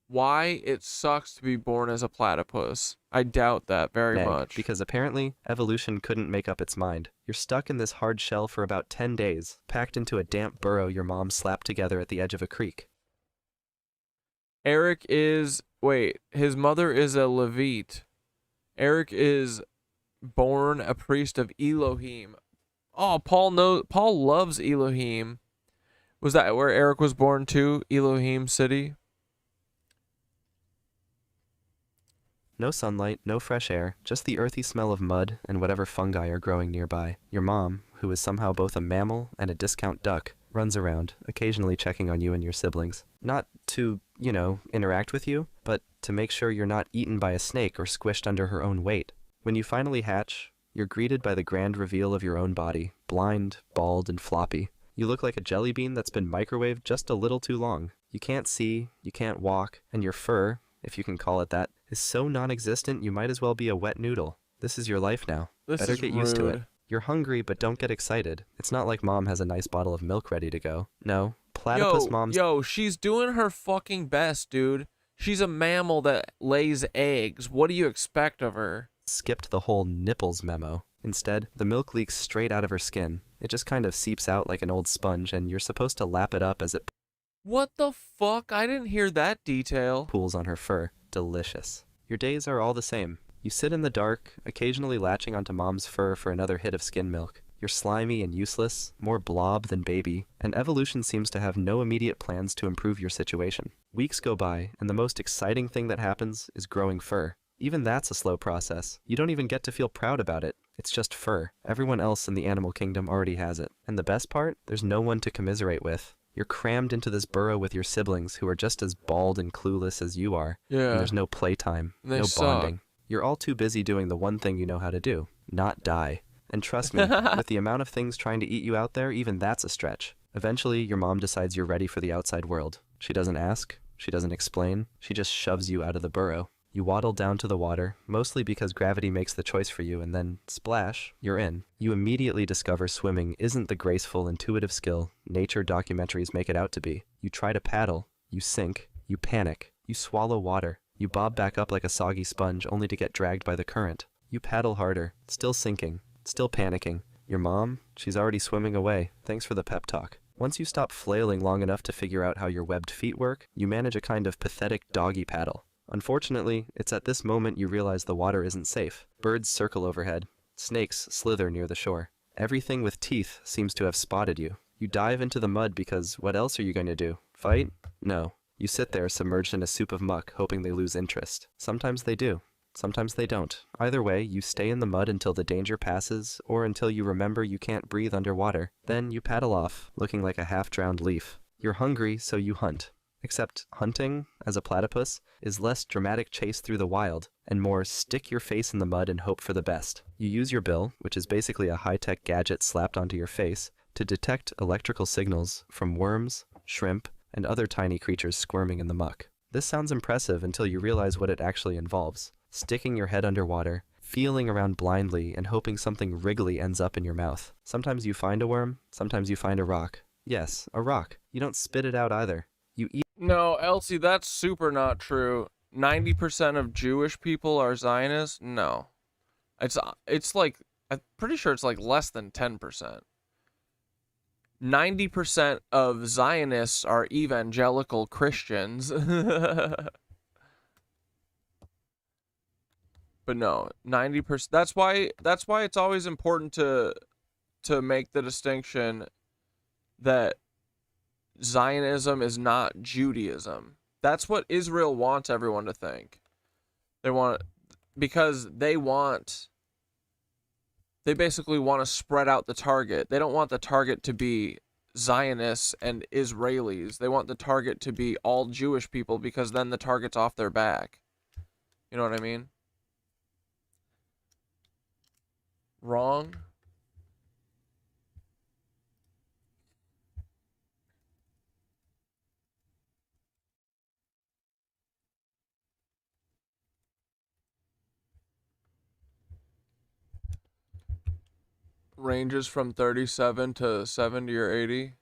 Why It Sucks to Be Born as a Platypus? I doubt that very much. Because apparently, evolution couldn't make up its mind. You're stuck in this hard shell for about 10 days, packed into a damp burrow your mom slapped together at the edge of a creek. Eric is... Wait, his mother is a Levite. Eric is born a priest of Elohim. Oh, Paul loves Elohim. Was that where Eric was born too? Elohim City? No sunlight, no fresh air, just the earthy smell of mud and whatever fungi are growing nearby. Your mom, who is somehow both a mammal and a discount duck, runs around, occasionally checking on you and your siblings. Not to, interact with you, but to make sure you're not eaten by a snake or squished under her own weight. When you finally hatch, you're greeted by the grand reveal of your own body, blind, bald, and floppy. You look like a jelly bean that's been microwaved just a little too long. You can't see, you can't walk, and your fur, if you can call it that, is so non-existent you might as well be a wet noodle. This is your life now. This Better is get used to it. rude. You're hungry, but don't get excited. It's not like mom has a nice bottle of milk ready to go. No, platypus moms... Yo, she's doing her fucking best, dude. She's a mammal that lays eggs. What do you expect of her? Skipped the whole nipples memo. Instead, the milk leaks straight out of her skin. It just kind of seeps out like an old sponge, and you're supposed to lap it up as it What the fuck? I didn't hear that detail. pools on her fur. Delicious. Your days are all the same. You sit in the dark, occasionally latching onto mom's fur for another hit of skin milk. You're slimy and useless, more blob than baby, and evolution seems to have no immediate plans to improve your situation. Weeks go by, and the most exciting thing that happens is growing fur. Even that's a slow process. You don't even get to feel proud about it. It's just fur. Everyone else in the animal kingdom already has it. And the best part? There's no one to commiserate with. You're crammed into this burrow with your siblings who are just as bald and clueless as you are. Yeah. And there's no playtime, They no suck. bonding. You're all too busy doing the one thing you know how to do, not die. And trust me, with the amount of things trying to eat you out there, even that's a stretch. Eventually, your mom decides you're ready for the outside world. She doesn't ask, she doesn't explain, she just shoves you out of the burrow. You waddle down to the water, mostly because gravity makes the choice for you, and then, splash, you're in. You immediately discover swimming isn't the graceful, intuitive skill nature documentaries make it out to be. You try to paddle, you sink, you panic, you swallow water, you bob back up like a soggy sponge only to get dragged by the current. You paddle harder, still sinking, still panicking. Your mom, she's already swimming away. Thanks for the pep talk. Once you stop flailing long enough to figure out how your webbed feet work, you manage a kind of pathetic doggy paddle. Unfortunately, it's at this moment you realize the water isn't safe. Birds circle overhead. Snakes slither near the shore. Everything with teeth seems to have spotted you. You dive into the mud because what else are you going to do? Fight? No. You sit there submerged in a soup of muck, hoping they lose interest. Sometimes they do. Sometimes they don't. Either way, you stay in the mud until the danger passes, or until you remember you can't breathe underwater. Then you paddle off, looking like a half-drowned leaf. You're hungry, so you hunt. Except hunting, as a platypus, is less dramatic chase through the wild, and more stick your face in the mud and hope for the best. You use your bill, which is basically a high-tech gadget slapped onto your face, to detect electrical signals from worms, shrimp, and other tiny creatures squirming in the muck. This sounds impressive until you realize what it actually involves. Sticking your head underwater, feeling around blindly, and hoping something wriggly ends up in your mouth. Sometimes you find a worm, sometimes you find a rock. Yes, a rock. You don't spit it out either. You eat. No, Elsie, that's super not true. 90% of Jewish people are Zionists? No. It's like, I'm pretty sure it's like less than 10%. 90% of Zionists are evangelical Christians. But no, 90%. That's why it's always important to make the distinction that Zionism is not Judaism. That's what Israel wants everyone to think. Because they basically want to spread out the target. They don't want the target to be Zionists and Israelis. They want the target to be all Jewish people because then the target's off their back. You know what I mean? Wrong? Ranges from 37 to 70 or 80.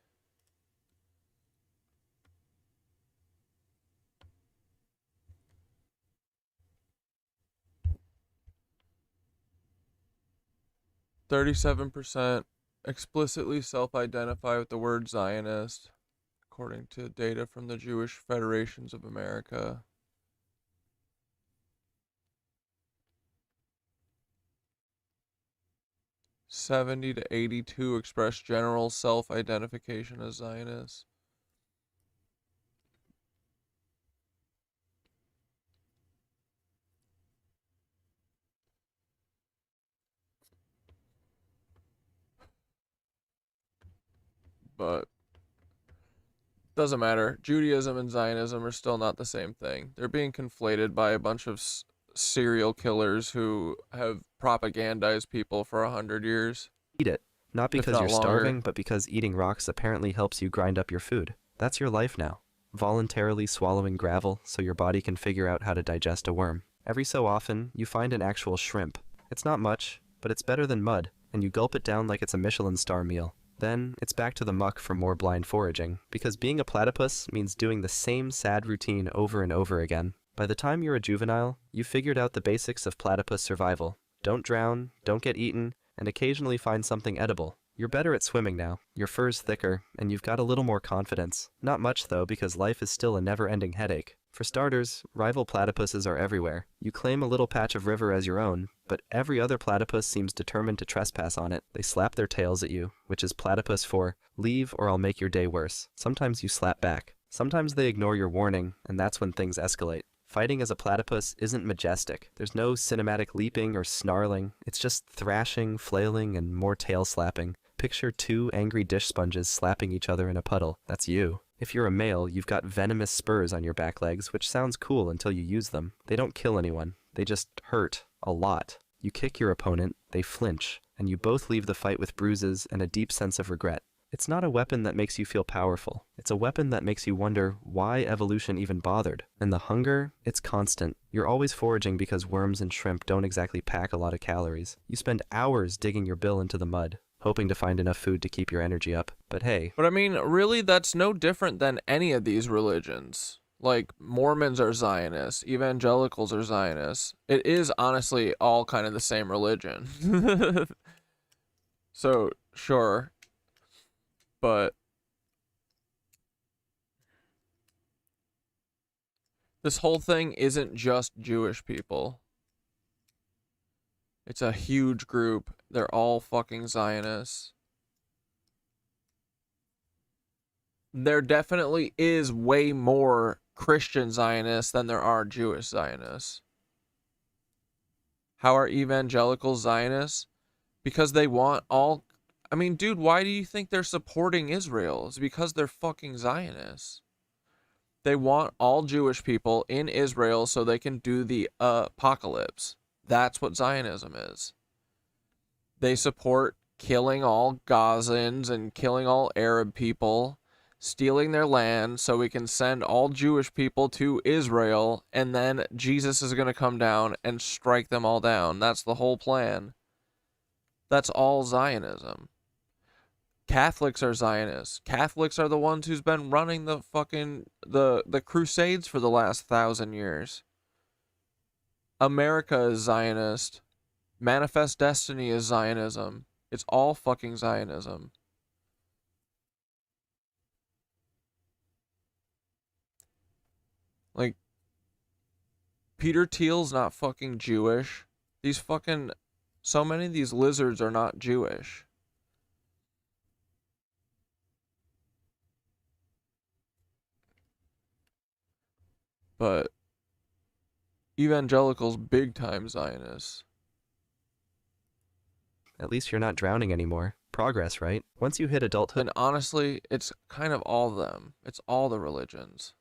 %, explicitly self-identify with the word Zionist, according to data from the Jewish Federations of America. (70 to 82) express general self-identification as Zionists. But doesn't matter. Judaism and Zionism are still not the same thing. They're being conflated by a bunch of serial killers who have propagandized people for 100 years. Eat it. Not because not you're longer. starving, but because eating rocks apparently helps you grind up your food. That's your life now. Voluntarily swallowing gravel so your body can figure out how to digest a worm. Every so often, you find an actual shrimp. It's not much, but it's better than mud, and you gulp it down like it's a Michelin star meal. Then, it's back to the muck for more blind foraging, because being a platypus means doing the same sad routine over and over again. By the time you're a juvenile, you've figured out the basics of platypus survival. Don't drown, don't get eaten, and occasionally find something edible. You're better at swimming now, your fur's thicker, and you've got a little more confidence. Not much though, because life is still a never-ending headache. For starters, rival platypuses are everywhere. You claim a little patch of river as your own, but every other platypus seems determined to trespass on it. They slap their tails at you, which is platypus for, leave or I'll make your day worse. Sometimes you slap back. Sometimes they ignore your warning, and that's when things escalate. Fighting as a platypus isn't majestic. There's no cinematic leaping or snarling. It's just thrashing, flailing, and more tail slapping. Picture two angry dish sponges slapping each other in a puddle. That's you. If you're a male, you've got venomous spurs on your back legs, which sounds cool until you use them. They don't kill anyone. They just hurt. A lot. You kick your opponent, they flinch, and you both leave the fight with bruises and a deep sense of regret. It's not a weapon that makes you feel powerful. It's a weapon that makes you wonder why evolution even bothered. And the hunger, it's constant. You're always foraging because worms and shrimp don't exactly pack a lot of calories. You spend hours digging your bill into the mud, hoping to find enough food to keep your energy up. But hey. But I mean, really, that's no different than any of these religions. Like, Mormons are Zionists, evangelicals are Zionists. It is honestly all kind of the same religion. So, sure. But this whole thing isn't just Jewish people. It's a huge group. They're all fucking Zionists. There definitely is way more Christian Zionists than there are Jewish Zionists. How are evangelical Zionists? Because they want all... I mean, dude, why do you think they're supporting Israel? It's because they're fucking Zionists. They want all Jewish people in Israel so they can do the apocalypse. That's what Zionism is. They support killing all Gazans and killing all Arab people, stealing their land so we can send all Jewish people to Israel, and then Jesus is going to come down and strike them all down. That's the whole plan. That's all Zionism. Catholics are Zionists. Catholics are the ones who's been running the fucking the crusades for the last 1,000 years. America is Zionist. Manifest Destiny is Zionism. It's all fucking Zionism. Like, Peter Thiel's not fucking Jewish. These fucking... So many of these lizards are not Jewish. But evangelicals big time Zionists. At least you're not drowning anymore. Progress, right? Once you hit adulthood... And honestly, it's kind of all of them. It's all the religions.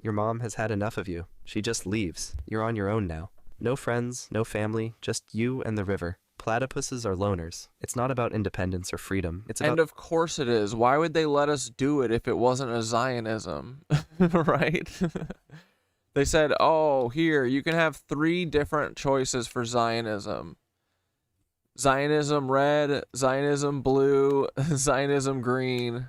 Your mom has had enough of you. She just leaves. You're on your own now. No friends, no family, just you and the river. Platypuses are loners. It's not about independence or freedom. It's about... And of course it is. Why would they let us do it if it wasn't a Zionism? Right? They said, oh, here, you can have 3 different choices for Zionism. Zionism red, Zionism blue, Zionism green.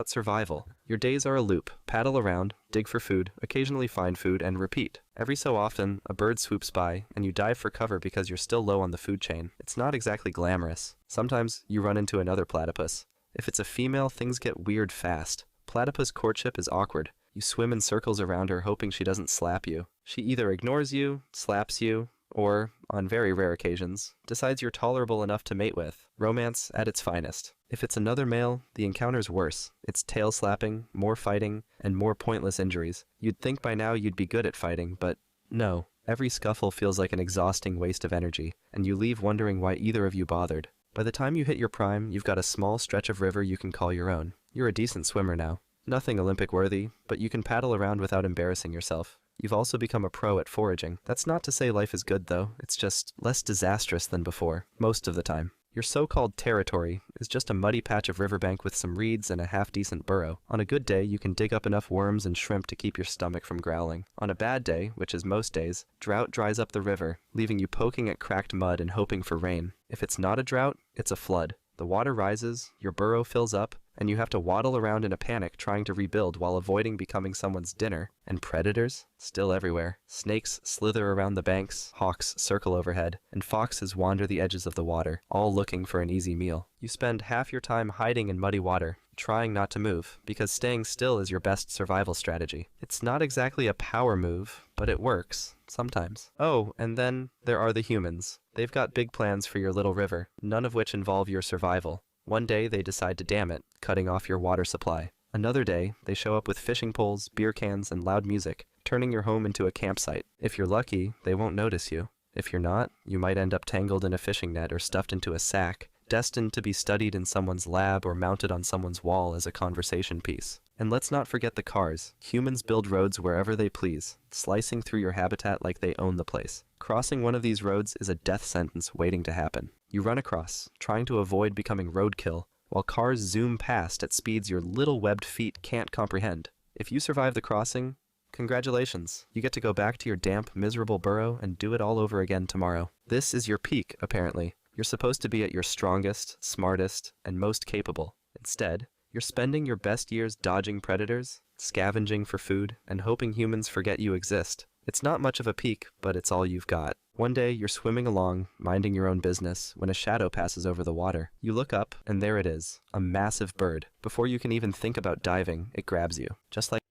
Survival. Your days are a loop. Paddle around, dig for food, occasionally find food, and repeat. Every so often, a bird swoops by, and you dive for cover because you're still low on the food chain. It's not exactly glamorous. Sometimes, you run into another platypus. If it's a female, things get weird fast. Platypus courtship is awkward. You swim in circles around her hoping she doesn't slap you. She either ignores you, slaps you, or, on very rare occasions, decides you're tolerable enough to mate with. Romance at its finest. If it's another male, the encounter's worse. It's tail slapping, more fighting, and more pointless injuries. You'd think by now you'd be good at fighting, but no. Every scuffle feels like an exhausting waste of energy, and you leave wondering why either of you bothered. By the time you hit your prime, you've got a small stretch of river you can call your own. You're a decent swimmer now. Nothing Olympic worthy, but you can paddle around without embarrassing yourself. You've also become a pro at foraging. That's not to say life is good, though. It's just less disastrous than before, most of the time. Your so-called territory is just a muddy patch of riverbank with some reeds and a half-decent burrow. On a good day, you can dig up enough worms and shrimp to keep your stomach from growling. On a bad day, which is most days, drought dries up the river, leaving you poking at cracked mud and hoping for rain. If it's not a drought, it's a flood. The water rises, your burrow fills up, and you have to waddle around in a panic trying to rebuild while avoiding becoming someone's dinner. And predators? Still everywhere. Snakes slither around the banks, hawks circle overhead, and foxes wander the edges of the water, all looking for an easy meal. You spend half your time hiding in muddy water, trying not to move, because staying still is your best survival strategy. It's not exactly a power move, but it works, sometimes. Oh, and then there are the humans. They've got big plans for your little river, none of which involve your survival. One day they decide to dam it, cutting off your water supply. Another day, they show up with fishing poles, beer cans, and loud music, turning your home into a campsite. If you're lucky, they won't notice you. If you're not, you might end up tangled in a fishing net or stuffed into a sack, destined to be studied in someone's lab or mounted on someone's wall as a conversation piece. And let's not forget the cars. Humans build roads wherever they please, slicing through your habitat like they own the place. Crossing one of these roads is a death sentence waiting to happen. You run across, trying to avoid becoming roadkill, while cars zoom past at speeds your little webbed feet can't comprehend. If you survive the crossing, congratulations. You get to go back to your damp, miserable burrow and do it all over again tomorrow. This is your peak, apparently. You're supposed to be at your strongest, smartest, and most capable. Instead, you're spending your best years dodging predators, scavenging for food, and hoping humans forget you exist. It's not much of a peak, but it's all you've got. One day, you're swimming along, minding your own business, when a shadow passes over the water. You look up, and there it is, a massive bird. Before you can even think about diving, it grabs you, just like...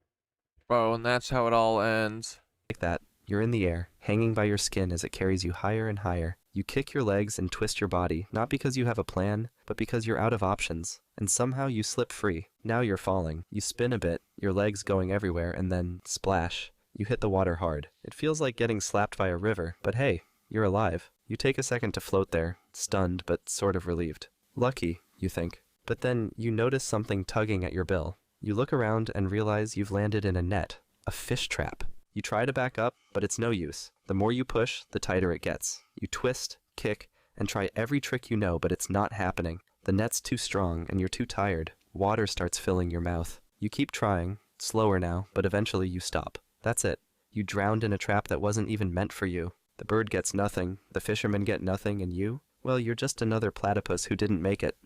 Bro, and that's how it all ends. Like that, you're in the air, hanging by your skin as it carries you higher and higher. You kick your legs and twist your body, not because you have a plan, but because you're out of options. And somehow you slip free. Now you're falling. You spin a bit, your legs going everywhere, and then, splash. You hit the water hard. It feels like getting slapped by a river, but hey, you're alive. You take a second to float there, stunned but sort of relieved. Lucky, you think. But then you notice something tugging at your bill. You look around and realize you've landed in a net, a fish trap. You try to back up, but it's no use. The more you push, the tighter it gets. You twist, kick, and try every trick you know, but it's not happening. The net's too strong, and you're too tired. Water starts filling your mouth. You keep trying, slower now, but eventually you stop. That's it. You drowned in a trap that wasn't even meant for you. The bird gets nothing, the fishermen get nothing, and you? Well, you're just another platypus who didn't make it.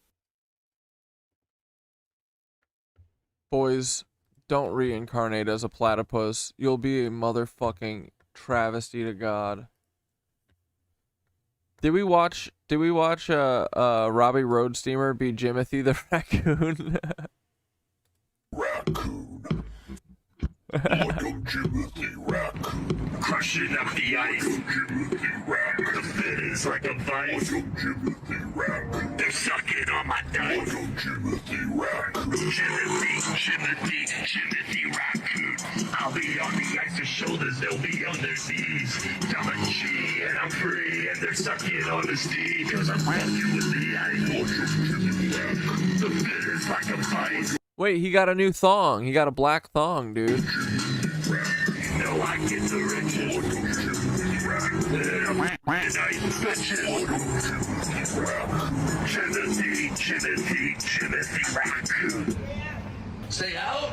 Boys, don't reincarnate as a platypus. You'll be a motherfucking travesty to God. Did we watch Robbie Road Steamer be Jimothy the raccoon? Raccoon. Like a Jimothy raccoon. Crushing up the ice. Like a Jimothy raccoon. The fit is like a vice. Like a Jimothy raccoon. They're sucking on my dice. Like a Jimothy raccoon. Jimothy raccoon. I'll be on the ice's shoulders, they'll be on their knees. I'm a G and I'm free and they're sucking on the steam. Cause I'm fucking with the ice. Like a Jimothy raccoon. The fit is like a vice. Wait, he got a new thong. He got a black thong, dude. You know I get the riches. Jimothy raccoon. Stay out?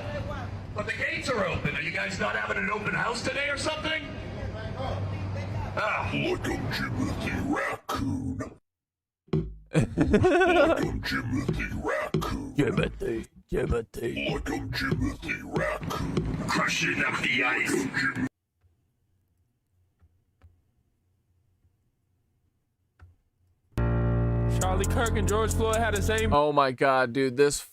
But the gates are open. Are you guys not having an open house today or something? Ah. Like a Jimothy raccoon. Like a Jimothy raccoon. Jimothy. Like a Jimothy raccoon. Crushing up the ice. Charlie Kirk and George Floyd had the same. Oh my god, dude, this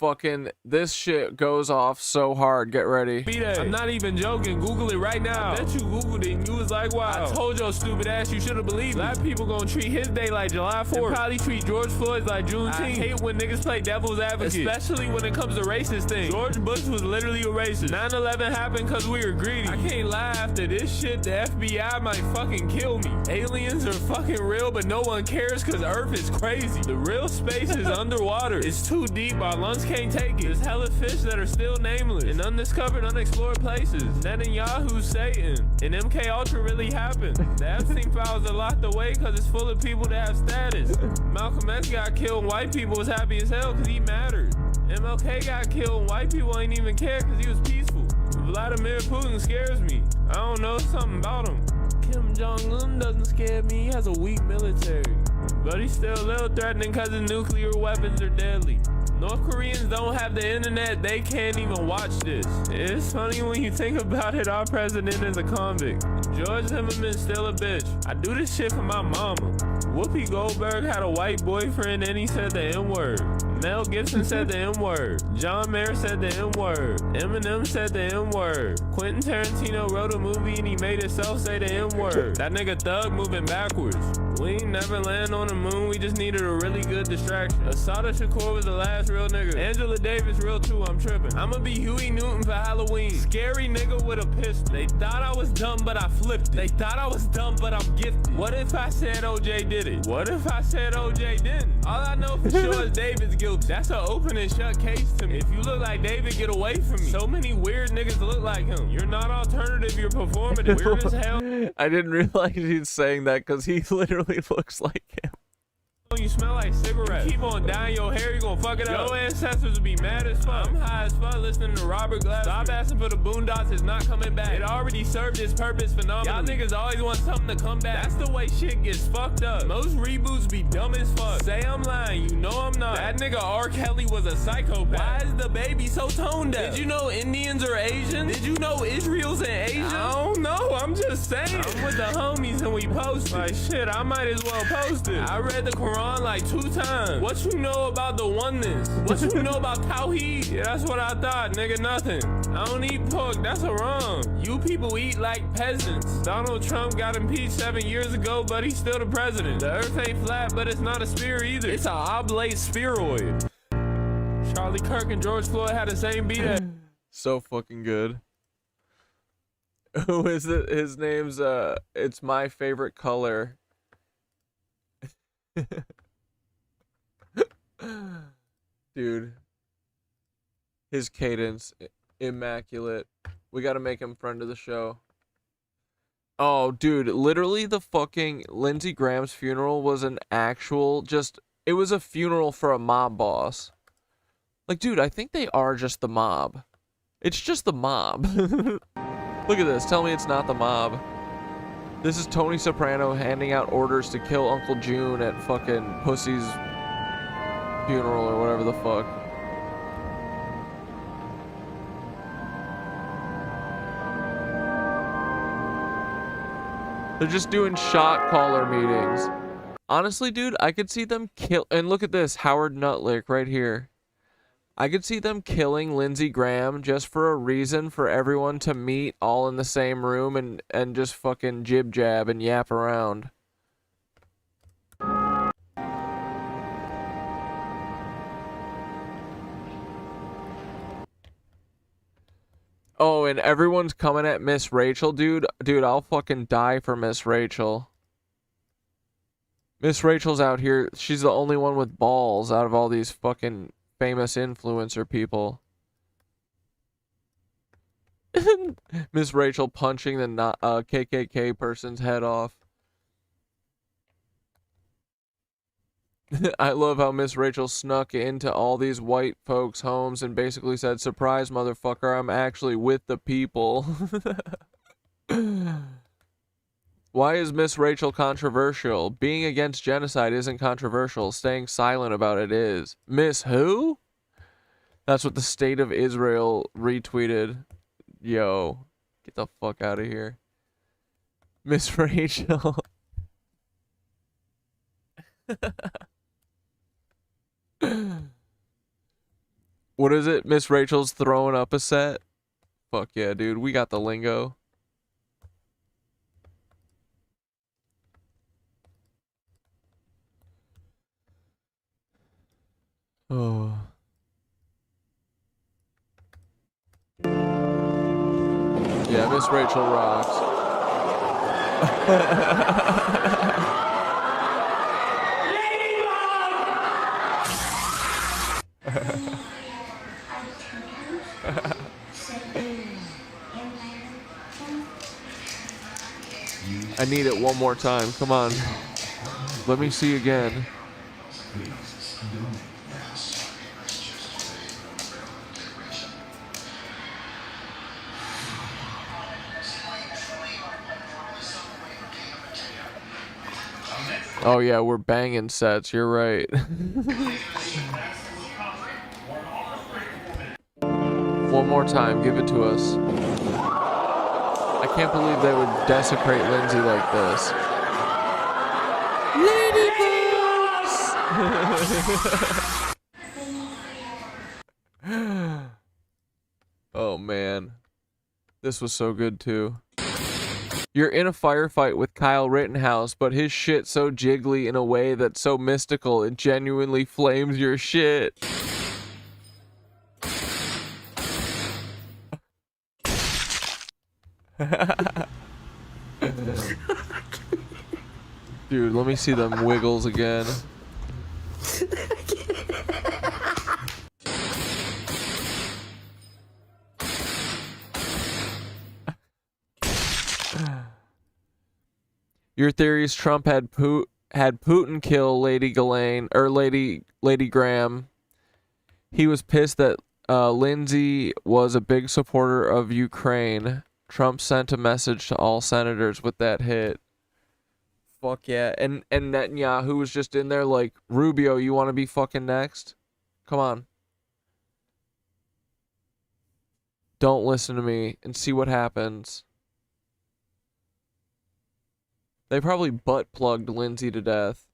shit goes off so hard. Get ready. I'm not even joking. Google it right now. I bet you Googled it and you was like, wow. I told your stupid ass you should have believed me. Black people gonna treat his day like July 4th. And probably treat George Floyd's like Juneteenth. I hate when niggas play devil's advocate, especially when it comes to racist things. George Bush was literally a racist. 9/11 happened cause we were greedy. I can't lie after this shit. The FBI might fucking kill me. Aliens are fucking real, but no one cares cause Earth is crazy. crazy. The real space is underwater. It's too deep. Our lungs can't take it. There's hella fish that are still nameless in undiscovered, unexplored places. Netanyahu's Satan. And MK Ultra really happened. The Epstein files are locked away because it's full of people that have status. Malcolm X got killed and white people was happy as hell because he mattered. MLK got killed and white people ain't even care because he was peaceful. Vladimir Putin scares me. I don't know, something about him. Kim Jong-un doesn't scare me. He has a weak military. But he's still a little threatening because his nuclear weapons are deadly. North Koreans don't have the internet. They can't even watch this. It's funny when you think about it. Our president is a convict. George Zimmerman's still a bitch. I do this shit for my mama. Whoopi Goldberg had a white boyfriend and he said the N-word. Mel Gibson said the N-word. John Mayer said the N-word. Eminem said the N-word. Quentin Tarantino wrote a movie and he made himself say the N-word. That nigga Thug moving backwards. We ain't never land on the moon, we just needed a really good distraction. Asada Shakur was the last real nigga. Angela Davis real too, I'm tripping. I'ma be Huey Newton for Halloween. Scary nigga with a pistol. They thought I was dumb, but I flipped it. They thought I was dumb, but I'm gifted. What if I said OJ did it? What if I said OJ didn't? All I know for sure is David's guilty. That's an open and shut case to me. If you look like David, get away from me. So many weird niggas look like him. You're not alternative, you're performative. Weird as hell. I didn't realize he's saying that because he literally looks like him. You smell like cigarettes. You keep on dyeing your hair, you gonna fuck it up. Your ancestors will be mad as fuck. I'm high as fuck listening to Robert Glass. Stop asking for the Boondocks, it's not coming back. It already served its purpose phenomenally. Y'all niggas always want something to come back. That's the way shit gets fucked up. Most reboots be dumb as fuck. Say I'm lying, you know I'm not. That nigga R. Kelly was a psychopath. Why is the baby so tone deaf? Did you know Indians are Asian? Did you know Israel's an Asian? I don't know, I'm just saying. I'm with the homies and we post like shit, I might as well post it. I read the Quran like 2 times. What you know about the oneness? What you know about Tawheed? Yeah, that's what I thought, nigga, nothing. I don't eat pork, that's haram. You people eat like peasants. Donald Trump got impeached 7 years ago, but he's still the president. The earth ain't flat, but it's not a sphere either. It's an oblate spheroid. Charlie Kirk and George Floyd had the same beat at. So fucking good. Who is it? His name's it's my favorite color. Dude, his cadence immaculate. We gotta make him friend of the show. Oh dude, literally the fucking Lindsey Graham's funeral was an actual it was a funeral for a mob boss. Like dude, I think they are just the mob. It's just the mob. Look at this, tell me it's not the mob. This is Tony Soprano handing out orders to kill Uncle June at fucking Pussy's funeral or whatever the fuck. They're just doing shot caller meetings. Honestly, dude, I could see them kill. And look at this, Howard Nutlick right here. I could see them killing Lindsey Graham just for a reason for everyone to meet all in the same room and just fucking jib jab and yap around. Oh, and everyone's coming at Miss Rachel, dude. Dude, I'll fucking die for Miss Rachel. Miss Rachel's out here. She's the only one with balls out of all these fucking famous influencer people. Miss Rachel punching the KKK person's head off. I love how Miss Rachel snuck into all these white folks' homes and basically said, "Surprise, motherfucker, I'm actually with the people." Why is Miss Rachel controversial? Being against genocide isn't controversial. Staying silent about it is. Miss who? That's what the State of Israel retweeted. Yo, get the fuck out of here. Miss Rachel. What is it? Miss Rachel's throwing up a set? Fuck yeah, dude. We got the lingo. Oh. Yeah, Miss Rachel rocks. I need it one more time. Come on. Let me see again. Oh yeah, we're banging sets. You're right. One more time. Give it to us. I can't believe they would desecrate Lindsay like this. Oh man. This was so good too. You're in a firefight with Kyle Rittenhouse, but his shit's so jiggly in a way that's so mystical, it genuinely flames your shit. Dude, let me see them wiggles again. Your theory is Trump had Putin kill Lady Ghislaine or Lady Graham. He was pissed that Lindsay was a big supporter of Ukraine. Trump sent a message to all senators with that hit. Fuck yeah. And Netanyahu was just in there like, Rubio, you want to be fucking next? Come on. Don't listen to me and see what happens. They probably butt-plugged Lindsay to death.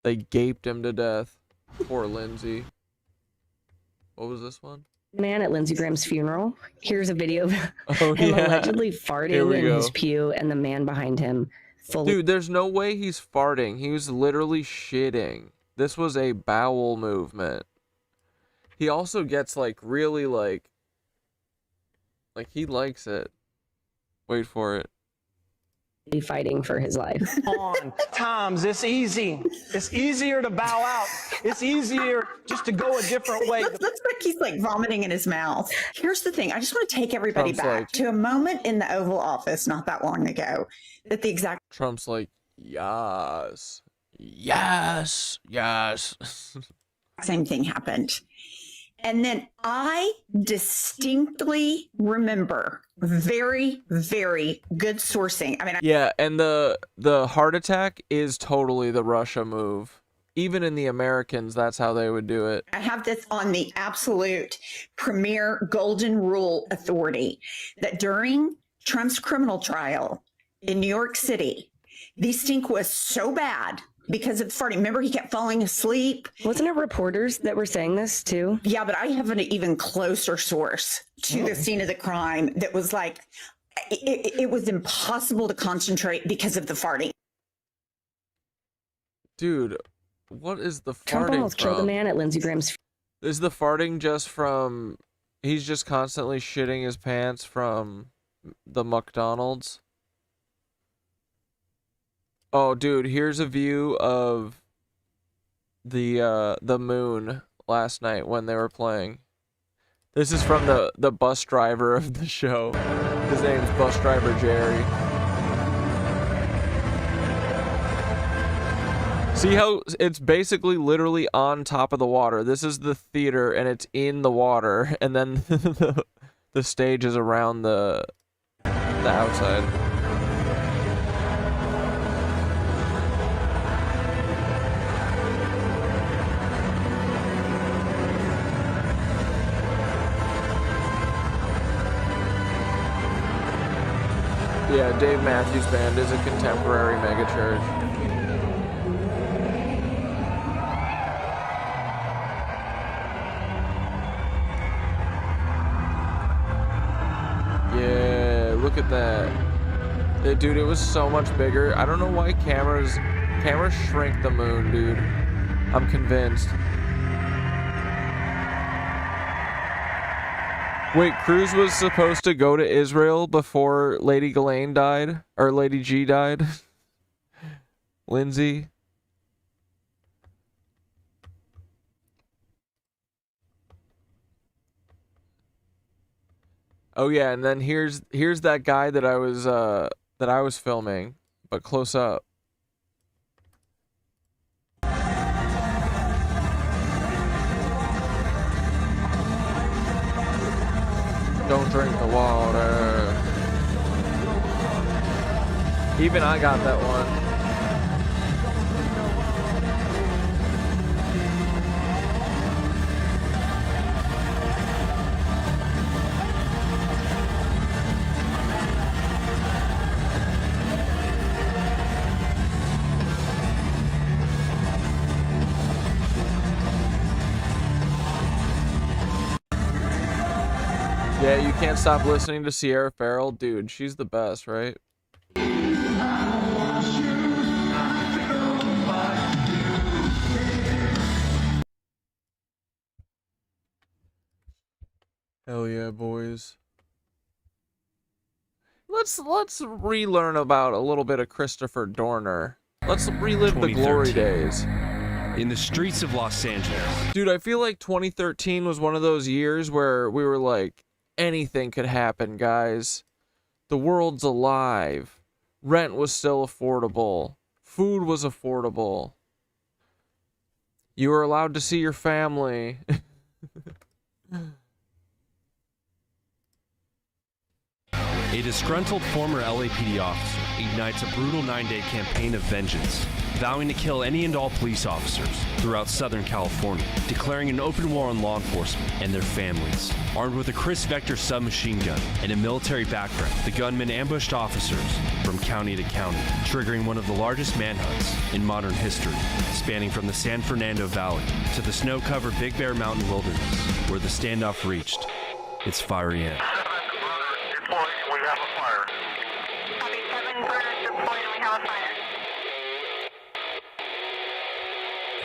They gaped him to death. Poor Lindsay. What was this one? Man at Lindsey Graham's funeral. Here's a video of Oh, him yeah. allegedly Here farting we in go. his pew, and the man behind him fully. Dude, there's no way he's farting. He was literally shitting. This was a bowel movement. He also gets like really like he likes it. Wait for it. Fighting for his life. On times it's easy. It's easier to bow out. It's easier just to go a different way. It looks like he's like vomiting in his mouth. Here's the thing. I just want to take everybody Trump's back like- to a moment in the Oval Office not that long ago that the exact Trump's like, yes. Yes. Yes. same thing happened. And then I distinctly remember very, very good sourcing. I mean, Yeah, and the heart attack is totally the Russia move. Even in the Americans, that's how they would do it. I have this on the absolute premier golden rule authority that during Trump's criminal trial in New York City, the stink was so bad because of farting. Remember, he kept falling asleep. Wasn't it reporters that were saying this too? Yeah, but I have an even closer source to the scene of the crime that was like, it was impossible to concentrate because of the farting. Dude, what is the farting Trump almost killed a from? man at Lindsey Graham's. Is the farting just from... He's just constantly shitting his pants from the McDonald's? Oh, dude, here's a view of the moon last night when they were playing. This is from the bus driver of the show. His name's Bus Driver Jerry. See how it's basically literally on top of the water. This is the theater and it's in the water, and then the stage is around the outside. Yeah, Dave Matthews Band is a contemporary megachurch. Yeah, look at that. Dude, it was so much bigger. I don't know why cameras shrink the moon, dude. I'm convinced. Wait, Cruz was supposed to go to Israel before Lady Ghislaine died? Or Lady G died? Lindsay? Oh yeah, and then here's that guy that I was filming, but close up. Don't drink the water. Even I got that one. Yeah, you can't stop listening to Sierra Farrell. Dude, she's the best, right? Hell yeah, boys. Let's relearn about a little bit of Christopher Dorner. Let's relive the glory days. In the streets of Los Angeles. Dude, I feel like 2013 was one of those years where we were like, anything could happen, guys. The world's alive. Rent was still affordable. Food was affordable. You were allowed to see your family. A disgruntled former LAPD officer ignites a brutal 9-day campaign of vengeance, vowing to kill any and all police officers throughout Southern California, declaring an open war on law enforcement and their families. Armed with a Chris Vector submachine gun and a military background, the gunman ambushed officers from county to county, triggering one of the largest manhunts in modern history, spanning from the San Fernando Valley to the snow-covered Big Bear Mountain wilderness, where the standoff reached its fiery end.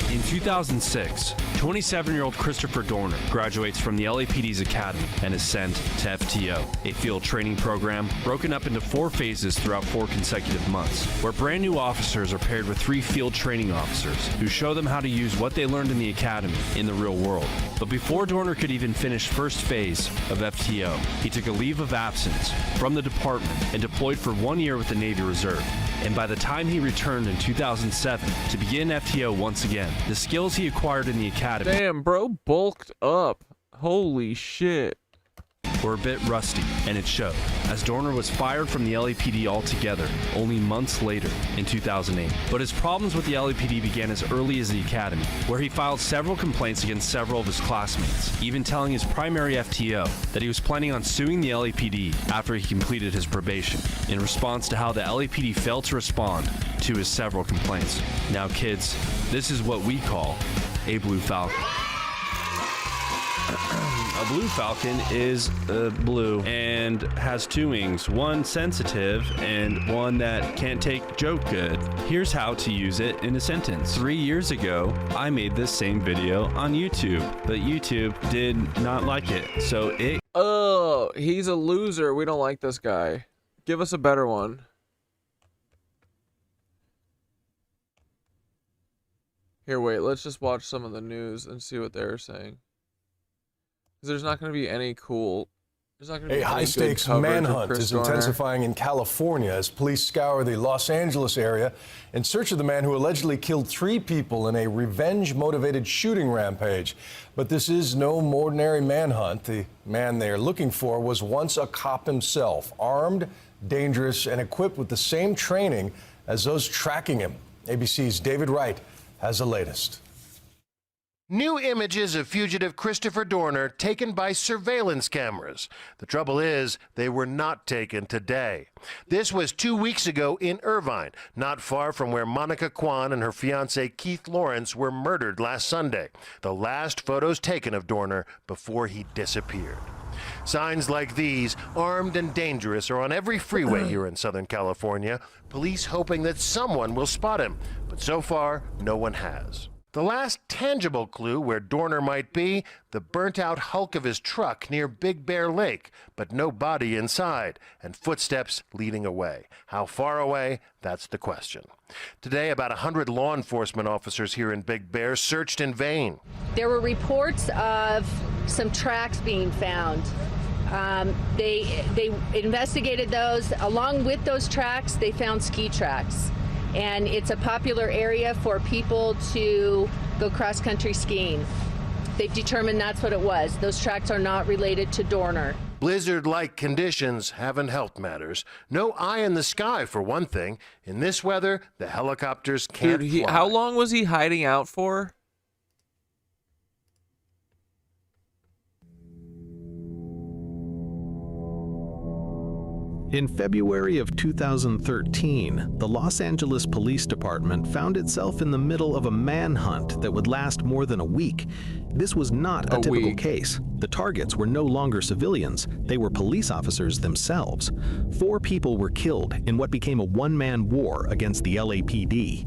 In 2006, 27-year-old Christopher Dorner graduates from the LAPD's Academy and is sent to FTO, a field training program broken up into 4 phases throughout 4 consecutive months, where brand new officers are paired with 3 field training officers who show them how to use what they learned in the Academy in the real world. But before Dorner could even finish first phase of FTO, he took a leave of absence from the department and deployed for 1 year with the Navy Reserve. And by the time he returned in 2007 to begin FTO once again, the skills he acquired in the Academy, damn, bro, bulked up. Holy shit. Were a bit rusty, and it showed, as Dorner was fired from the LAPD altogether only months later in 2008. But his problems with the LAPD began as early as the Academy, where he filed several complaints against several of his classmates, even telling his primary FTO that he was planning on suing the LAPD after he completed his probation, in response to how the LAPD failed to respond to his several complaints. Now kids, this is what we call a Blue Falcon. A Blue Falcon is blue and has 2 wings, one sensitive and one that can't take joke good. Here's how to use it in a sentence. 3 years ago, I made this same video on YouTube, but YouTube did not like it, so it... Oh, he's a loser. We don't like this guy. Give us a better one. Here, wait, let's just watch some of the news and see what they're saying. Because there's not going to be any cool... There's not going to be A high-stakes manhunt is intensifying in California as police scour the Los Angeles area in search of the man who allegedly killed 3 people in a revenge-motivated shooting rampage. But this is no ordinary manhunt. The man they're looking for was once a cop himself, armed, dangerous, and equipped with the same training as those tracking him. ABC's David Wright has the latest. New images of fugitive Christopher Dorner taken by surveillance cameras. The trouble is, they were not taken today. This was 2 weeks ago in Irvine, not far from where Monica Kwan and her fiancé Keith Lawrence were murdered last Sunday. The last photos taken of Dorner before he disappeared. Signs like these, armed and dangerous, are on every freeway here in Southern California. Police hoping that someone will spot him, but so far, no one has. The last tangible clue where Dorner might be, the burnt-out hulk of his truck near Big Bear Lake, but no body inside, and footsteps leading away. How far away? That's the question. Today, about 100 law enforcement officers here in Big Bear searched in vain. There were reports of some tracks being found They investigated those. Along with those tracks, they found ski tracks. And it's a popular area for people to go cross-country skiing. They've determined that's what it was. Those tracks are not related to Dorner. Blizzard-like conditions haven't helped matters. No eye in the sky, for one thing. In this weather, the helicopters can't fly. How long was he hiding out for? In February of 2013, the Los Angeles Police Department found itself in the middle of a manhunt that would last more than a week. This was not a typical case. The targets were no longer civilians, they were police officers themselves. 4 people were killed in what became a one-man war against the LAPD.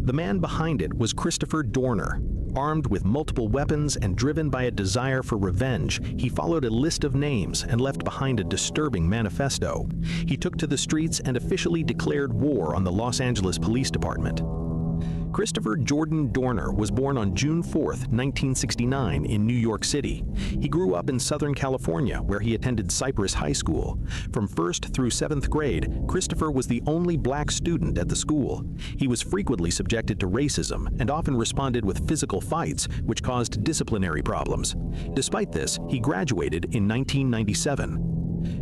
The man behind it was Christopher Dorner. Armed with multiple weapons and driven by a desire for revenge, he followed a list of names and left behind a disturbing manifesto. He took to the streets and officially declared war on the Los Angeles Police Department. Christopher Jordan Dorner was born on June 4, 1969 in New York City. He grew up in Southern California, where he attended Cypress High School. From 1st through 7th grade, Christopher was the only black student at the school. He was frequently subjected to racism and often responded with physical fights, which caused disciplinary problems. Despite this, he graduated in 1997.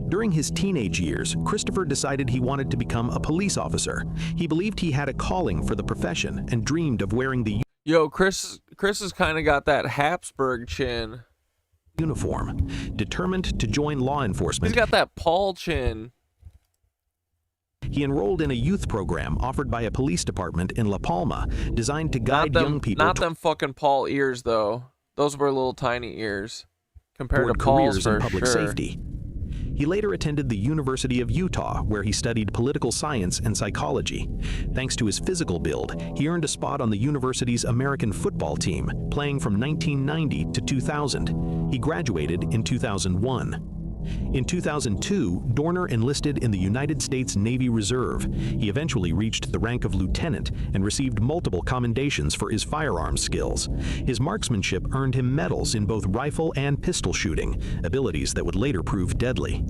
During his teenage years, Christopher decided he wanted to become a police officer. He believed he had a calling for the profession and dreamed of wearing the Chris has kind of got that Habsburg chin. Uniform. Determined to join law enforcement, He's got that Paul chin. He enrolled in a youth program offered by a police department in La Palma, designed to guide young people Not them fucking Paul ears, though. Those were little tiny ears compared to toward Paul's, careers in for public sure. safety. He later attended the University of Utah, where he studied political science and psychology. Thanks to his physical build, he earned a spot on the university's American football team, playing from 1990 to 2000. He graduated in 2001. In 2002, Dorner enlisted in the United States Navy Reserve. He eventually reached the rank of lieutenant and received multiple commendations for his firearms skills. His marksmanship earned him medals in both rifle and pistol shooting, abilities that would later prove deadly.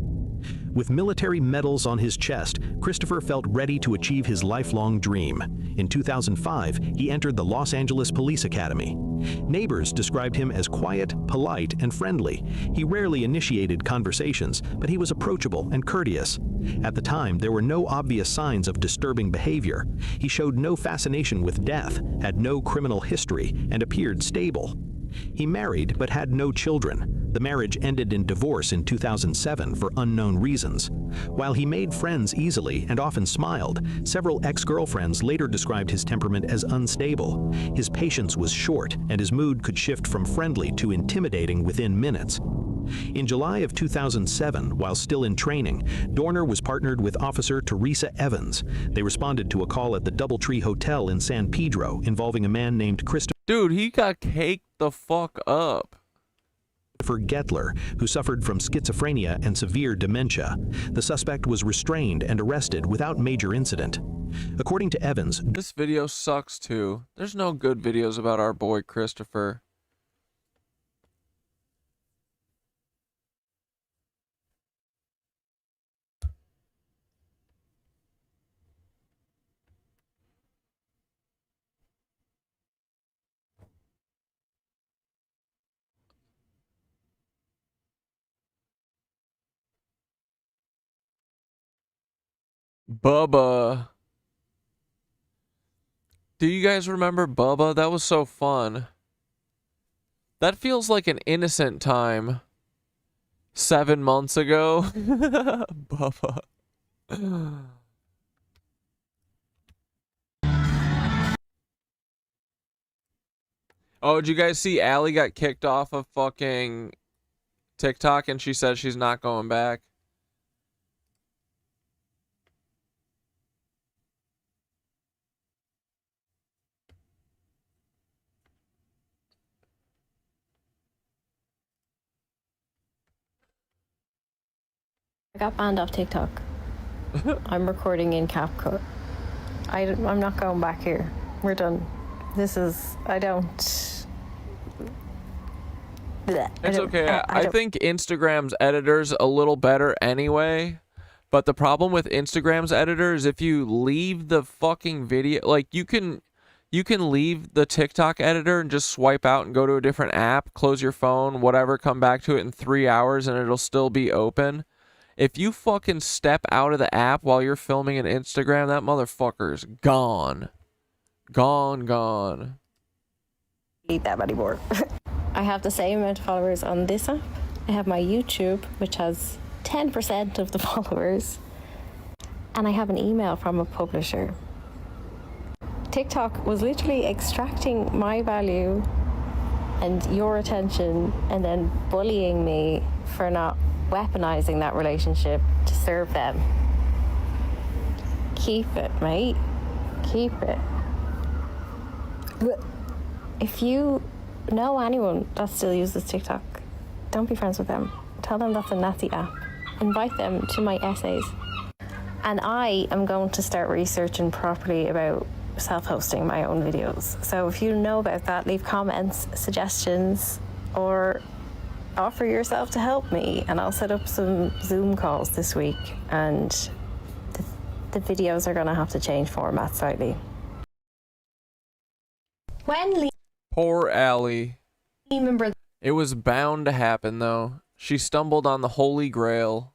With military medals on his chest, Christopher felt ready to achieve his lifelong dream. In 2005, he entered the Los Angeles Police Academy. Neighbors described him as quiet, polite, and friendly. He rarely initiated conversations, but he was approachable and courteous. At the time, there were no obvious signs of disturbing behavior. He showed no fascination with death, had no criminal history, and appeared stable. He married but had no children. The marriage ended in divorce in 2007 for unknown reasons. While he made friends easily and often smiled, several ex-girlfriends later described his temperament as unstable. His patience was short, and his mood could shift from friendly to intimidating within minutes. In July of 2007, while still in training, Dorner was partnered with Officer Teresa Evans. They responded to a call at the Doubletree Hotel in San Pedro involving a man named Christopher. Dude, he got caked the fuck up. Gettler, who suffered from schizophrenia and severe dementia. The suspect was restrained and arrested without major incident. According to Evans, this video sucks too. There's no good videos about our boy Christopher. Bubba. Do you guys remember Bubba? That was so fun. That feels like an innocent time. 7 months ago. Bubba. Oh, did you guys see Allie got kicked off of fucking TikTok and she said she's not going back? I got banned off TikTok. I'm recording in CapCut. I'm not going back here. We're done. This is, I don't It's okay. I think Instagram's editor's a little better anyway. But the problem with Instagram's editor is if you leave the fucking video, like you can leave the TikTok editor and just swipe out and go to a different app, close your phone, whatever, come back to it in 3 hours and it'll still be open. If you fucking step out of the app while you're filming an Instagram, that motherfucker's gone. Gone. Need them anymore. I have the same amount of followers on this app. I have my YouTube, which has 10% of the followers. And I have an email from a publisher. TikTok was literally extracting my value and your attention and then bullying me for not weaponizing that relationship to serve them. Keep it, mate. Keep it. If you know anyone that still uses TikTok, don't be friends with them. Tell them that's a Nazi app. Invite them to my essays. And I am going to start researching properly about self-hosting my own videos. So if you know about that, leave comments, suggestions, or offer yourself to help me, and I'll set up some Zoom calls this week, and the videos are going to have to change format slightly. Poor Allie. It was bound to happen, though. She stumbled on the Holy Grail.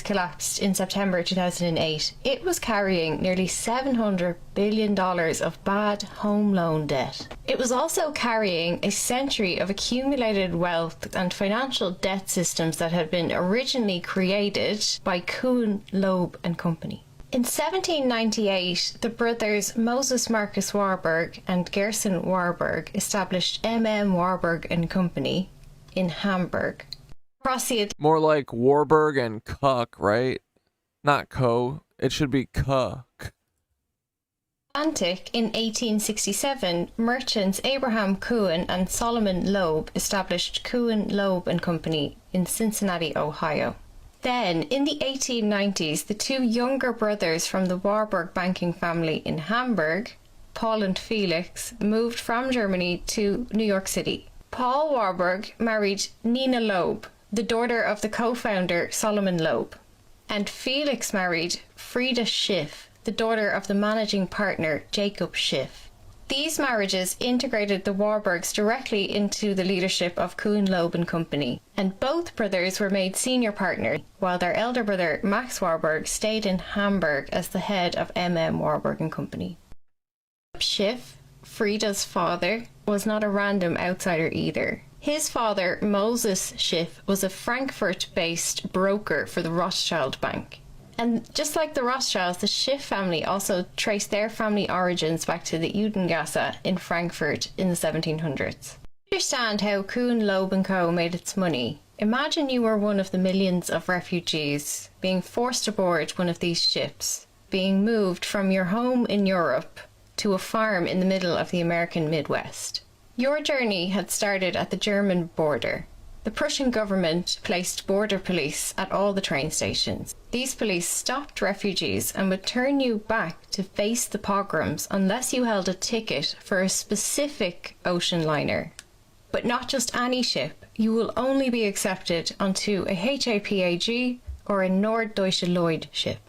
Collapsed in September 2008. It was carrying nearly $700 billion of bad home loan debt. It was also carrying a century of accumulated wealth and financial debt systems that had been originally created by Kuhn, Loeb and Company. In 1798, the brothers Moses Marcus Warburg and Gerson Warburg established M.M. Warburg and Company in Hamburg. More like Warburg and Cuck, right? Not Co. It should be Cuck. Atlantic in 1867, merchants Abraham Kuhn and Solomon Loeb established Kuhn, Loeb and Company in Cincinnati, Ohio. Then, in the 1890s, the two younger brothers from the Warburg banking family in Hamburg, Paul and Felix, moved from Germany to New York City. Paul Warburg married Nina Loeb, the daughter of the co-founder Solomon Loeb, and Felix married Frieda Schiff, the daughter of the managing partner Jacob Schiff. These marriages integrated the Warburgs directly into the leadership of Kuhn, Loeb and Company, and both brothers were made senior partners, while their elder brother Max Warburg stayed in Hamburg as the head of M.M. Warburg and Company. Schiff, Frieda's father, was not a random outsider either. His father, Moses Schiff, was a Frankfurt-based broker for the Rothschild Bank. And just like the Rothschilds, the Schiff family also traced their family origins back to the Judengasse in Frankfurt in the 1700s. To understand how Kuhn, Loeb & Co. made its money, imagine you were one of the millions of refugees being forced aboard one of these ships, being moved from your home in Europe to a farm in the middle of the American Midwest. Your journey had started at the German border. The Prussian government placed border police at all the train stations. These police stopped refugees and would turn you back to face the pogroms unless you held a ticket for a specific ocean liner. But not just any ship. You will only be accepted onto a HAPAG or a Norddeutsche Lloyd ship.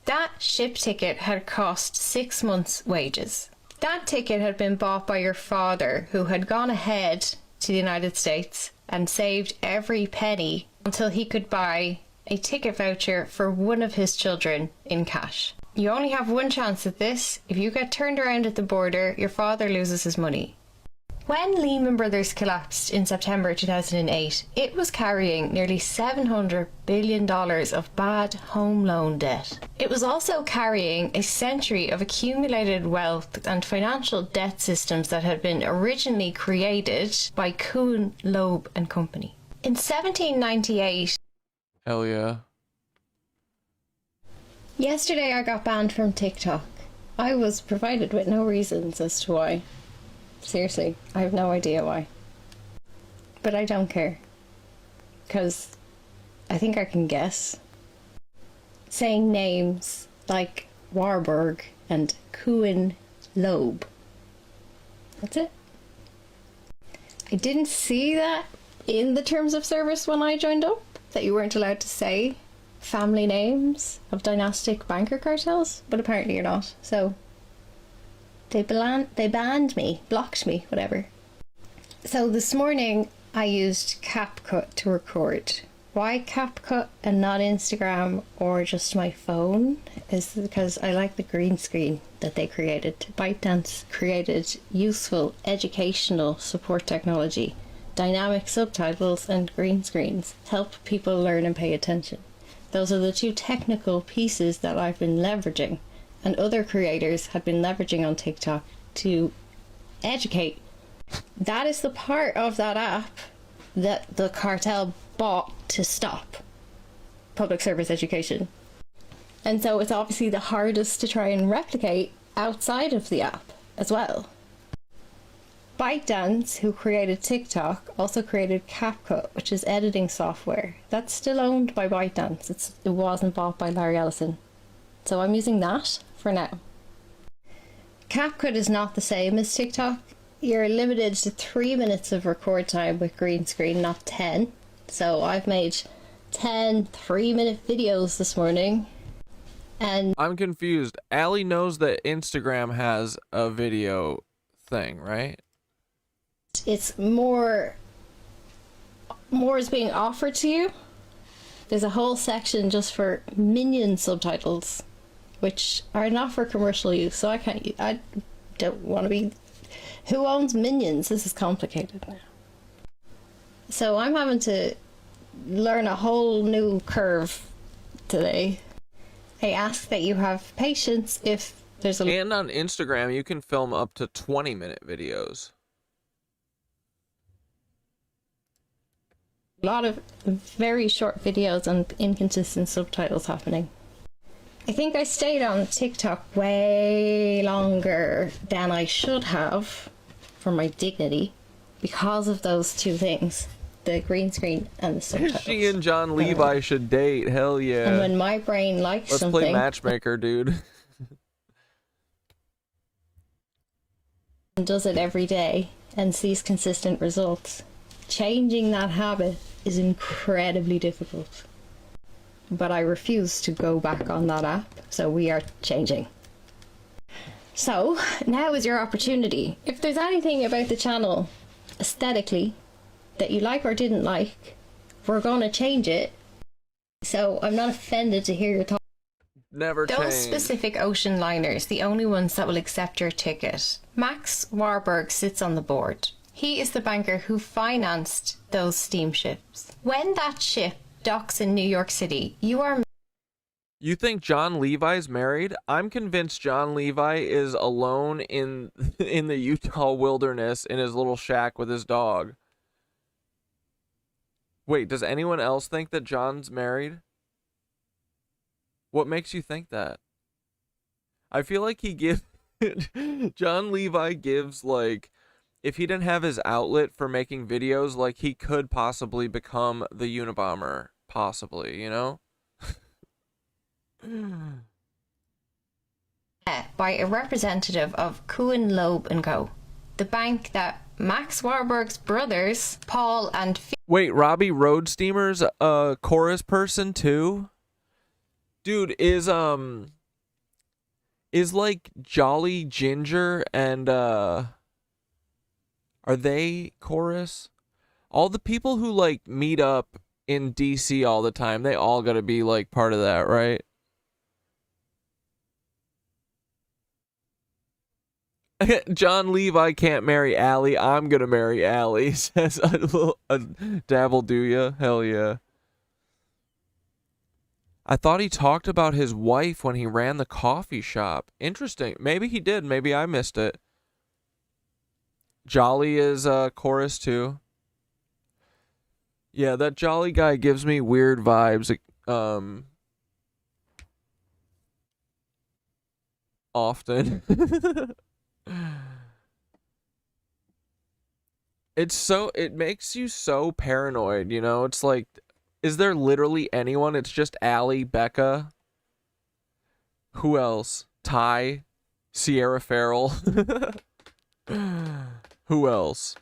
That ship ticket had cost 6 months' wages. That ticket had been bought by your father, who had gone ahead to the United States and saved every penny until he could buy a ticket voucher for one of his children in cash. You only have one chance at this. If you get turned around at the border, your father loses his money. When Lehman Brothers collapsed in September 2008, it was carrying nearly $700 billion of bad home loan debt. It was also carrying a century of accumulated wealth and financial debt systems that had been originally created by Kuhn, Loeb and Company. In 1798... Hell yeah. Yesterday I got banned from TikTok. I was provided with no reasons as to why. Seriously, I have no idea why. But I don't care. Because I think I can guess. Saying names like Warburg and Kuhn Loeb. That's it. I didn't see that in the terms of service when I joined up that you weren't allowed to say family names of dynastic banker cartels, but apparently you're not. So they banned me, blocked me, whatever. So this morning I used CapCut to record. Why CapCut and not Instagram or just my phone is because I like the green screen that they created. ByteDance created useful educational support technology, dynamic subtitles and green screens to help people learn and pay attention. Those are the two technical pieces that I've been leveraging, and other creators have been leveraging on TikTok to educate. That is the part of that app that the cartel bought to stop public service education. And so it's obviously the hardest to try and replicate outside of the app as well. ByteDance, who created TikTok, also created CapCut, which is editing software. That's still owned by ByteDance. It wasn't bought by Larry Ellison. So I'm using that for now. CapCut is not the same as TikTok. You're limited to 3 minutes of record time with green screen, not 10. So I've made 10 3-minute videos this morning. And I'm confused. Allie knows that Instagram has a video thing, right? it's more is being offered to you. There's a whole section just for Minion subtitles, which are not for commercial use, so I don't want to be... Who owns Minions? This is complicated now. So I'm having to learn a whole new curve today. I ask that you have patience if there's a... And on Instagram, you can film up to 20-minute videos. A lot of very short videos and inconsistent subtitles happening. I think I stayed on TikTok way longer than I should have for my dignity because of those two things, the green screen and the subtitles. She and John Levi should date. Hell yeah. And when my brain likes Let's something... play matchmaker, dude. and does it every day and sees consistent results. Changing that habit is incredibly difficult. But I refuse to go back on that app, so we are changing. So, now is your opportunity. If there's anything about the channel, aesthetically, that you like or didn't like, we're going to change it. So, I'm not offended to hear your thoughts. Never change. Those specific ocean liners, the only ones that will accept your ticket. Max Warburg sits on the board. He is the banker who financed those steamships. When that ship docks in New York City, you are... You think John Levi's married? I'm convinced John Levi is alone in the Utah wilderness in his little shack with his dog. Wait, does anyone else think that John's married? What makes you think that? I feel like John Levi gives, like, if he didn't have his outlet for making videos, like, he could possibly become the Unabomber. Possibly, you know? By a representative of Kuhn Loeb & Co., the bank that Max Warburg's brothers, Paul and... Wait, Robbie Road Steamer's a chorus person too? Dude, is like Jolly Ginger and are they chorus? All the people who like meet up in DC all the time, they all gotta be like part of that, right? John Levi can't marry Allie. I'm gonna marry Allie, says a dabble do ya. Hell yeah. I thought he talked about his wife when he ran the coffee shop. Interesting. Maybe he did. Maybe I missed it. Jolly is a chorus too. Yeah, that Jolly guy gives me weird vibes. Often. It makes you so paranoid, you know? It's like, is there literally anyone? It's just Allie, Becca. Who else? Ty, Sierra Farrell. Who else?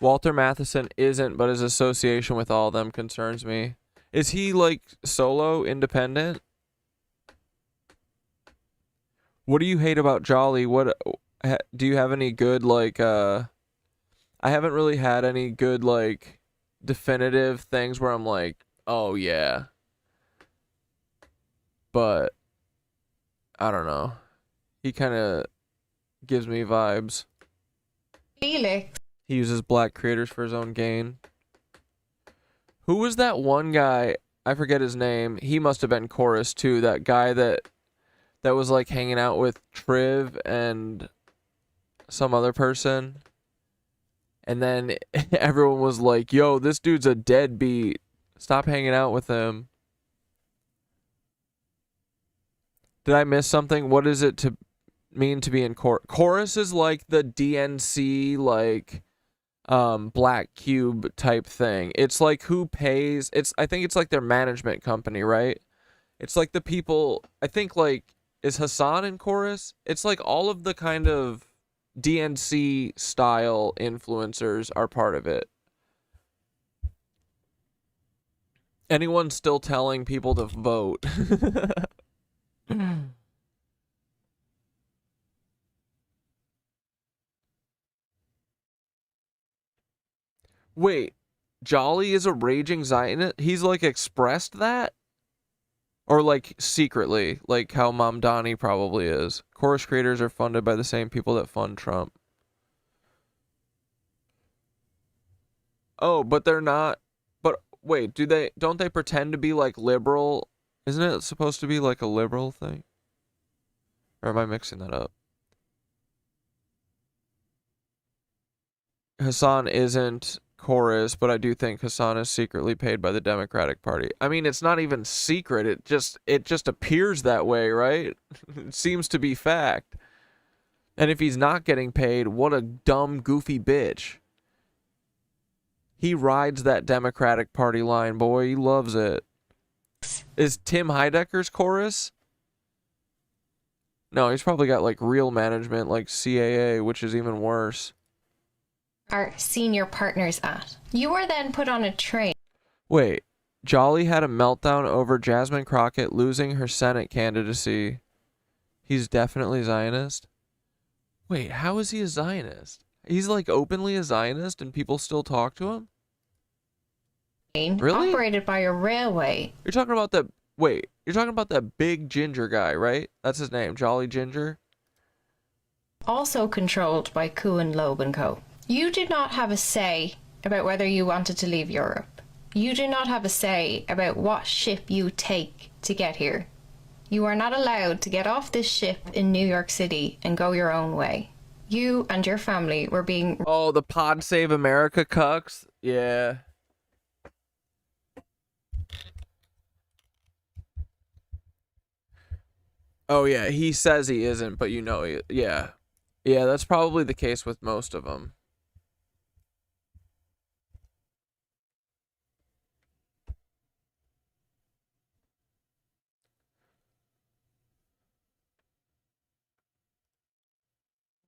Walter Matheson isn't, but his association with all of them concerns me. Is he like solo, independent? What do you hate about Jolly? What do you have any good like I haven't really had any good like definitive things where I'm like, "Oh yeah." But I don't know. He kind of gives me vibes. Felix. He uses black creators for his own gain. Who was that one guy? I forget his name. He must have been Chorus too. That guy that was like hanging out with Triv and some other person. And then everyone was like, "Yo, this dude's a deadbeat. Stop hanging out with him." Did I miss something? What is it to mean to be in Chorus? Chorus is like the DNC, like Black Cube type thing. It's like who pays. I think it's like their management company, right? It's like the people. I think like is Hassan in Chorus? It's like all of the kind of DNC style influencers are part of it. Anyone still telling people to vote? Wait, Jolly is a raging Zionist? He's like expressed that? Or like secretly, like how Mamdani probably is. Chorus creators are funded by the same people that fund Trump. Oh, but they're not. But wait, don't they pretend to be like liberal? Isn't it supposed to be like a liberal thing? Or am I mixing that up? Hassan isn't Chorus, but I do think Hassan is secretly paid by the Democratic Party. I mean, it's not even secret. It just appears that way, right? It seems to be fact. And if he's not getting paid, what a dumb, goofy bitch. He rides that Democratic Party line, boy. He loves it. Is Tim Heidecker's Chorus? No, he's probably got like real management like CAA, which is even worse. Our senior partners at. You were then put on a train. Wait, Jolly had a meltdown over Jasmine Crockett losing her Senate candidacy. He's definitely Zionist? Wait, how is he a Zionist? He's like openly a Zionist and people still talk to him? Really? Operated by a railway. You're talking about that big ginger guy, right? That's his name, Jolly Ginger? Also controlled by Kuhn, Loeb & Co. You do not have a say about whether you wanted to leave Europe. You do not have a say about what ship you take to get here. You are not allowed to get off this ship in New York City and go your own way. You and your family were being... Oh, the Pod Save America cucks? Yeah. Oh, yeah, he says he isn't, but you know he... Yeah. Yeah, that's probably the case with most of them.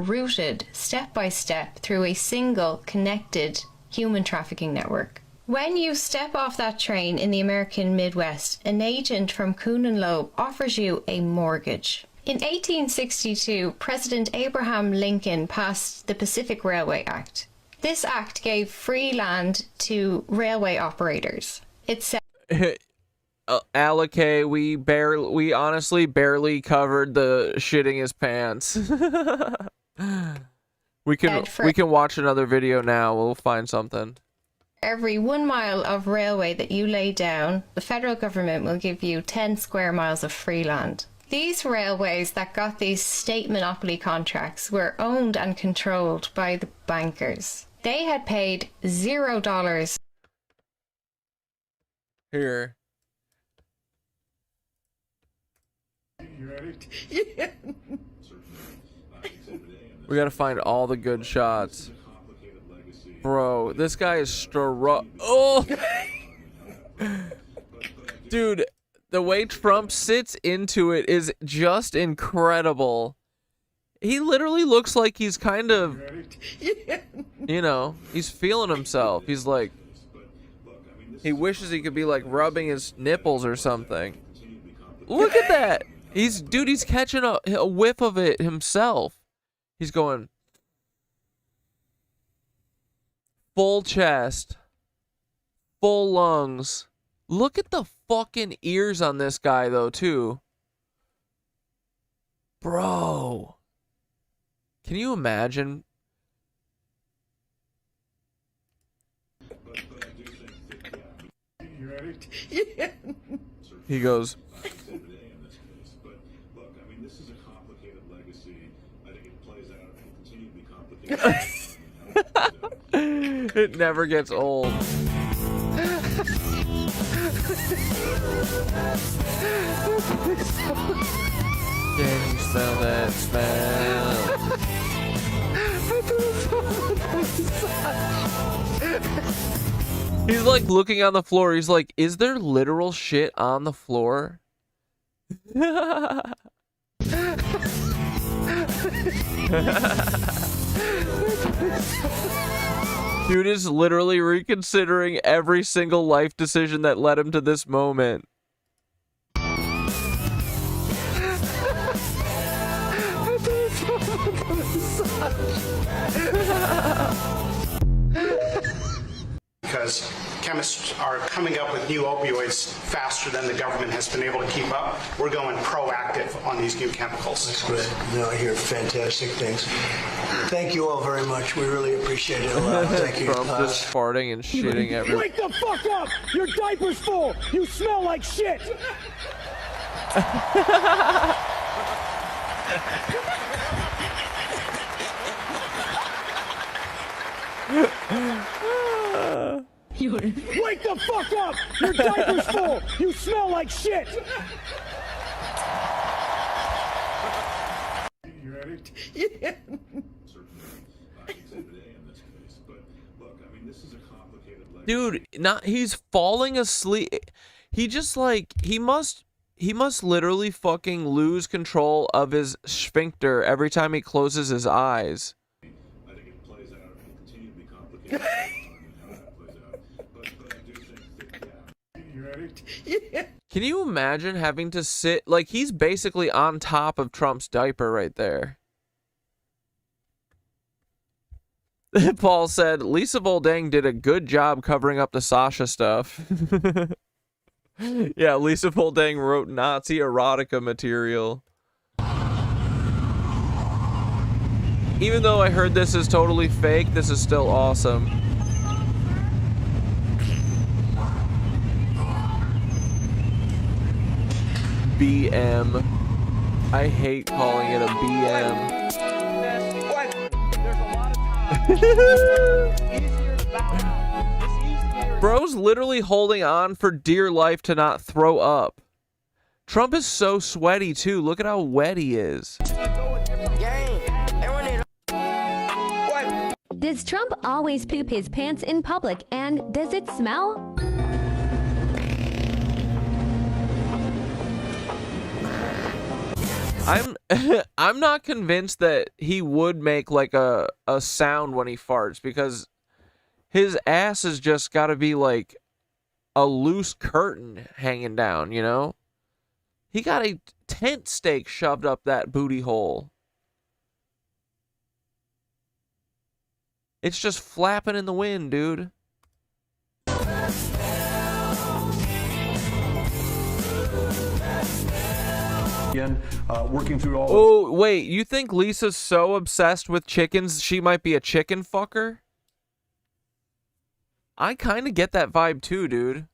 routed step by step through a single connected human trafficking network. When you step off that train in the American Midwest, an agent from Kuhn and Loeb offers you a mortgage. In 1862, President Abraham Lincoln passed the Pacific Railway Act. This act gave free land to railway operators. It said... Alake, we honestly barely covered the shitting his pants. we can watch another video now. We'll find something. Every 1 mile of railway that you lay down, the federal government will give you 10 square miles of free land. These railways that got these state monopoly contracts were owned and controlled by the bankers. They had paid $0. Here. You ready? Yeah. We gotta find all the good shots. Bro, this guy is Oh! Dude, the way Trump sits into it is just incredible. He literally looks like he's kind of, you know, he's feeling himself. He's like, he wishes he could be like rubbing his nipples or something. Look at that. Dude, he's catching a whiff of it himself. He's going full chest, full lungs. Look at the fucking ears on this guy though, too. Bro. Can you imagine? You ready? Yeah. He goes. It never gets old. Can you smell that smell? He's like looking on the floor. He's like, is there literal shit on the floor? Dude is literally reconsidering every single life decision that led him to this moment. Because chemists are coming up with new opioids faster than the government has been able to keep up. We're going proactive on these new chemicals. That's great. No, I hear fantastic things. Thank you all very much. We really appreciate it a lot. Thank you. Trump just farting and shitting everywhere. Wake the fuck up! Your diaper's full! You smell like shit! Wake the fuck up! Your diaper's full! You smell like shit! You ready? Yeah. Dude, he's falling asleep. He just like he must literally fucking lose control of his sphincter every time he closes his eyes. I think it plays out and continue to be complicated. You ready? Yeah. Can you imagine having to sit like he's basically on top of Trump's diaper right there? Paul said, Lisa Voldang did a good job covering up the Sasha stuff. Yeah, Lisa Voldang wrote Nazi erotica material. Even though I heard this is totally fake, this is still awesome. BM. I hate calling it a BM. Bro's literally holding on for dear life to not throw up. Trump is so sweaty too. Look at how wet he is. Does Trump always poop his pants in public, and does it smell? I'm not convinced that he would make like a sound when he farts, because his ass has just got to be like a loose curtain hanging down, you know? He got a tent stake shoved up that booty hole. It's just flapping in the wind, dude. Again, working through all. Oh, wait, you think Lisa's so obsessed with chickens she might be a chicken fucker? I kind of get that vibe too, dude.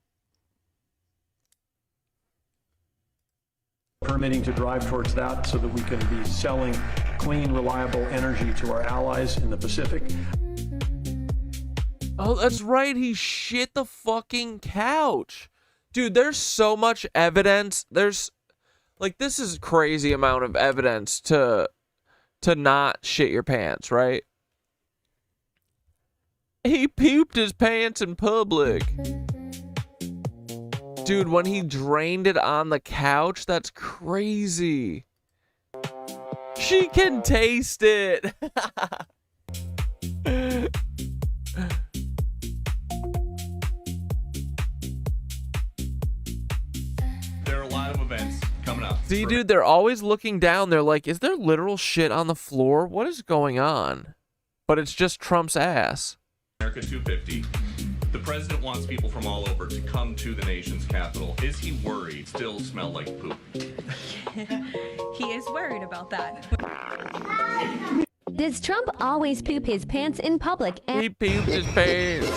Permitting to drive towards that so that we can be selling clean, reliable energy to our allies in the Pacific. Oh, that's right. He shit the fucking couch. Dude, there's so much evidence. There's like, this is crazy amount of evidence to not shit your pants, right? He pooped his pants in public. Dude, when he drained it on the couch, that's crazy. She can taste it. There are a lot of events coming up. See, dude, they're always looking down. They're like, is there literal shit on the floor? What is going on? But it's just Trump's ass. America 250. The president wants people from all over to come to the nation's capital. Is he worried? Still smell like poop. He is worried about that. Does Trump always poop his pants in public? And he pooped his pants.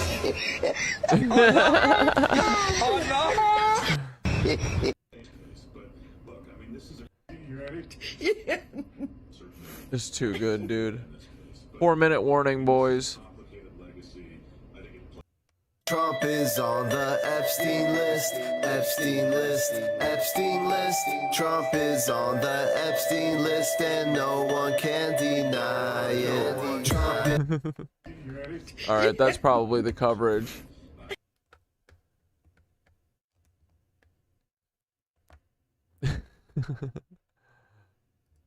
It's too good, dude. 4-minute warning, boys. Trump is on the Epstein list, Epstein list, Epstein list. Trump is on the Epstein list and no one can deny it. Trump All right, that's probably the coverage.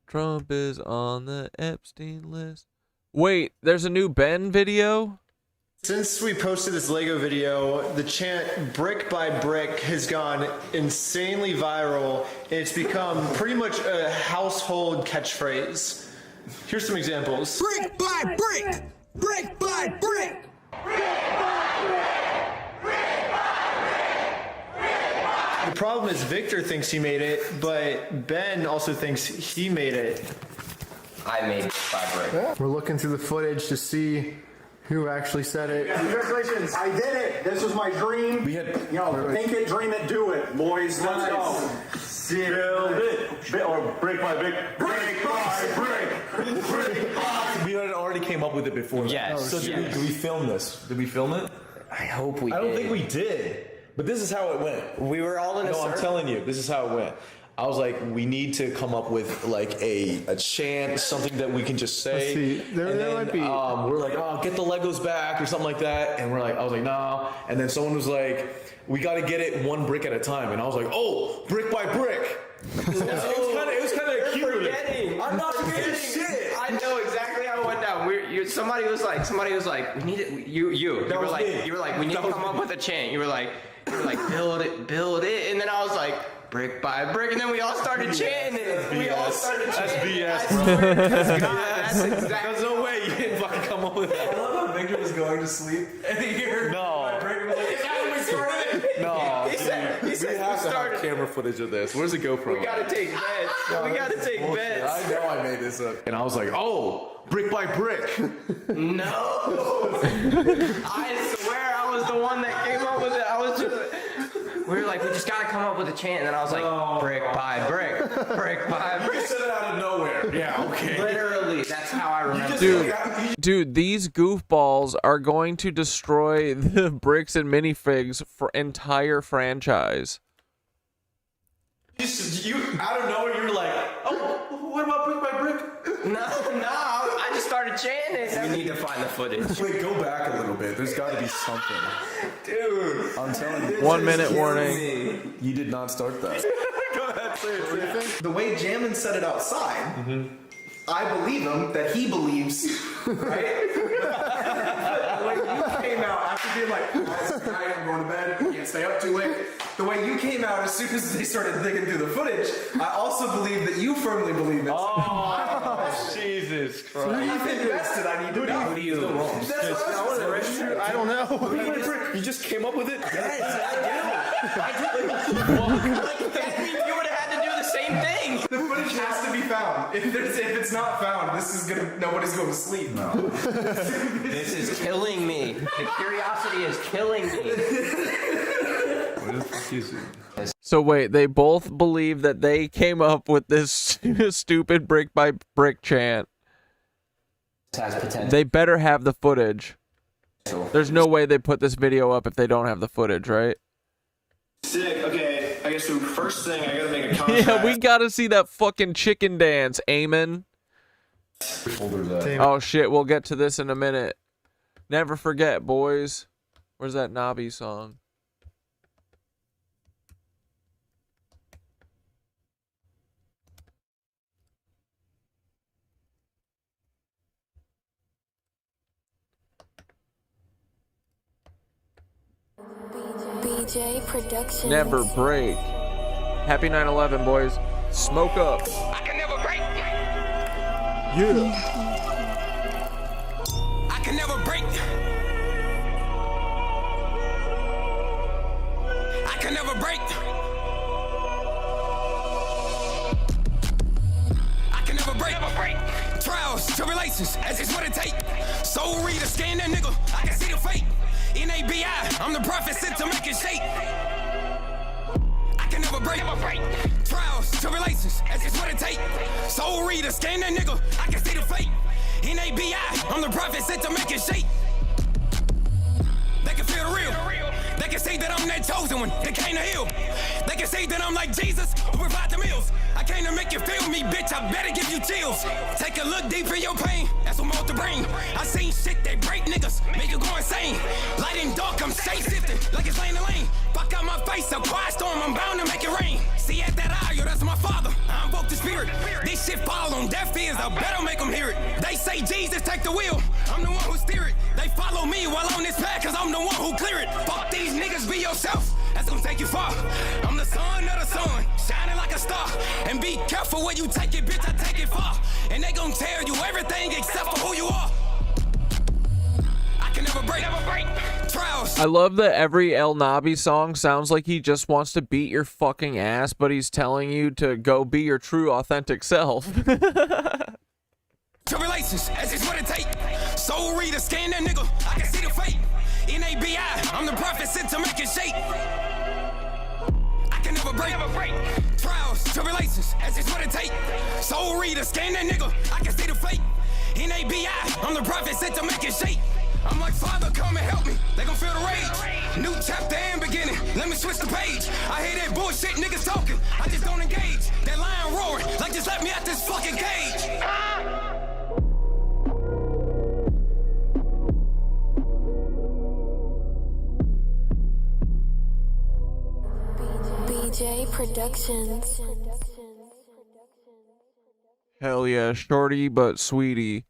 Trump is on the Epstein list. Wait, there's a new Ben video? Since we posted this Lego video, the chant brick by brick has gone insanely viral. It's become pretty much a household catchphrase. Here's some examples. Brick by brick, brick by brick. The problem is Victor thinks he made it, but Ben also thinks he made it. I made brick by brick. We're looking through the footage to see who actually said it. Congratulations, I did it. This was my dream. Think it, dream it, do it. Boys, let's go. Build it. Or brick by brick. Brick by brick. Brick by We had already came up with it before. Yes. So did we film this? Did we film it? I hope we did. I don't think we did. But this is how it went. We were all in a circle. I'm telling you, this is how it went. I was like, we need to come up with like a chant, something that we can just say. Let's see. There might be. We're like, oh, get the Legos back or something like that. And I was like, nah. And then someone was like, we got to get it one brick at a time. And I was like, oh, brick by brick. It was kind of cute. Forgetting. I'm not forgetting shit. I know exactly how it went down. Somebody was like, we need it. You were like, we need to come up with a chant. You were like, build it. And then I was like, brick by brick, and then we all started chanting it. That's BS, bro. That's exactly. There's no way you didn't fucking come up with that. I love how Victor was going to sleep and he heard No. No. He said We we have to started. have camera footage of this. Where's the GoPro? We gotta take bets. We gotta take bets. I know I made this up. And I was like, oh, brick by brick. No. I swear I was the one that came up with it. We were like, we just gotta come up with a chant, and then I was like, brick by brick, brick by brick. You said it out of nowhere. Yeah, okay. Literally, that's how I remember. Dude, these goofballs are going to destroy the bricks and minifigs for entire franchise. You out of nowhere, you were like, oh, what about brick by brick? No, I just started chanting. We need to find the footage. Wait, go back a little bit. There's got to be something. Dude. I'm telling you. 1 minute warning. You did not start that. Go ahead, say it. What do you think? The way Jammin said it outside, I believe him that he believes, right? When you came out after being like, I'm going to bed, I can't stay up too late. The way you came out as soon as they started digging through the footage, I also believe that you firmly believe it. Oh, Jesus Christ. I've invested, I need to know. Who do you? I don't know. You just came up with it? Yes, I do. That means you would have had to do the same thing. The footage has to be found. If it's not found, nobody's going to sleep. No. This is killing me. The curiosity is killing me. So wait, they both believe that they came up with this stupid brick by brick chant. Has potential. They better have the footage. There's no way they put this video up if they don't have the footage, right? Sick. Okay, I guess the first thing I gotta make a contract. Yeah, we gotta see that fucking chicken dance, Amen. Oh shit, we'll get to this in a minute. Never forget, boys. Where's that Nobby song? BJ Productions. Never break. Happy 9/11, boys. Smoke up. I can never break. Yeah. I can never break. I can never break. I can never break. Trials, tribulations, that's just what it take. Soul reader, scan that nigga, I can see the fate. NABI, I'm the prophet sent to make it shake. I can never break. Trials, tribulations, that's just what it take. Soul reader, scan that nigga, I can see the fate. NABI, I'm the prophet sent to make it shake. They can feel the real. They can say that I'm that chosen one that came to heal. They can say that I'm like Jesus who provide the meals. I came to make you feel me, bitch. I better give you chills. Take a look deep in your pain. That's what most the brain. I seen shit that break niggas, make you go insane. Light and dark, I'm safe sifting like it's lane to lane. Fuck out my face, a quiet storm. I'm bound to make it rain. See at that eye, yo, that's my father. I invoke the spirit. This shit fall on deaf ears. I better make them hear it. They say Jesus take the wheel. I'm the one who steer it. They follow me while on this path, cause I'm the one who clear it. Fuck these niggas, be yourself. That's gonna take you far. I'm the son of the sun, shining like a star. And be careful where you take it, bitch, I take it far. And they gon' tell you everything except for who you are. I can never break. Trials. I love that every El Nabi song sounds like he just wants to beat your fucking ass, but he's telling you to go be your true, authentic self. Tribulations, that's just what it take. Soul reader, scan that nigga, I can see the fate. NABI, I'm the prophet sent to make it shake. I can never break. Trials, tribulations, that's just what it take. Soul reader, scan that nigga, I can see the fate. NABI, I'm the prophet sent to make it shake. I'm like, Father, come and help me. They gon' feel the rage. New chapter and beginning. Let me switch the page. I hear that bullshit niggas talking. I just don't engage. That lion roaring, like just let me out this fucking cage. BJ Productions. Hell yeah, shorty but sweetie.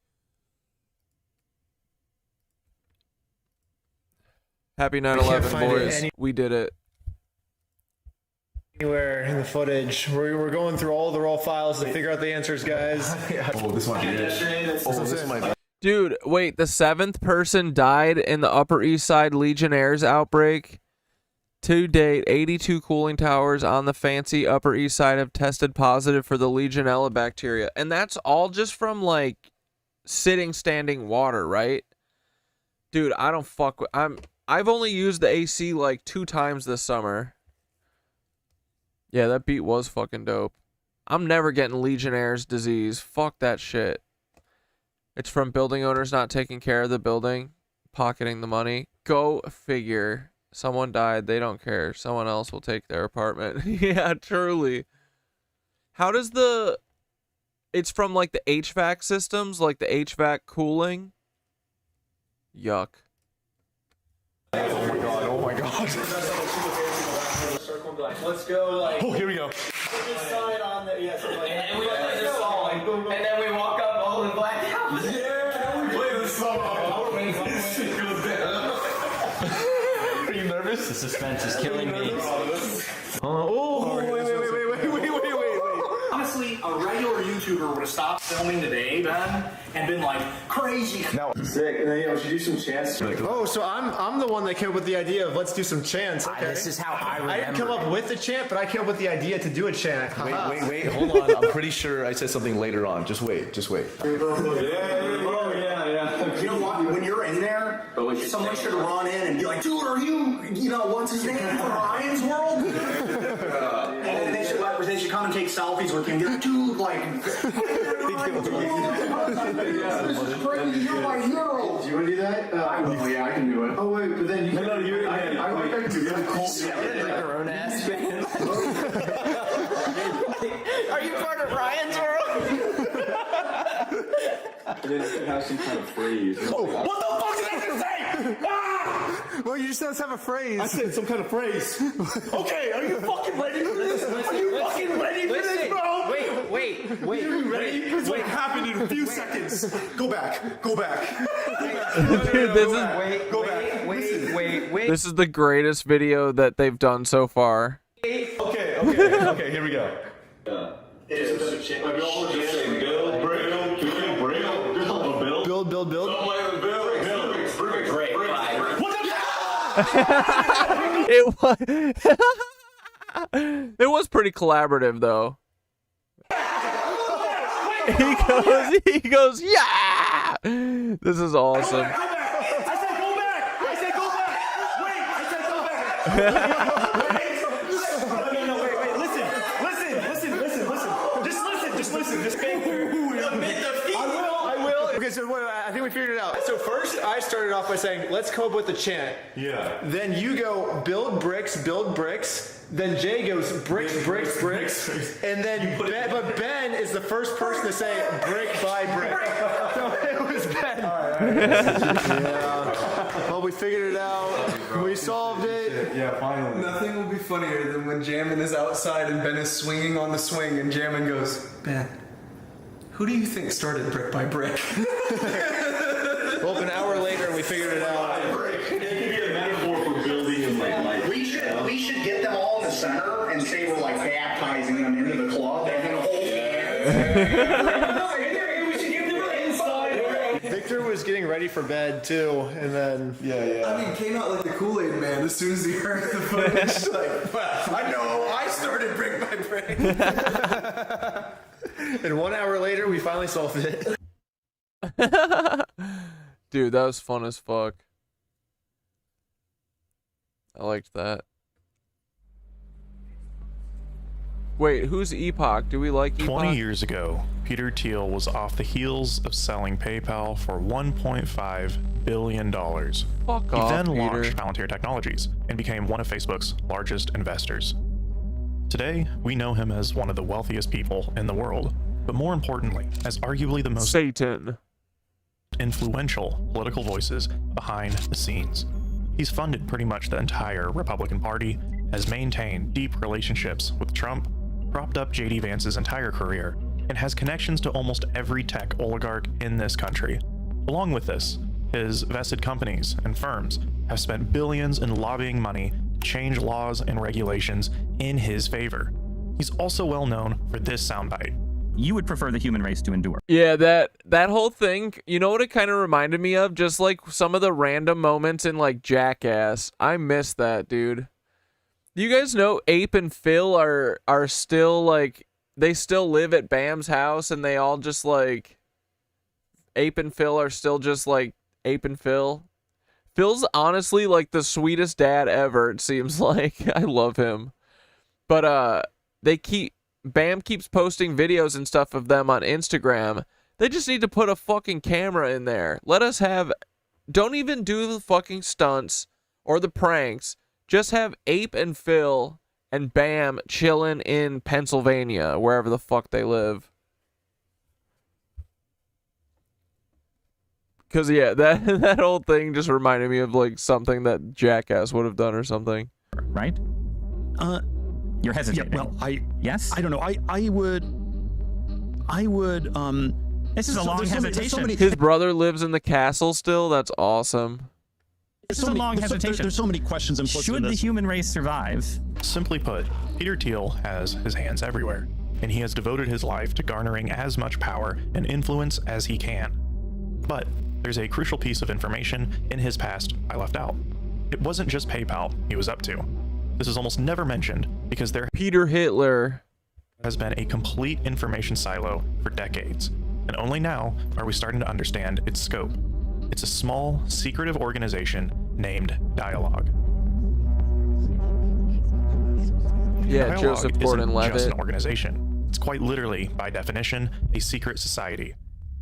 Happy 9/11, boys. We did it. Anywhere in the footage. We're going through all the raw files to figure out the answers, guys. Oh, this might be it. Dude, wait, the 7th person died in the Upper East Side Legionnaires outbreak. To date, 82 cooling towers on the fancy Upper East Side have tested positive for the Legionella bacteria. And that's all just from, like, standing water, right? Dude, I don't fuck with... I've only used the AC, like, 2 times this summer. Yeah, that beat was fucking dope. I'm never getting Legionnaire's disease. Fuck that shit. It's from building owners not taking care of the building, pocketing the money. Go figure. Someone died, they don't care. Someone else will take their apartment. Yeah, truly. How does the... It's from, like, the HVAC systems, like the HVAC cooling? Yuck. Oh my god, oh my god. Let's go, like... Oh, here we go. Put this sign on there, yeah, something like that. And we play this song, and then we walk up all in black house. Yeah, we play this song. Are you nervous? The suspense is killing me. Oh, wait. Honestly, a regular YouTuber would have stopped filming today, Ben, and been like, crazy. No. Sick, and then, should do some chants. Oh, so I'm the one that came up with the idea of let's do some chants. Okay. This is how I remember. I didn't come up with the chant, but I came up with the idea to do a chant. Wait, hold on. I'm pretty sure I said something later on. Just wait. Yeah. You know what? When you're in there, someone should run in and be like, dude, are you what's his name from Ryan's World? And they should come and take selfies with him. You're like, dude, like, this is crazy. You're my hero. Do you want to do that? I will. Yeah, I can do it. Oh, wait, but then you... No, you... I can do that. Like a grown ass man. Are you part of Ryan's World? Then it has some kind of phrase. Oh, what the fuck did I just say? Ah! Well, you just don't have a phrase. I said some kind of phrase. Okay, are you fucking ready for this? Are you fucking ready for this, bro? Wait. Are you ready? It's what happened in a few seconds. Go back. Dude, this is... Wait. wait. This is the greatest video that they've done so far. Okay, here we go. Build. It was pretty collaborative though. He goes, yeah! This is awesome. I said go back. Wait, I said go back. No, wait. Listen. Just listen. Just think through. I will. Okay, so I think we figured it out. So first, I started off by saying, let's come up with a chant. Yeah. Then you go, build bricks. Then Jay goes, bricks. And then Ben is the first person to say, brick by brick. So it was Ben. All right. Yeah. Well, we figured it out. We solved it. Yeah, finally. Nothing will be funnier than when Jammin is outside and Ben is swinging on the swing and Jammin goes, Ben, who do you think started brick by brick? Well, an hour later, we figured it out. It could be a metaphor for building and like We should get them all in the center and say we're like baptizing them into the club and then hold Victor was getting ready for bed too, and then I mean, came out like the Kool-Aid man as soon as he heard the footage. Like, well, I know, I started brick by brick. And 1 hour later, we finally solved it. Dude, that was fun as fuck. I liked that. Wait, who's Epoch? Do we like Epoch? 20 years ago, Peter Thiel was off the heels of selling PayPal for $1.5 billion. Fuck he off, then Peter. launched Palantir Technologies and became one of Facebook's largest investors. Today, we know him as one of the wealthiest people in the world, but more importantly, as arguably the most Satan influential political voices behind the scenes. He's funded pretty much the entire Republican Party, has maintained deep relationships with Trump, propped up J.D. Vance's entire career, and has connections to almost every tech oligarch in this country. Along with this, his vested companies and firms have spent billions in lobbying money to change laws and regulations in his favor. He's also well known for this soundbite. You would prefer the human race to endure. Yeah, that whole thing, you know what it kind of reminded me of? Just like some of the random moments in like Jackass. I miss that, dude. You guys know Ape and Phil are still like, they still live at Bam's house and they all just like, Ape and Phil are still just like Ape and Phil. Phil's honestly like the sweetest dad ever, it seems like. I love him. But Bam keeps posting videos and stuff of them on Instagram. They just need to put a fucking camera in there. Don't even do the fucking stunts or the pranks. Just have Ape and Phil and Bam chilling in Pennsylvania, wherever the fuck they live. Cause yeah, that whole thing just reminded me of like something that Jackass would have done or something. Right? You're hesitating. Yeah, well, yes? I don't know. I would, This is a long hesitation. His brother lives in the castle still? That's awesome. This is a long hesitation. There's so many questions implicit in Should the this. human race survive? Simply put, Peter Thiel has his hands everywhere, and he has devoted his life to garnering as much power and influence as he can. But there's a crucial piece of information in his past I left out. It wasn't just PayPal he was up to. This is almost never mentioned because there Peter Hitler has been a complete information silo for decades, and only now are we starting to understand its scope. It's a small, secretive organization named Dialogue. Yeah, Dialogue Joseph isn't Gordon-Levitt. just an organization. It's quite literally, by definition, a secret society.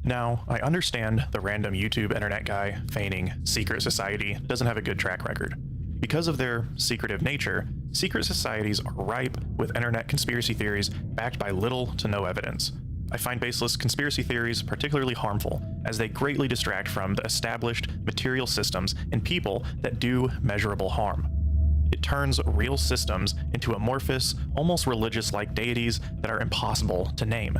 Now, I understand the random YouTube internet guy feigning secret society doesn't have a good track record. Because of their secretive nature, secret societies are ripe with internet conspiracy theories backed by little to no evidence. I find baseless conspiracy theories particularly harmful, as they greatly distract from the established material systems and people that do measurable harm. It turns real systems into amorphous, almost religious-like deities that are impossible to name.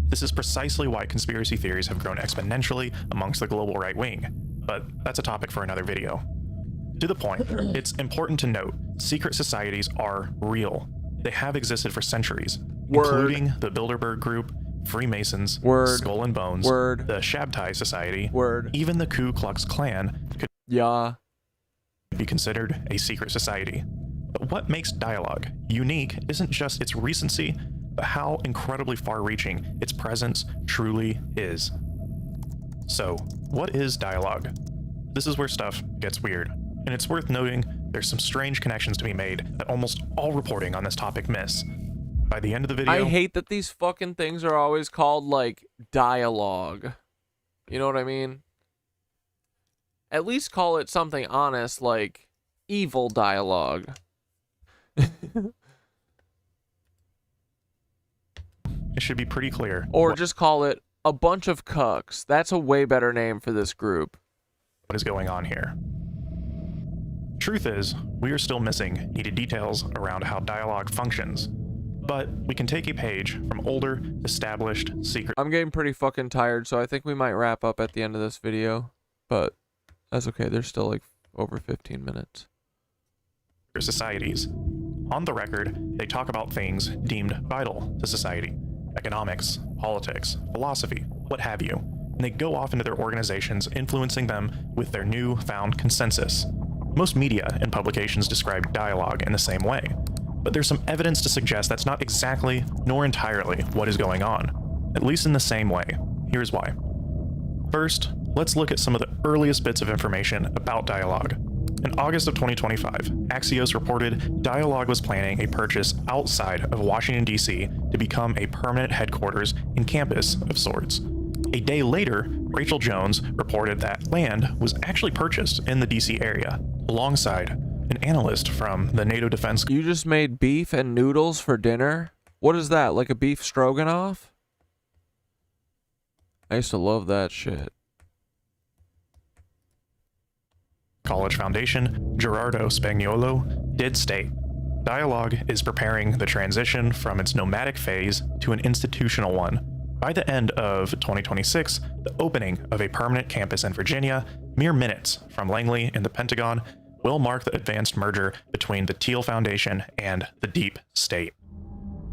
This is precisely why conspiracy theories have grown exponentially amongst the global right wing, but that's a topic for another video. To the point, it's important to note, secret societies are real. They have existed for centuries, including the Bilderberg Group, Freemasons, Skull and Bones, the Shabtai Society, even the Ku Klux Klan could be considered a secret society. But what makes Dialogue unique isn't just its recency, but how incredibly far-reaching its presence truly is. So, what is Dialogue? This is where stuff gets weird, and it's worth noting there's some strange connections to be made that almost all reporting on this topic miss. By the end of the video... I hate that these fucking things are always called, like, dialogue. You know what I mean? At least call it something honest, like evil dialogue. It should be pretty clear. Or just call it a bunch of cucks. That's a way better name for this group. What is going on here? Truth is, we are still missing needed details around how dialogue functions. But we can take a page from older, established secret... I'm getting pretty fucking tired, so I think we might wrap up at the end of this video. But that's okay, there's still like over 15 minutes. Societies. On the record, they talk about things deemed vital to society. Economics, politics, philosophy, what have you. And they go off into their organizations, influencing them with their newfound consensus. Most media and publications describe dialogue in the same way. But there's some evidence to suggest that's not exactly, nor entirely, what is going on. At least in the same way. Here's why. First, let's look at some of the earliest bits of information about Dialogue. In August of 2025, Axios reported Dialogue was planning a purchase outside of Washington, D.C. to become a permanent headquarters and campus of sorts. A day later, Rachel Jones reported that land was actually purchased in the D.C. area, alongside an analyst from the NATO Defense... You just made beef and noodles for dinner? What is that, like a beef stroganoff? I used to love that shit. College Foundation, Gerardo Spagnuolo, did state, Dialogue is preparing the transition from its nomadic phase to an institutional one. By the end of 2026, the opening of a permanent campus in Virginia, mere minutes from Langley and the Pentagon, will mark the advanced merger between the Thiel Foundation and the Deep State.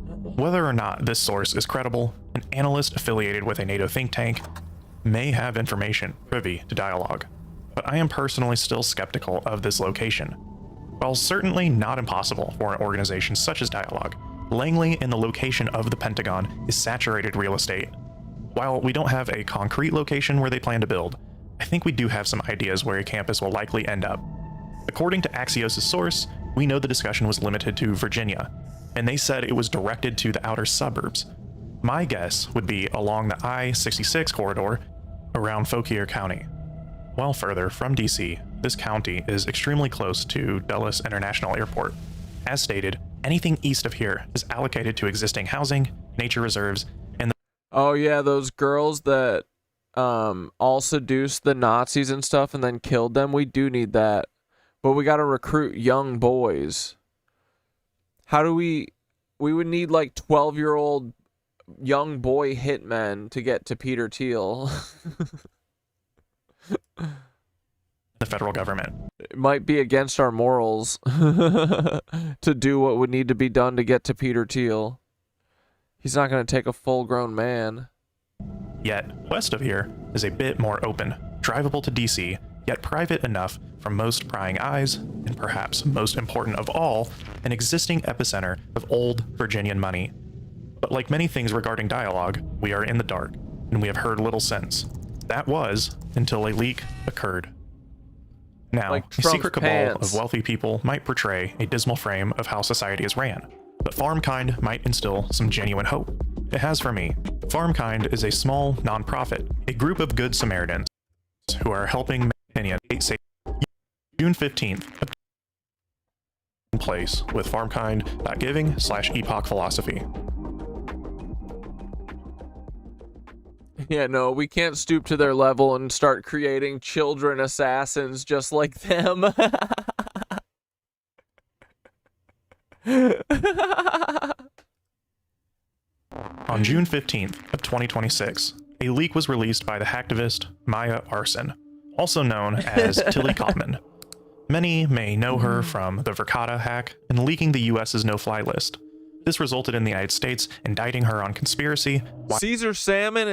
Whether or not this source is credible, an analyst affiliated with a NATO think tank may have information privy to Dialogue, but I am personally still skeptical of this location. While certainly not impossible for an organization such as Dialogue, Langley and the location of the Pentagon is saturated real estate. While we don't have a concrete location where they plan to build, I think we do have some ideas where a campus will likely end up. According to Axios' source, we know the discussion was limited to Virginia, and they said it was directed to the outer suburbs. My guess would be along the I-66 corridor around Fauquier County. While further from DC, this county is extremely close to Dulles International Airport. As stated, anything east of here is allocated to existing housing, nature reserves, and oh yeah, those girls that all seduced the Nazis and stuff and then killed them. We do need that. But we gotta recruit young boys. How do we would need like 12-year-old young boy hitmen to get to Peter Thiel. The federal government. It might be against our morals to do what would need to be done to get to Peter Thiel. He's not going to take a full-grown man. Yet, west of here is a bit more open, drivable to DC, yet private enough for most prying eyes, and perhaps most important of all, an existing epicenter of old Virginian money. But like many things regarding Dialogue, we are in the dark, and we have heard little since. That was until a leak occurred. Now, like a secret cabal of wealthy people might portray a dismal frame of how society is ran, but FarmKind might instill some genuine hope. It has for me. FarmKind is a small nonprofit, a group of good Samaritans who are helping make opinion safe. June 15th, in place with FarmKind.giving/Epoch Philosophy. Yeah, no, we can't stoop to their level and start creating children assassins just like them. On June 15th of 2026, a leak was released by the hacktivist Maya Arson, also known as Tilly Kaufman. Many may know her from the Verkada hack and leaking the US's no-fly list. This resulted in the United States indicting her on conspiracy. Caesar salmon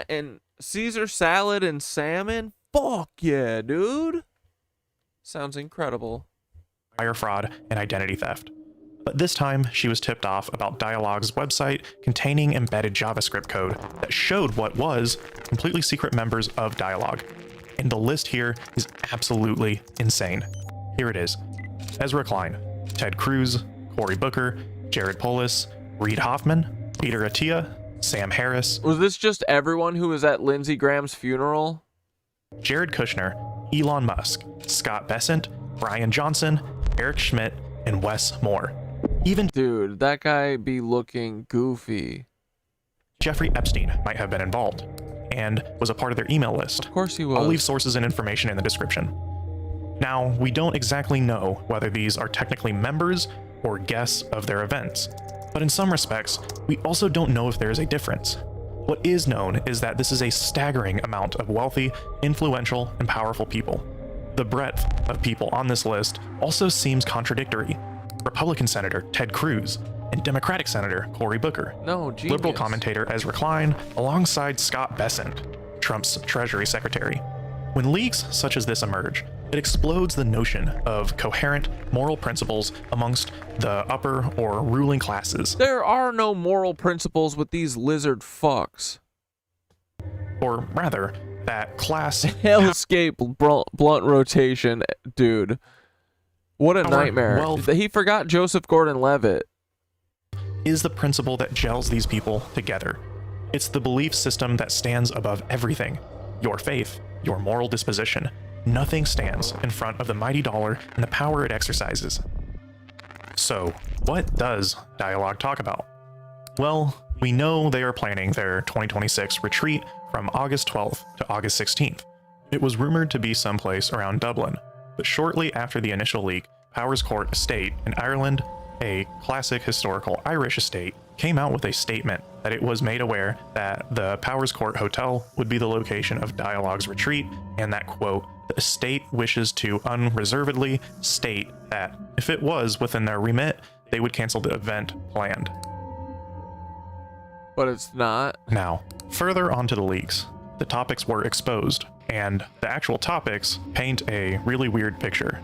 and Caesar salad and salmon? Fuck yeah, dude. Sounds incredible. Wire fraud and identity theft. But this time, she was tipped off about Dialog's website containing embedded JavaScript code that showed what was completely secret members of Dialog. And the list here is absolutely insane. Here it is. Ezra Klein, Ted Cruz, Cory Booker, Jared Polis, Reid Hoffman, Peter Attia, Sam Harris. Was this just everyone who was at Lindsey Graham's funeral? Jared Kushner, Elon Musk, Scott Bessent, Brian Johnson, Eric Schmidt, and Wes Moore. Even dude, that guy be looking goofy. Jeffrey Epstein might have been involved and was a part of their email list. Of course he was. I'll leave sources and information in the description. Now, we don't exactly know whether these are technically members or guests of their events, but in some respects, we also don't know if there is a difference. What is known is that this is a staggering amount of wealthy, influential, and powerful people. The breadth of people on this list also seems contradictory. Republican Senator Ted Cruz and Democratic Senator Cory Booker. No, genius. Liberal commentator Ezra Klein alongside Scott Bessent, Trump's Treasury Secretary. When leaks such as this emerge, it explodes the notion of coherent moral principles amongst the upper or ruling classes. There are no moral principles with these lizard fucks. Or rather, that class... Hellscape blunt rotation, dude. What a nightmare. Wealth he forgot Joseph Gordon-Levitt. Is the principle that gels these people together. It's the belief system that stands above everything. Your faith, your moral disposition. Nothing stands in front of the mighty dollar and the power it exercises. So, what does Dialog talk about? Well, we know they are planning their 2026 retreat from August 12th to August 16th. It was rumored to be someplace around Dublin, but shortly after the initial leak, Powers Court Estate in Ireland, a classic historical Irish estate, came out with a statement that it was made aware that the Powers Court Hotel would be the location of Dialog's retreat, and that, quote, the estate wishes to unreservedly state that if it was within their remit, they would cancel the event planned. But it's not. Now, further onto the leaks, the topics were exposed, and the actual topics paint a really weird picture.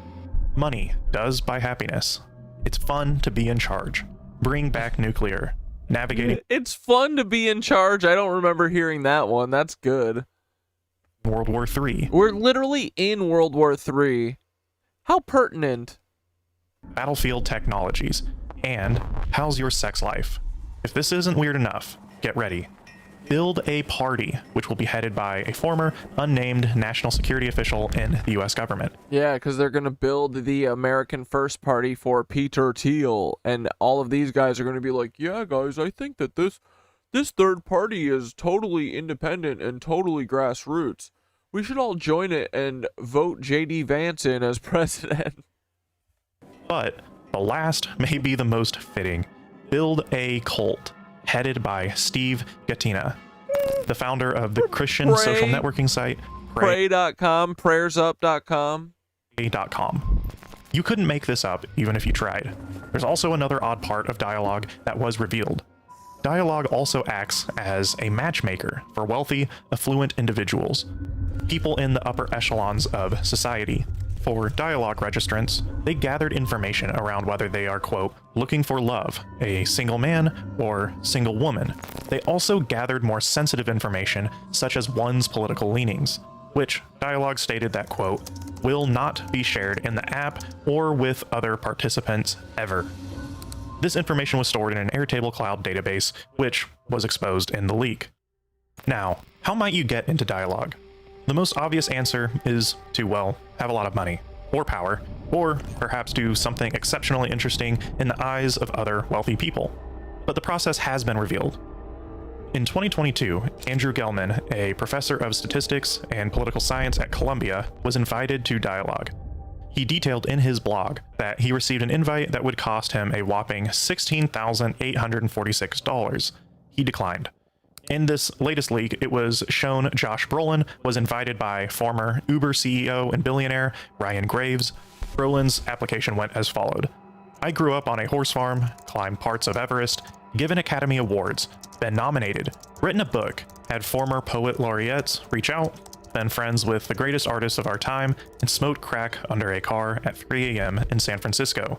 Money does buy happiness. It's fun to be in charge. Bring back nuclear. Navigating. It's fun to be in charge. I don't remember hearing that one. That's good. World War III. We're literally in World War III. How pertinent. Battlefield technologies. And how's your sex life? If this isn't weird enough, get ready. Build a party, which will be headed by a former unnamed national security official in the US government. Yeah, because they're going to build the American First Party for Peter Thiel, and all of these guys are going to be like, yeah, guys, I think that this third party is totally independent and totally grassroots. We should all join it and vote J.D. Vance in as president. But the last may be the most fitting. Build a cult. Headed by Steve Gattina, the founder of the Christian social networking site Pray.com, prayersup.com. You couldn't make this up even if you tried. There's also another odd part of Dialog that was revealed. Dialog also acts as a matchmaker for wealthy, affluent individuals, people in the upper echelons of society. For Dialog registrants, they gathered information around whether they are, quote, looking for love, a single man or single woman. They also gathered more sensitive information, such as one's political leanings, which Dialog stated that, quote, will not be shared in the app or with other participants ever. This information was stored in an Airtable cloud database, which was exposed in the leak. Now, how might you get into Dialog? The most obvious answer is to, well, have a lot of money, or power, or perhaps do something exceptionally interesting in the eyes of other wealthy people. But the process has been revealed. In 2022, Andrew Gelman, a professor of statistics and political science at Columbia, was invited to Dialog. He detailed in his blog that he received an invite that would cost him a whopping $16,846. He declined. In this latest leak, it was shown Josh Brolin was invited by former Uber CEO and billionaire Ryan Graves, Brolin's application went as followed. I grew up on a horse farm, climbed parts of Everest, given Academy Awards, been nominated, written a book, had former poet laureates reach out, been friends with the greatest artists of our time, and smoked crack under a car at 3 a.m. in San Francisco.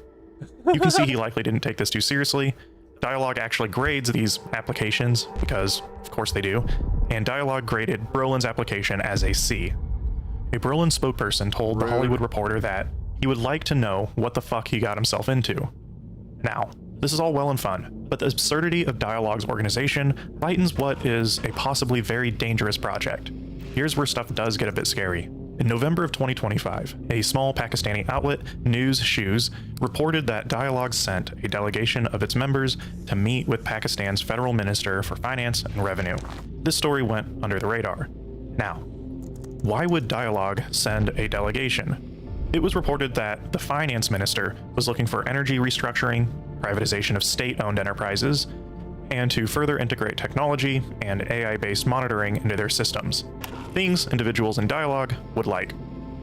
You can see he likely didn't take this too seriously. Dialogue actually grades these applications, because of course they do, and Dialogue graded Brolin's application as a C. A Brolin spokesperson told The Hollywood Reporter that he would like to know what the fuck he got himself into. Now, this is all well and fun, but the absurdity of Dialogue's organization lightens what is a possibly very dangerous project. Here's where stuff does get a bit scary. In November of 2025, a small Pakistani outlet, News Shoes, reported that Dialogue sent a delegation of its members to meet with Pakistan's Federal Minister for Finance and Revenue. This story went under the radar. Now, why would Dialogue send a delegation? It was reported that the finance minister was looking for energy restructuring, privatization of state-owned enterprises, and to further integrate technology and AI-based monitoring into their systems. Things individuals in Dialogue would like.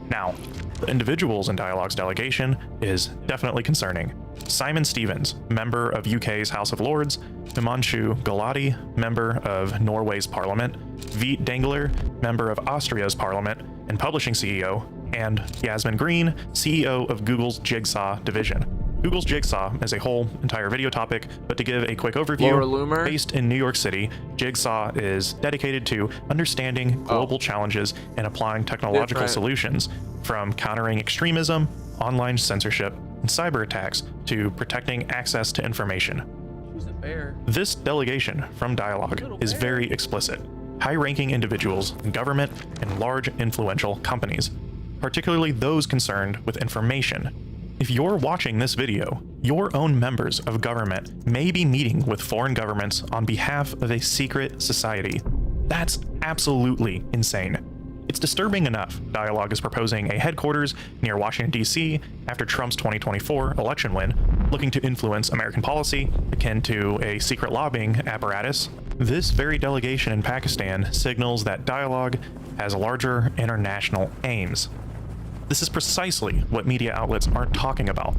Now, the individuals in Dialogue's delegation is definitely concerning. Simon Stevens, member of UK's House of Lords, Himanshu Gulati, member of Norway's Parliament, Veet Dengler, member of Austria's Parliament and publishing CEO, and Yasmin Green, CEO of Google's Jigsaw division. Google's Jigsaw is a whole entire video topic, but to give a quick overview, based in New York City, Jigsaw is dedicated to understanding global challenges and applying technological solutions, from countering extremism, online censorship, and cyber attacks to protecting access to information. This delegation from Dialogue is very explicit. High-ranking individuals in government and large influential companies, particularly those concerned with information. If you're watching this video, your own members of government may be meeting with foreign governments on behalf of a secret society. That's absolutely insane. It's disturbing enough Dialogue is proposing a headquarters near Washington, D.C. after Trump's 2024 election win, looking to influence American policy, akin to a secret lobbying apparatus. This very delegation in Pakistan signals that Dialogue has larger international aims. This is precisely what media outlets aren't talking about.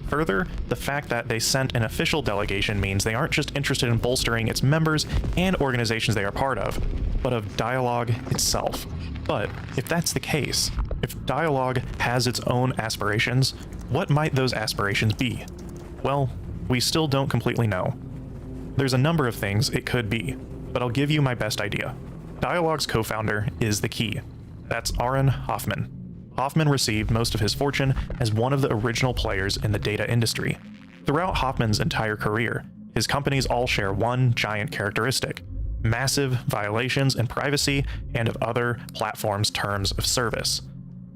Further, the fact that they sent an official delegation means they aren't just interested in bolstering its members and organizations they are part of, but of Dialogue itself. But if that's the case, if Dialogue has its own aspirations, what might those aspirations be? Well, we still don't completely know. There's a number of things it could be, but I'll give you my best idea. Dialogue's co-founder is the key. That's Aaron Hoffman. Hoffman received most of his fortune as one of the original players in the data industry. Throughout Hoffman's entire career, his companies all share one giant characteristic: massive violations in privacy and of other platforms' terms of service.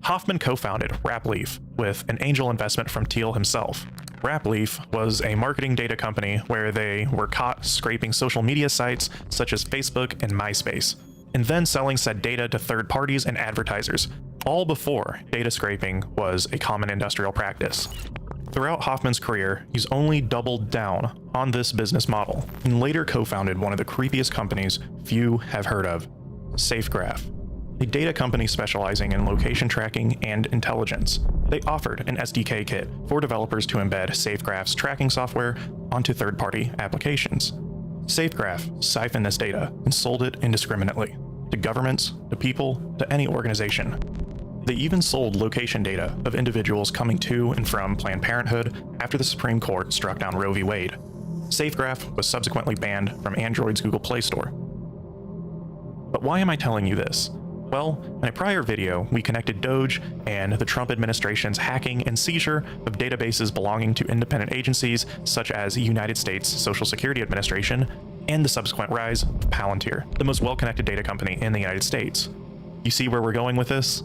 Hoffman co-founded Rapleaf with an angel investment from Thiel himself. Rapleaf was a marketing data company where they were caught scraping social media sites such as Facebook and MySpace, and then selling said data to third parties and advertisers, all before data scraping was a common industrial practice. Throughout Hoffman's career, he's only doubled down on this business model, and later co-founded one of the creepiest companies few have heard of, SafeGraph, a data company specializing in location tracking and intelligence. They offered an SDK kit for developers to embed SafeGraph's tracking software onto third-party applications. SafeGraph siphoned this data and sold it indiscriminately to governments, to people, to any organization. They even sold location data of individuals coming to and from Planned Parenthood after the Supreme Court struck down Roe v. Wade. SafeGraph was subsequently banned from Android's Google Play Store. But why am I telling you this? Well, in a prior video, we connected Doge and the Trump administration's hacking and seizure of databases belonging to independent agencies such as the United States Social Security Administration and the subsequent rise of Palantir, the most well-connected data company in the United States. You see where we're going with this?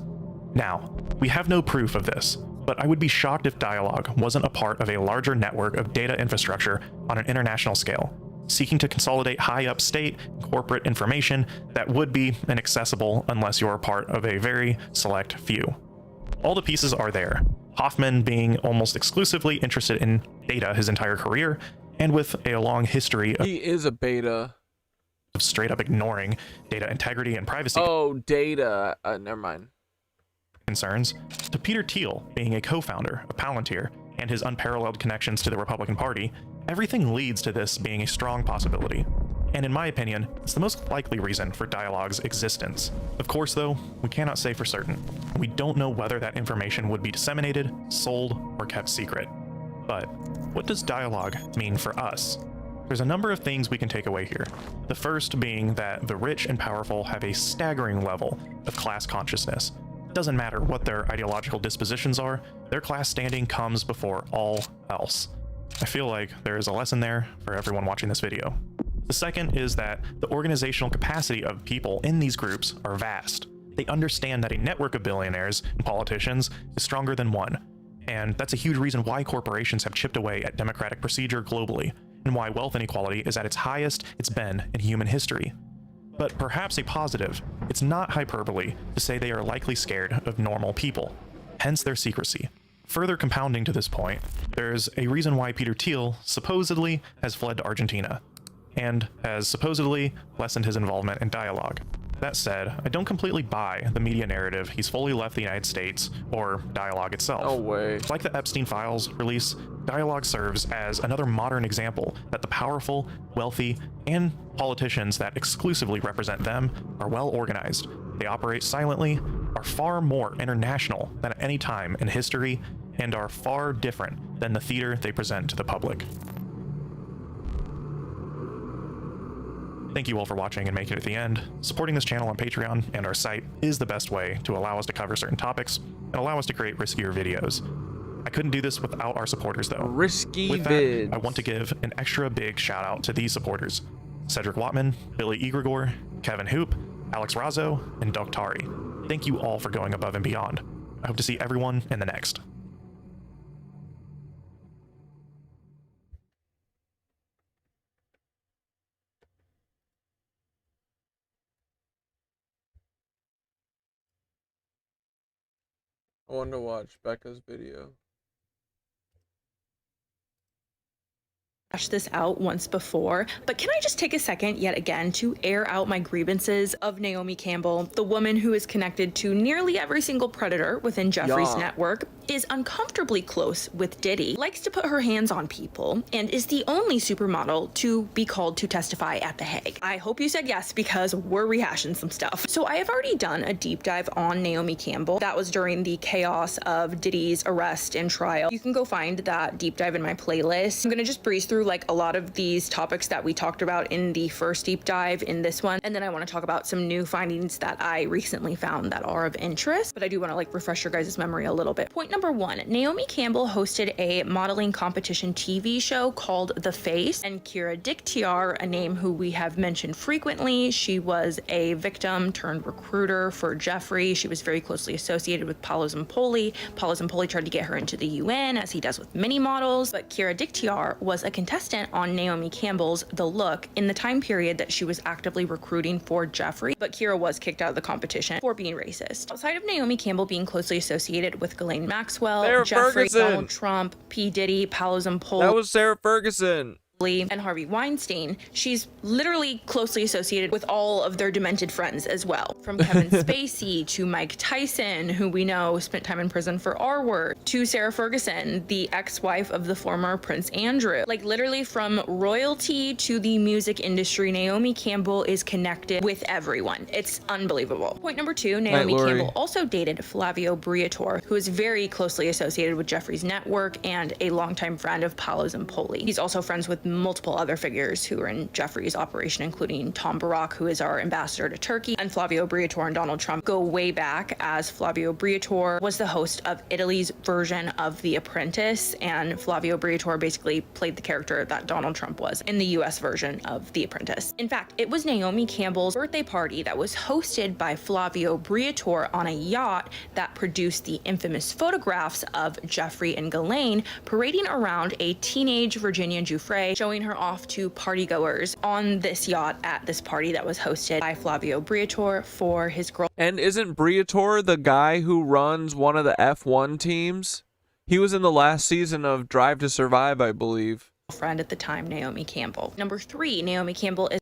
Now, we have no proof of this, but I would be shocked if Dialogue wasn't a part of a larger network of data infrastructure on an international scale, seeking to consolidate high-up state and corporate information that would be inaccessible unless you're a part of a very select few. All the pieces are there, Hoffman being almost exclusively interested in data his entire career, and with a long history of... He is a beta. ...of straight up ignoring data integrity and privacy... Oh, data. Never mind. concerns, to Peter Thiel being a co-founder of Palantir and his unparalleled connections to the Republican Party, everything leads to this being a strong possibility. And in my opinion, it's the most likely reason for Dialogue's existence. Of course, though, we cannot say for certain. We don't know whether that information would be disseminated, sold, or kept secret. But what does Dialogue mean for us? There's a number of things we can take away here. The first being that the rich and powerful have a staggering level of class consciousness. It doesn't matter what their ideological dispositions are, their class standing comes before all else. I feel like there is a lesson there for everyone watching this video. The second is that the organizational capacity of people in these groups are vast. They understand that a network of billionaires and politicians is stronger than one, and that's a huge reason why corporations have chipped away at democratic procedure globally, and why wealth inequality is at its highest it's been in human history. But perhaps a positive, it's not hyperbole to say they are likely scared of normal people, hence their secrecy. Further compounding to this point, there's a reason why Peter Thiel supposedly has fled to Argentina, and has supposedly lessened his involvement in Dialogue. That said, I don't completely buy the media narrative he's fully left the United States or Dialogue itself. No way. Like the Epstein Files release, Dialogue serves as another modern example that the powerful, wealthy, and politicians that exclusively represent them are well organized. They operate silently, are far more international than at any time in history, and are far different than the theater they present to the public. Thank you all for watching and making it to the end. Supporting this channel on Patreon and our site is the best way to allow us to cover certain topics and allow us to create riskier videos. I couldn't do this without our supporters though. Risky With vids. that, I want to give an extra big shout out to these supporters: Cedric Watman, Billy Igregor, Kevin Hoop, Alex Razzo, and Doug Tari. Thank you all for going above and beyond. I hope to see everyone in the next. I want to watch Becca's video. This out once before, but can I just take a second yet again to air out my grievances of Naomi Campbell, the woman who is connected to nearly every single predator within Jeffrey's network, is uncomfortably close with Diddy, likes to put her hands on people, and is the only supermodel to be called to testify at The Hague. I hope you said yes because we're rehashing some stuff. So I have already done a deep dive on Naomi Campbell. That was during the chaos of Diddy's arrest and trial. You can go find that deep dive in my playlist. I'm gonna just breeze through like a lot of these topics that we talked about in the first deep dive in this one, and then I want to talk about some new findings that I recently found that are of interest, but I do want to like refresh your guys' memory a little bit. Point number one, Naomi Campbell hosted a modeling competition TV show called The Face, and Kira Dictiar, a name who we have mentioned frequently, she was a victim turned recruiter for Jeffrey. She was very closely associated with Paolo Zampoli. Paolo Zampoli tried to get her into the UN, as he does with many models, but Kira Dictiar was a contestant on Naomi Campbell's The Look in the time period that she was actively recruiting for Jeffrey, but Kira was kicked out of the competition for being racist. Outside of Naomi Campbell being closely associated with Ghislaine Maxwell, Sarah Jeffrey, Ferguson. Donald Trump, P. Diddy, Paolo Zampoli, That was Sarah Ferguson. and Harvey Weinstein, she's literally closely associated with all of their demented friends as well. From Kevin Spacey to Mike Tyson, who we know spent time in prison for R word, to Sarah Ferguson, the ex-wife of the former Prince Andrew. Like literally from royalty to the music industry, Naomi Campbell is connected with everyone. It's unbelievable. Point number two, Naomi Campbell also dated Flavio Briatore, who is very closely associated with Jeffrey's network and a longtime friend of Paolo Zampoli. He's also friends with multiple other figures who are in Jeffrey's operation, including Tom Barak, who is our ambassador to Turkey, and Flavio Briatore and Donald Trump go way back, as Flavio Briatore was the host of Italy's version of The Apprentice, and Flavio Briatore basically played the character that Donald Trump was in the US version of The Apprentice. In fact, it was Naomi Campbell's birthday party that was hosted by Flavio Briatore on a yacht that produced the infamous photographs of Jeffrey and Ghislaine parading around a teenage Virginia Giuffre, showing her off to partygoers on this yacht at this party that was hosted by Flavio Briatore for his girl. And isn't Briatore the guy who runs one of the F1 teams? He was in the last season of Drive to Survive, I believe. Friend at the time, Naomi Campbell. Number three, Naomi Campbell is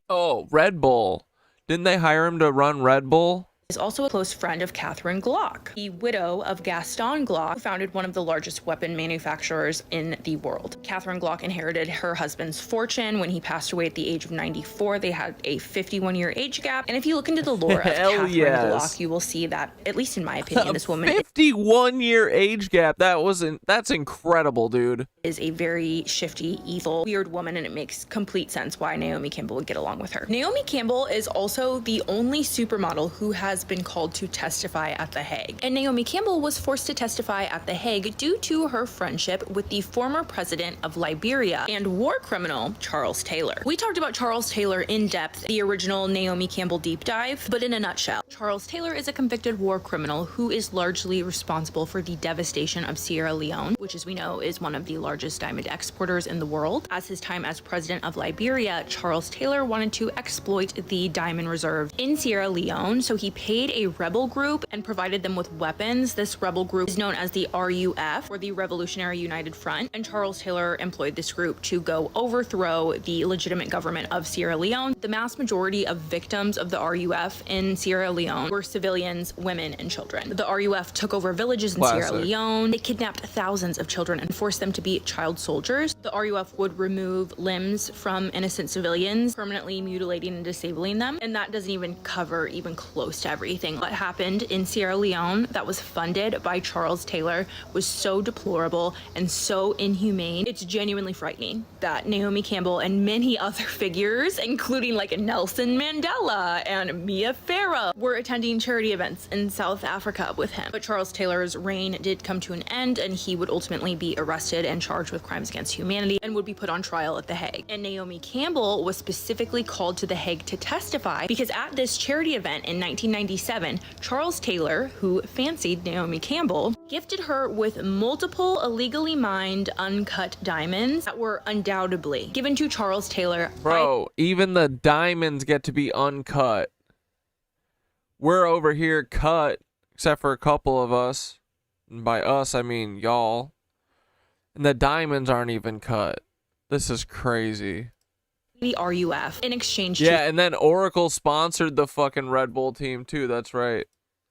Red Bull. Didn't they hire him to run Red Bull? is also a close friend of Catherine Glock, the widow of Gaston Glock, who founded one of the largest weapon manufacturers in the world. Catherine Glock inherited her husband's fortune when he passed away at the age of 94. They had a 51-year age gap. And if you look into the lore of Catherine Glock, you will see that, at least in my opinion, this woman 51-year age gap. That's incredible, dude. Is a very shifty, evil, weird woman, and it makes complete sense why Naomi Campbell would get along with her. Naomi Campbell is also the only supermodel who has been called to testify at The Hague. And Naomi Campbell was forced to testify at The Hague due to her friendship with the former president of Liberia and war criminal Charles Taylor. We talked about Charles Taylor in depth, the original Naomi Campbell deep dive, but in a nutshell, Charles Taylor is a convicted war criminal who is largely responsible for the devastation of Sierra Leone, which, as we know, is one of the largest diamond exporters in the world. As his time as president of Liberia, Charles Taylor wanted to exploit the diamond reserve in Sierra Leone, so he paid a rebel group and provided them with weapons. This rebel group is known as the RUF, or the Revolutionary United Front, and Charles Taylor employed this group to go overthrow the legitimate government of Sierra Leone. The mass majority of victims of the RUF in Sierra Leone were civilians, women, and children. The RUF took over villages in Sierra Leone. They kidnapped thousands of children and forced them to be child soldiers. The RUF would remove limbs from innocent civilians, permanently mutilating and disabling them, and that doesn't even cover even close to everything. What happened in Sierra Leone that was funded by Charles Taylor was so deplorable and so inhumane. It's genuinely frightening that Naomi Campbell and many other figures, including like Nelson Mandela and Mia Farrow, were attending charity events in South Africa with him. But Charles Taylor's reign did come to an end, and he would ultimately be arrested and charged with crimes against humanity and would be put on trial at The Hague. And Naomi Campbell was specifically called to The Hague to testify because at this charity event in 1997, Charles Taylor, who fancied Naomi Campbell, gifted her with multiple illegally mined uncut diamonds that were undoubtedly given to Charles Taylor. Bro, even the diamonds get to be uncut. We're over here cut, except for a couple of us. And by us, I mean y'all. And the diamonds aren't even cut. This is crazy. The RUF in exchange to and then Oracle sponsored the fucking Red Bull team too. That's right.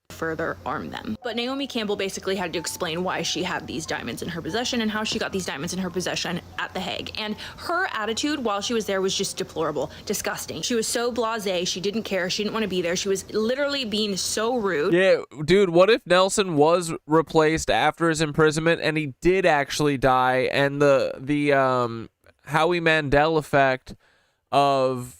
Further arm them. But Naomi Campbell basically had to explain why she had these diamonds in her possession and how she got these diamonds in her possession at The Hague. And her attitude while she was there was just deplorable, disgusting. She was so blasé, she didn't care, she didn't want to be there. She was literally being so rude. Yeah, dude, what if Nelson was replaced after his imprisonment and he did actually die, and the Howie Mandel effect of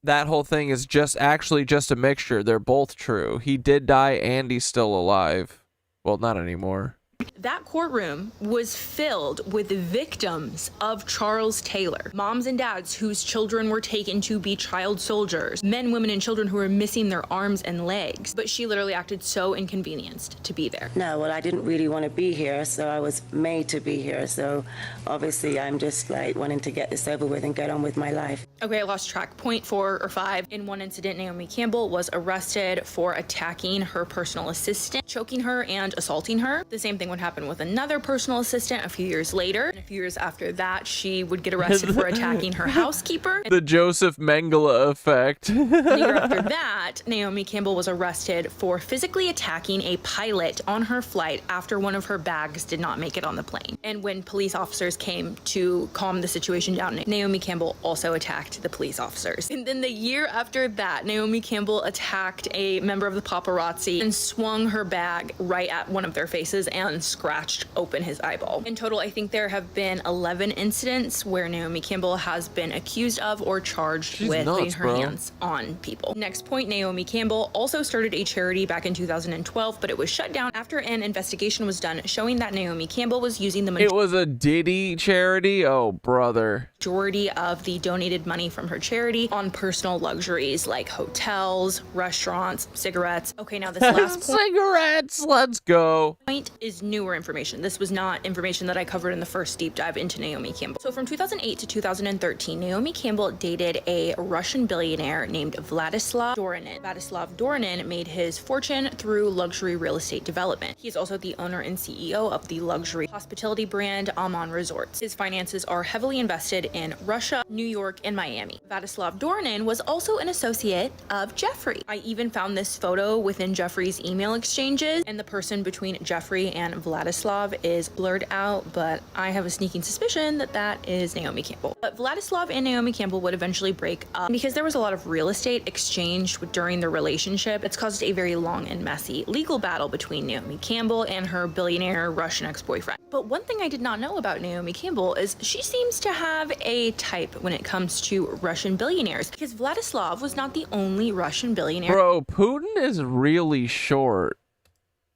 that whole thing is just a mixture. They're both true. He did die and he's still alive. Well, not anymore. That courtroom was filled with victims of Charles Taylor. Moms and dads whose children were taken to be child soldiers. Men, women, and children who were missing their arms and legs. But she literally acted so inconvenienced to be there. No, well, I didn't really want to be here, so I was made to be here. So obviously I'm just like wanting to get this over with and get on with my life. Okay, I lost track. Point 4 or 5. In one incident, Naomi Campbell was arrested for attacking her personal assistant, choking her and assaulting her. The same thing would happen with another personal assistant a few years later. And a few years after that, she would get arrested for attacking her housekeeper. The Joseph Mengele effect. A year after that, Naomi Campbell was arrested for physically attacking a pilot on her flight after one of her bags did not make it on the plane. And when police officers came to calm the situation down, Naomi Campbell also attacked the police officers. And then the year after that, Naomi Campbell attacked a member of the paparazzi and swung her bag right at one of their faces and scratched open his eyeball. In total, I think there have been 11 incidents where Naomi Campbell has been accused of or charged with putting her hands on people. Next point, Naomi Campbell also started a charity back in 2012, but it was shut down after an investigation was done showing that Naomi Campbell was using the It was a Diddy charity? Oh, brother. Majority of the donated money from her charity on personal luxuries like hotels, restaurants, cigarettes. Okay, now this last point. Cigarettes, let's go. Point is newer information. This was not information that I covered in the first deep dive into Naomi Campbell. So from 2008 to 2013, Naomi Campbell dated a Russian billionaire named Vladislav Dorinin. Vladislav Dorinin made his fortune through luxury real estate development. He's also the owner and CEO of the luxury hospitality brand Aman Resorts. His finances are heavily invested in Russia, New York, and Miami. Vladislav Dorinin was also an associate of Jeffrey. I even found this photo within Jeffrey's email exchanges, and the person between Jeffrey and Vladislav is blurred out, but I have a sneaking suspicion that that is Naomi Campbell. But Vladislav and Naomi Campbell would eventually break up because there was a lot of real estate exchanged during their relationship. It's caused a very long and messy legal battle between Naomi Campbell and her billionaire Russian ex-boyfriend. But one thing I did not know about Naomi Campbell is she seems to have a type when it comes to Russian billionaires, because Vladislav was not the only Russian billionaire. Bro, Putin is really short.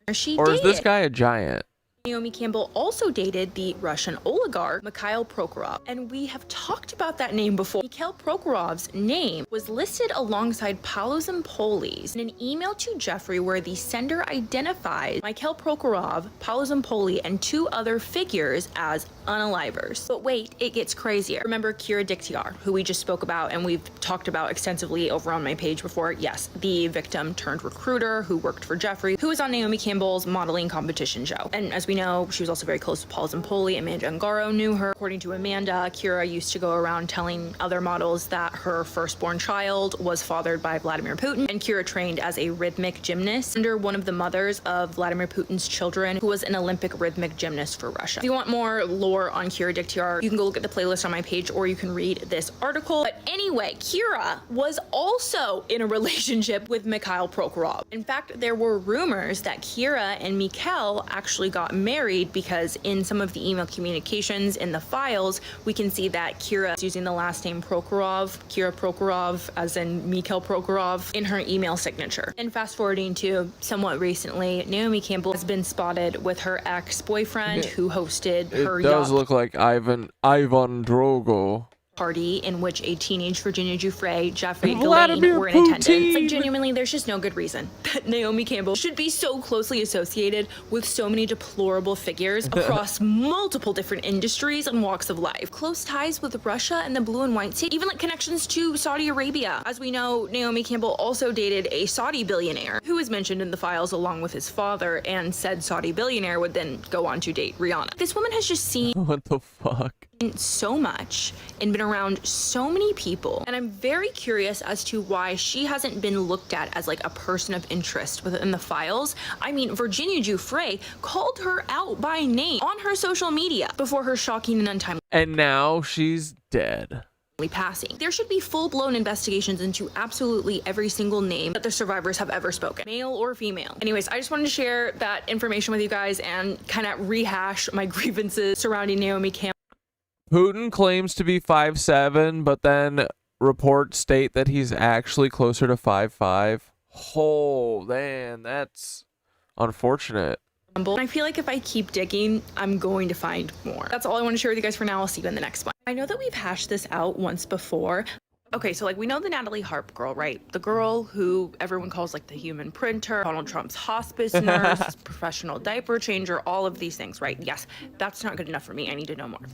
Or is this guy a giant? Naomi Campbell also dated the Russian oligarch Mikhail Prokhorov, and we have talked about that name before. Mikhail Prokhorov's name was listed alongside Paolo Zampoli's in an email to Jeffrey where the sender identified Mikhail Prokhorov, Paolo Zampoli, and two other figures as unalivers. But wait, it gets crazier. Remember Kira Diktyar, who we just spoke about and we've talked about extensively over on my page before? Yes, the victim turned recruiter who worked for Jeffrey, who was on Naomi Campbell's modeling competition show. And as we know, she was also very close to Paul Zampoli. Amanda Ungaro knew her. According to Amanda, Kira used to go around telling other models that her firstborn child was fathered by Vladimir Putin, and Kira trained as a rhythmic gymnast under one of the mothers of Vladimir Putin's children, who was an Olympic rhythmic gymnast for Russia. If you want more lore on Kira Diktyar, you can go look at the playlist on my page, or you can read this article. But anyway, Kira was also in a relationship with Mikhail Prokhorov. In fact, there were rumors that Kira and Mikhail actually got married, because in some of the email communications in the files, we can see that Kira is using the last name Prokhorov, Kira Prokhorov, as in Mikhail Prokhorov, in her email signature. And fast forwarding to somewhat recently, Naomi Campbell has been spotted with her ex-boyfriend who hosted her It does yacht look like Ivan Drogo. party in which a teenage Virginia Giuffre, Jeffrey, Vladimir Ghislaine were in attendance. Putin. Like, genuinely, there's just no good reason that Naomi Campbell should be so closely associated with so many deplorable figures across multiple different industries and walks of life. Close ties with Russia and the blue and white state, even like connections to Saudi Arabia. As we know, Naomi Campbell also dated a Saudi billionaire who is mentioned in the files along with his father, and said Saudi billionaire would then go on to date Rihanna. This woman has just seen What the fuck? so much and been around so many people, and I'm very curious as to why she hasn't been looked at as like a person of interest within the files. I mean, Virginia Giuffre called her out by name on her social media before her shocking and untimely And now she's dead. passing. There should be full-blown investigations into absolutely every single name that the survivors have ever spoken, male or female. Anyways, I just wanted to share that information with you guys and kind of rehash my grievances surrounding Naomi Campbell. Putin claims to be 5'7", but then reports state that he's actually closer to 5'5". Oh, man, that's unfortunate. And I feel like if I keep digging, I'm going to find more. That's all I want to share with you guys for now. I'll see you in the next one. I know that we've hashed this out once before. Okay, so like we know the Natalie Harp girl, right? The girl who everyone calls like the human printer, Donald Trump's hospice nurse, professional diaper changer, all of these things, right? Yes, that's not good enough for me. I need to know more.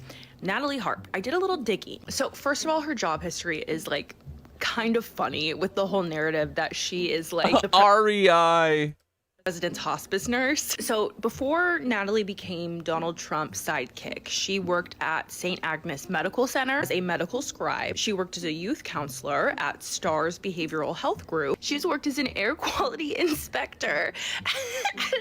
Natalie Harp, I did a little digging. So first of all, her job history is like kind of funny with the whole narrative that she is like the REI. president's hospice nurse. So before Natalie became Donald Trump's sidekick, she worked at St. Agnes Medical Center as a medical scribe. She worked as a youth counselor at STARS Behavioral Health Group. She's worked as an air quality inspector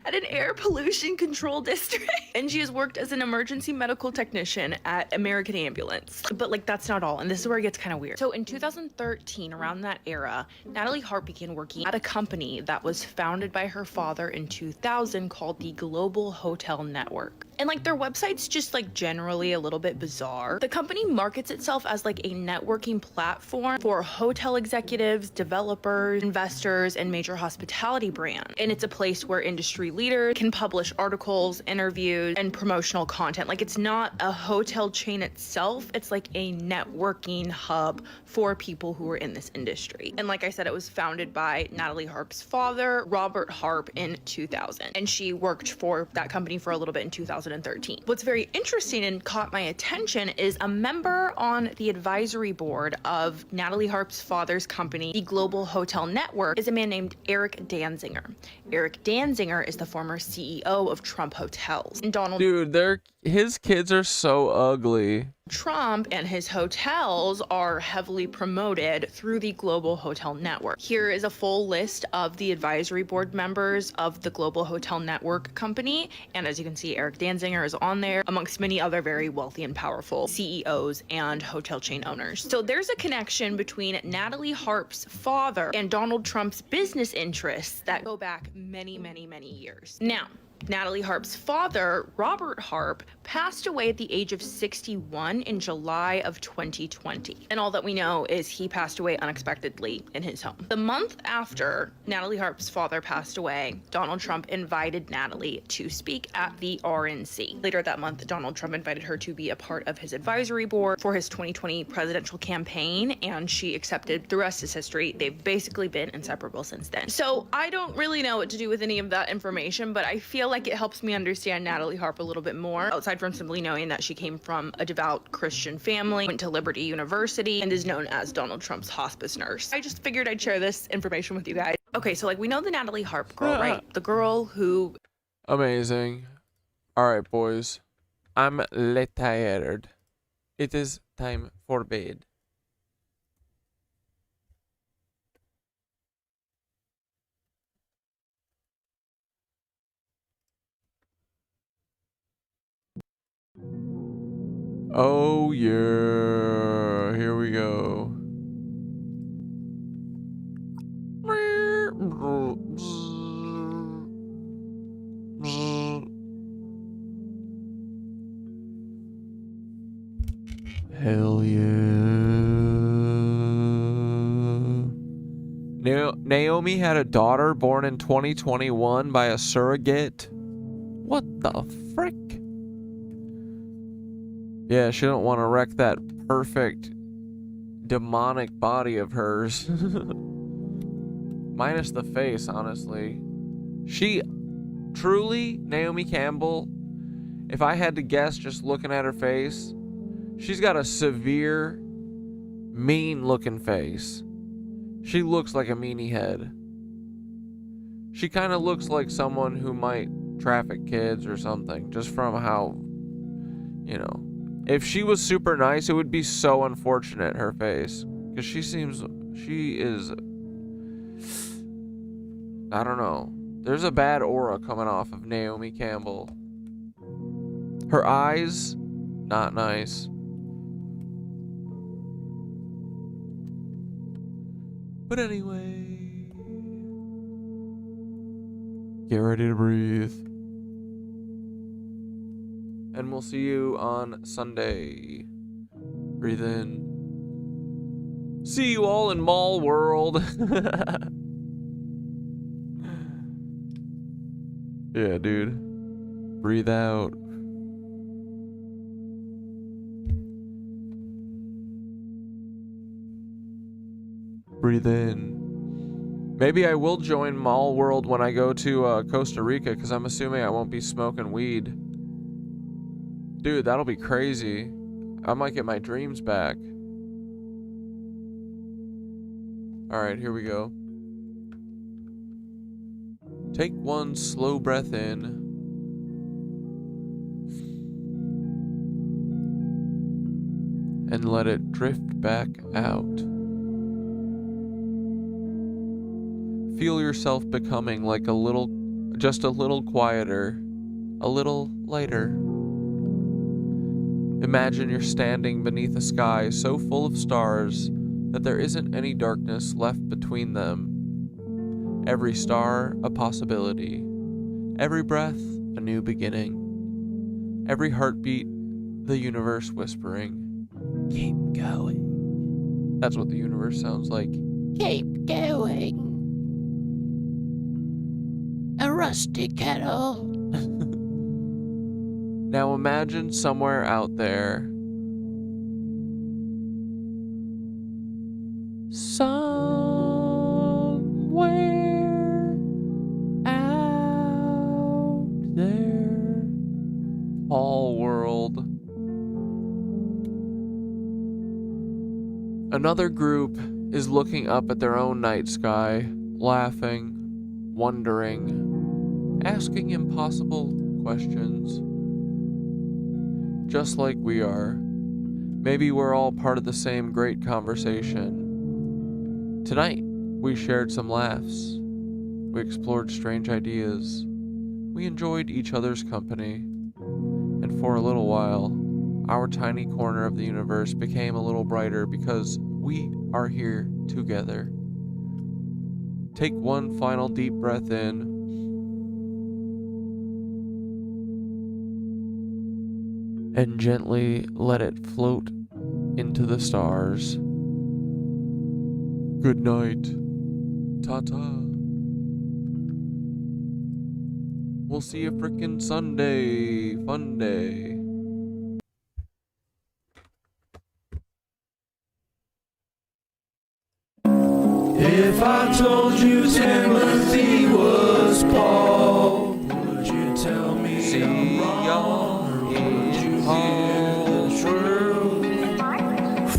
at an air pollution control district. And she has worked as an emergency medical technician at American Ambulance. But like, that's not all. And this is where it gets kind of weird. So in 2013, around that era, Natalie Harp began working at a company that was founded by her father in 2000 called the Global Hotel Network. And like their website's just like generally a little bit bizarre. The company markets itself as like a networking platform for hotel executives, developers, investors, and major hospitality brands. And it's a place where industry leaders can publish articles, interviews, and promotional content. Like it's not a hotel chain itself, it's like a networking hub for people who are in this industry. And like I said, it was founded by Natalie Harp's father, Robert Harp, in 2000. And she worked for that company for a little bit in 2013. What's very interesting and caught my attention is a member on the advisory board of Natalie Harp's father's company, the Global Hotel Network, is a man named Eric Danziger. Eric Danziger is the former CEO of Trump Hotels. And Donald Dude, his kids are so ugly. Trump and his hotels are heavily promoted through the Global Hotel Network. Here is a full list of the advisory board members of the Global Hotel Network company. And as you can see, Eric Danziger is on there, amongst many other very wealthy and powerful CEOs and hotel chain owners. So there's a connection between Natalie Harp's father and Donald Trump's business interests that go back many, many, many years. Now, Natalie Harp's father, Robert Harp, passed away at the age of 61 in July of 2020. And all that we know is he passed away unexpectedly in his home. The month after Natalie Harp's father passed away, Donald Trump invited Natalie to speak at the RNC. Later that month, Donald Trump invited her to be a part of his advisory board for his 2020 presidential campaign, and she accepted. The rest is history. They've basically been inseparable since then. So I don't really know what to do with any of that information, but I feel like it helps me understand Natalie Harp a little bit more, outside from simply knowing that she came from a devout Christian family, went to Liberty University, and is known as Donald Trump's hospice nurse. I just figured I'd share this information with you guys. Okay, so like we know the Natalie Harp girl, right? The girl who... Amazing. All right, boys. I'm tired. It is time for bed. Oh yeah, here we go. Hell yeah. Naomi had a daughter born in 2021 by a surrogate. What the frick? Yeah, she don't want to wreck that perfect demonic body of hers. Minus the face, honestly. She truly, Naomi Campbell, if I had to guess just looking at her face, she's got a severe, mean looking face. She looks like a meanie head. She kind of looks like someone who might traffic kids or something, just from how, you know. If she was super nice, it would be so unfortunate, her face. Because she is, I don't know. There's a bad aura coming off of Naomi Campbell. Her eyes, not nice. But anyway, get ready to breathe. And we'll see you on Sunday. Breathe in. See you all in Mall World. Yeah, dude. Breathe out. Breathe in. Maybe I will join Mall World when I go to Costa Rica, because I'm assuming I won't be smoking weed. Dude, that'll be crazy. I might get my dreams back. Alright, here we go. Take one slow breath in. And let it drift back out. Feel yourself becoming like just a little quieter, a little lighter. Imagine you're standing beneath a sky so full of stars that there isn't any darkness left between them. Every star a possibility. Every breath a new beginning. Every heartbeat, the universe whispering, keep going. That's what the universe sounds like. Keep going. A rusty kettle. Now imagine somewhere out there, somewhere out there, all world. Another group is looking up at their own night sky, laughing, wondering, asking impossible questions. Just like we are. Maybe we're all part of the same great conversation. Tonight, we shared some laughs. We explored strange ideas. We enjoyed each other's company. And for a little while, our tiny corner of the universe became a little brighter because we are here together. Take one final deep breath in. And gently let it float into the stars. Good night. Ta-ta. We'll see you frickin' Sunday. Fun day. If I told you Timothy was Paul, would you tell me I'm wrong? Or would you hear the truth?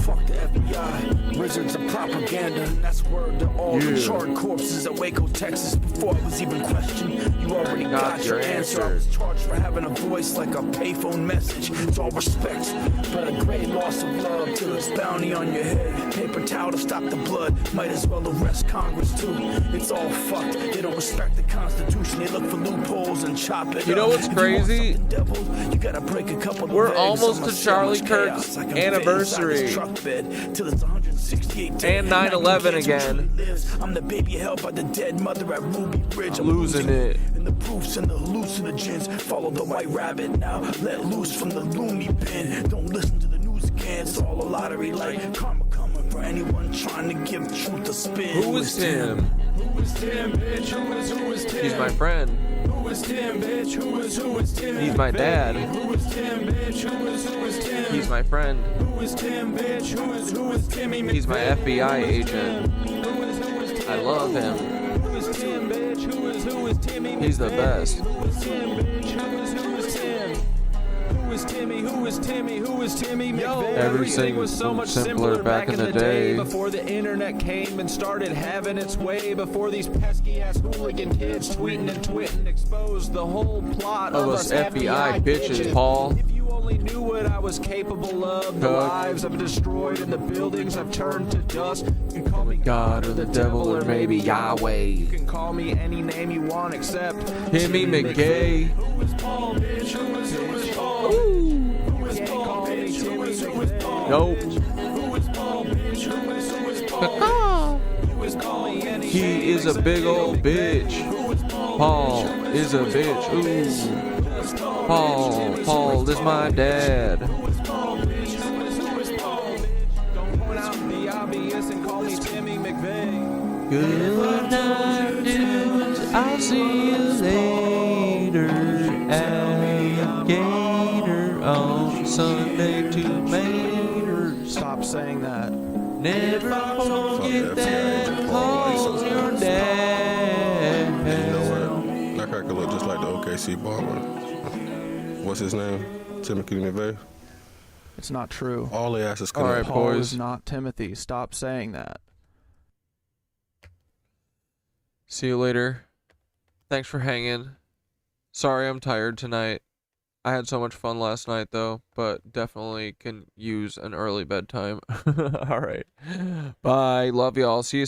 Fuck the FBI, wizards of propaganda. That's word to all the charred corpses at Waco, Texas. Before I was even questioned, you already got your answer. I was charged for having a voice like a payphone message. It's all respect, but a great loss of love till it's bounty on your head. Paper towel to stop the blood. Might as well arrest Congress too. It's all fucked. They don't respect the Constitution. They look for loopholes and chop it. You know what's crazy? You gotta break a couple We're almost to Charlie Kirk's anniversary. And 9/11 again. I'm the baby held by the dead mother at Ruby Bridge. I'm losing it. And the proofs and the hallucinogens. Follow the white rabbit now. Let loose from the gloomy bin. Don't listen to the news again. It's all a lottery like karma coming for anyone trying to give truth a spin. Who is Tim? Who is Tim, bitch? Who is Tim? He's my friend. Who is Tim, bitch? Who is Tim? He's my dad. Who is Tim, bitch? Who is Tim? He's my friend. Who is Tim, bitch? Who is Timmy? He's my FBI agent. I love him. Who is Tim, bitch? Who is Timmy? He's the best. Who is Tim, bitch? Who is Tim? Who is Timmy? Who is Timmy? Who is Timmy? Everything was so much simpler back in the day. Before the internet came and started having its way. Before these pesky ass hooligan kids tweeting and twitting exposed the whole plot of us FBI bitches, Paul. If you only knew what I was capable of, the lives I've destroyed and the buildings I've turned to dust. You can call me God or the devil or maybe Yahweh. You can call me any name you want except Timmy McGay. Who is Paul, bitch? Who is Paul? Who is Paul, bitch? Who is Paul? Nope. Who is Paul, bitch? Who is Paul? He is a big old bitch. Paul is a bitch. Ooh. Paul is my dad. Don't point out the obvious and call me Timmy McVeigh. Good night, dudes. I'll see you later. Alligator on Sunday tomato. Stop saying that. Never forget that Paul's your dad. You know what? That cracker look just like the OKC baller. What's his name? Timothy McVeigh? It's not true. All the asses All right, Paul boys. is not Timothy. Stop saying that. See you later. Thanks for hanging. Sorry I'm tired tonight. I had so much fun last night though, but definitely can use an early bedtime. All right. Bye. Love y'all. See you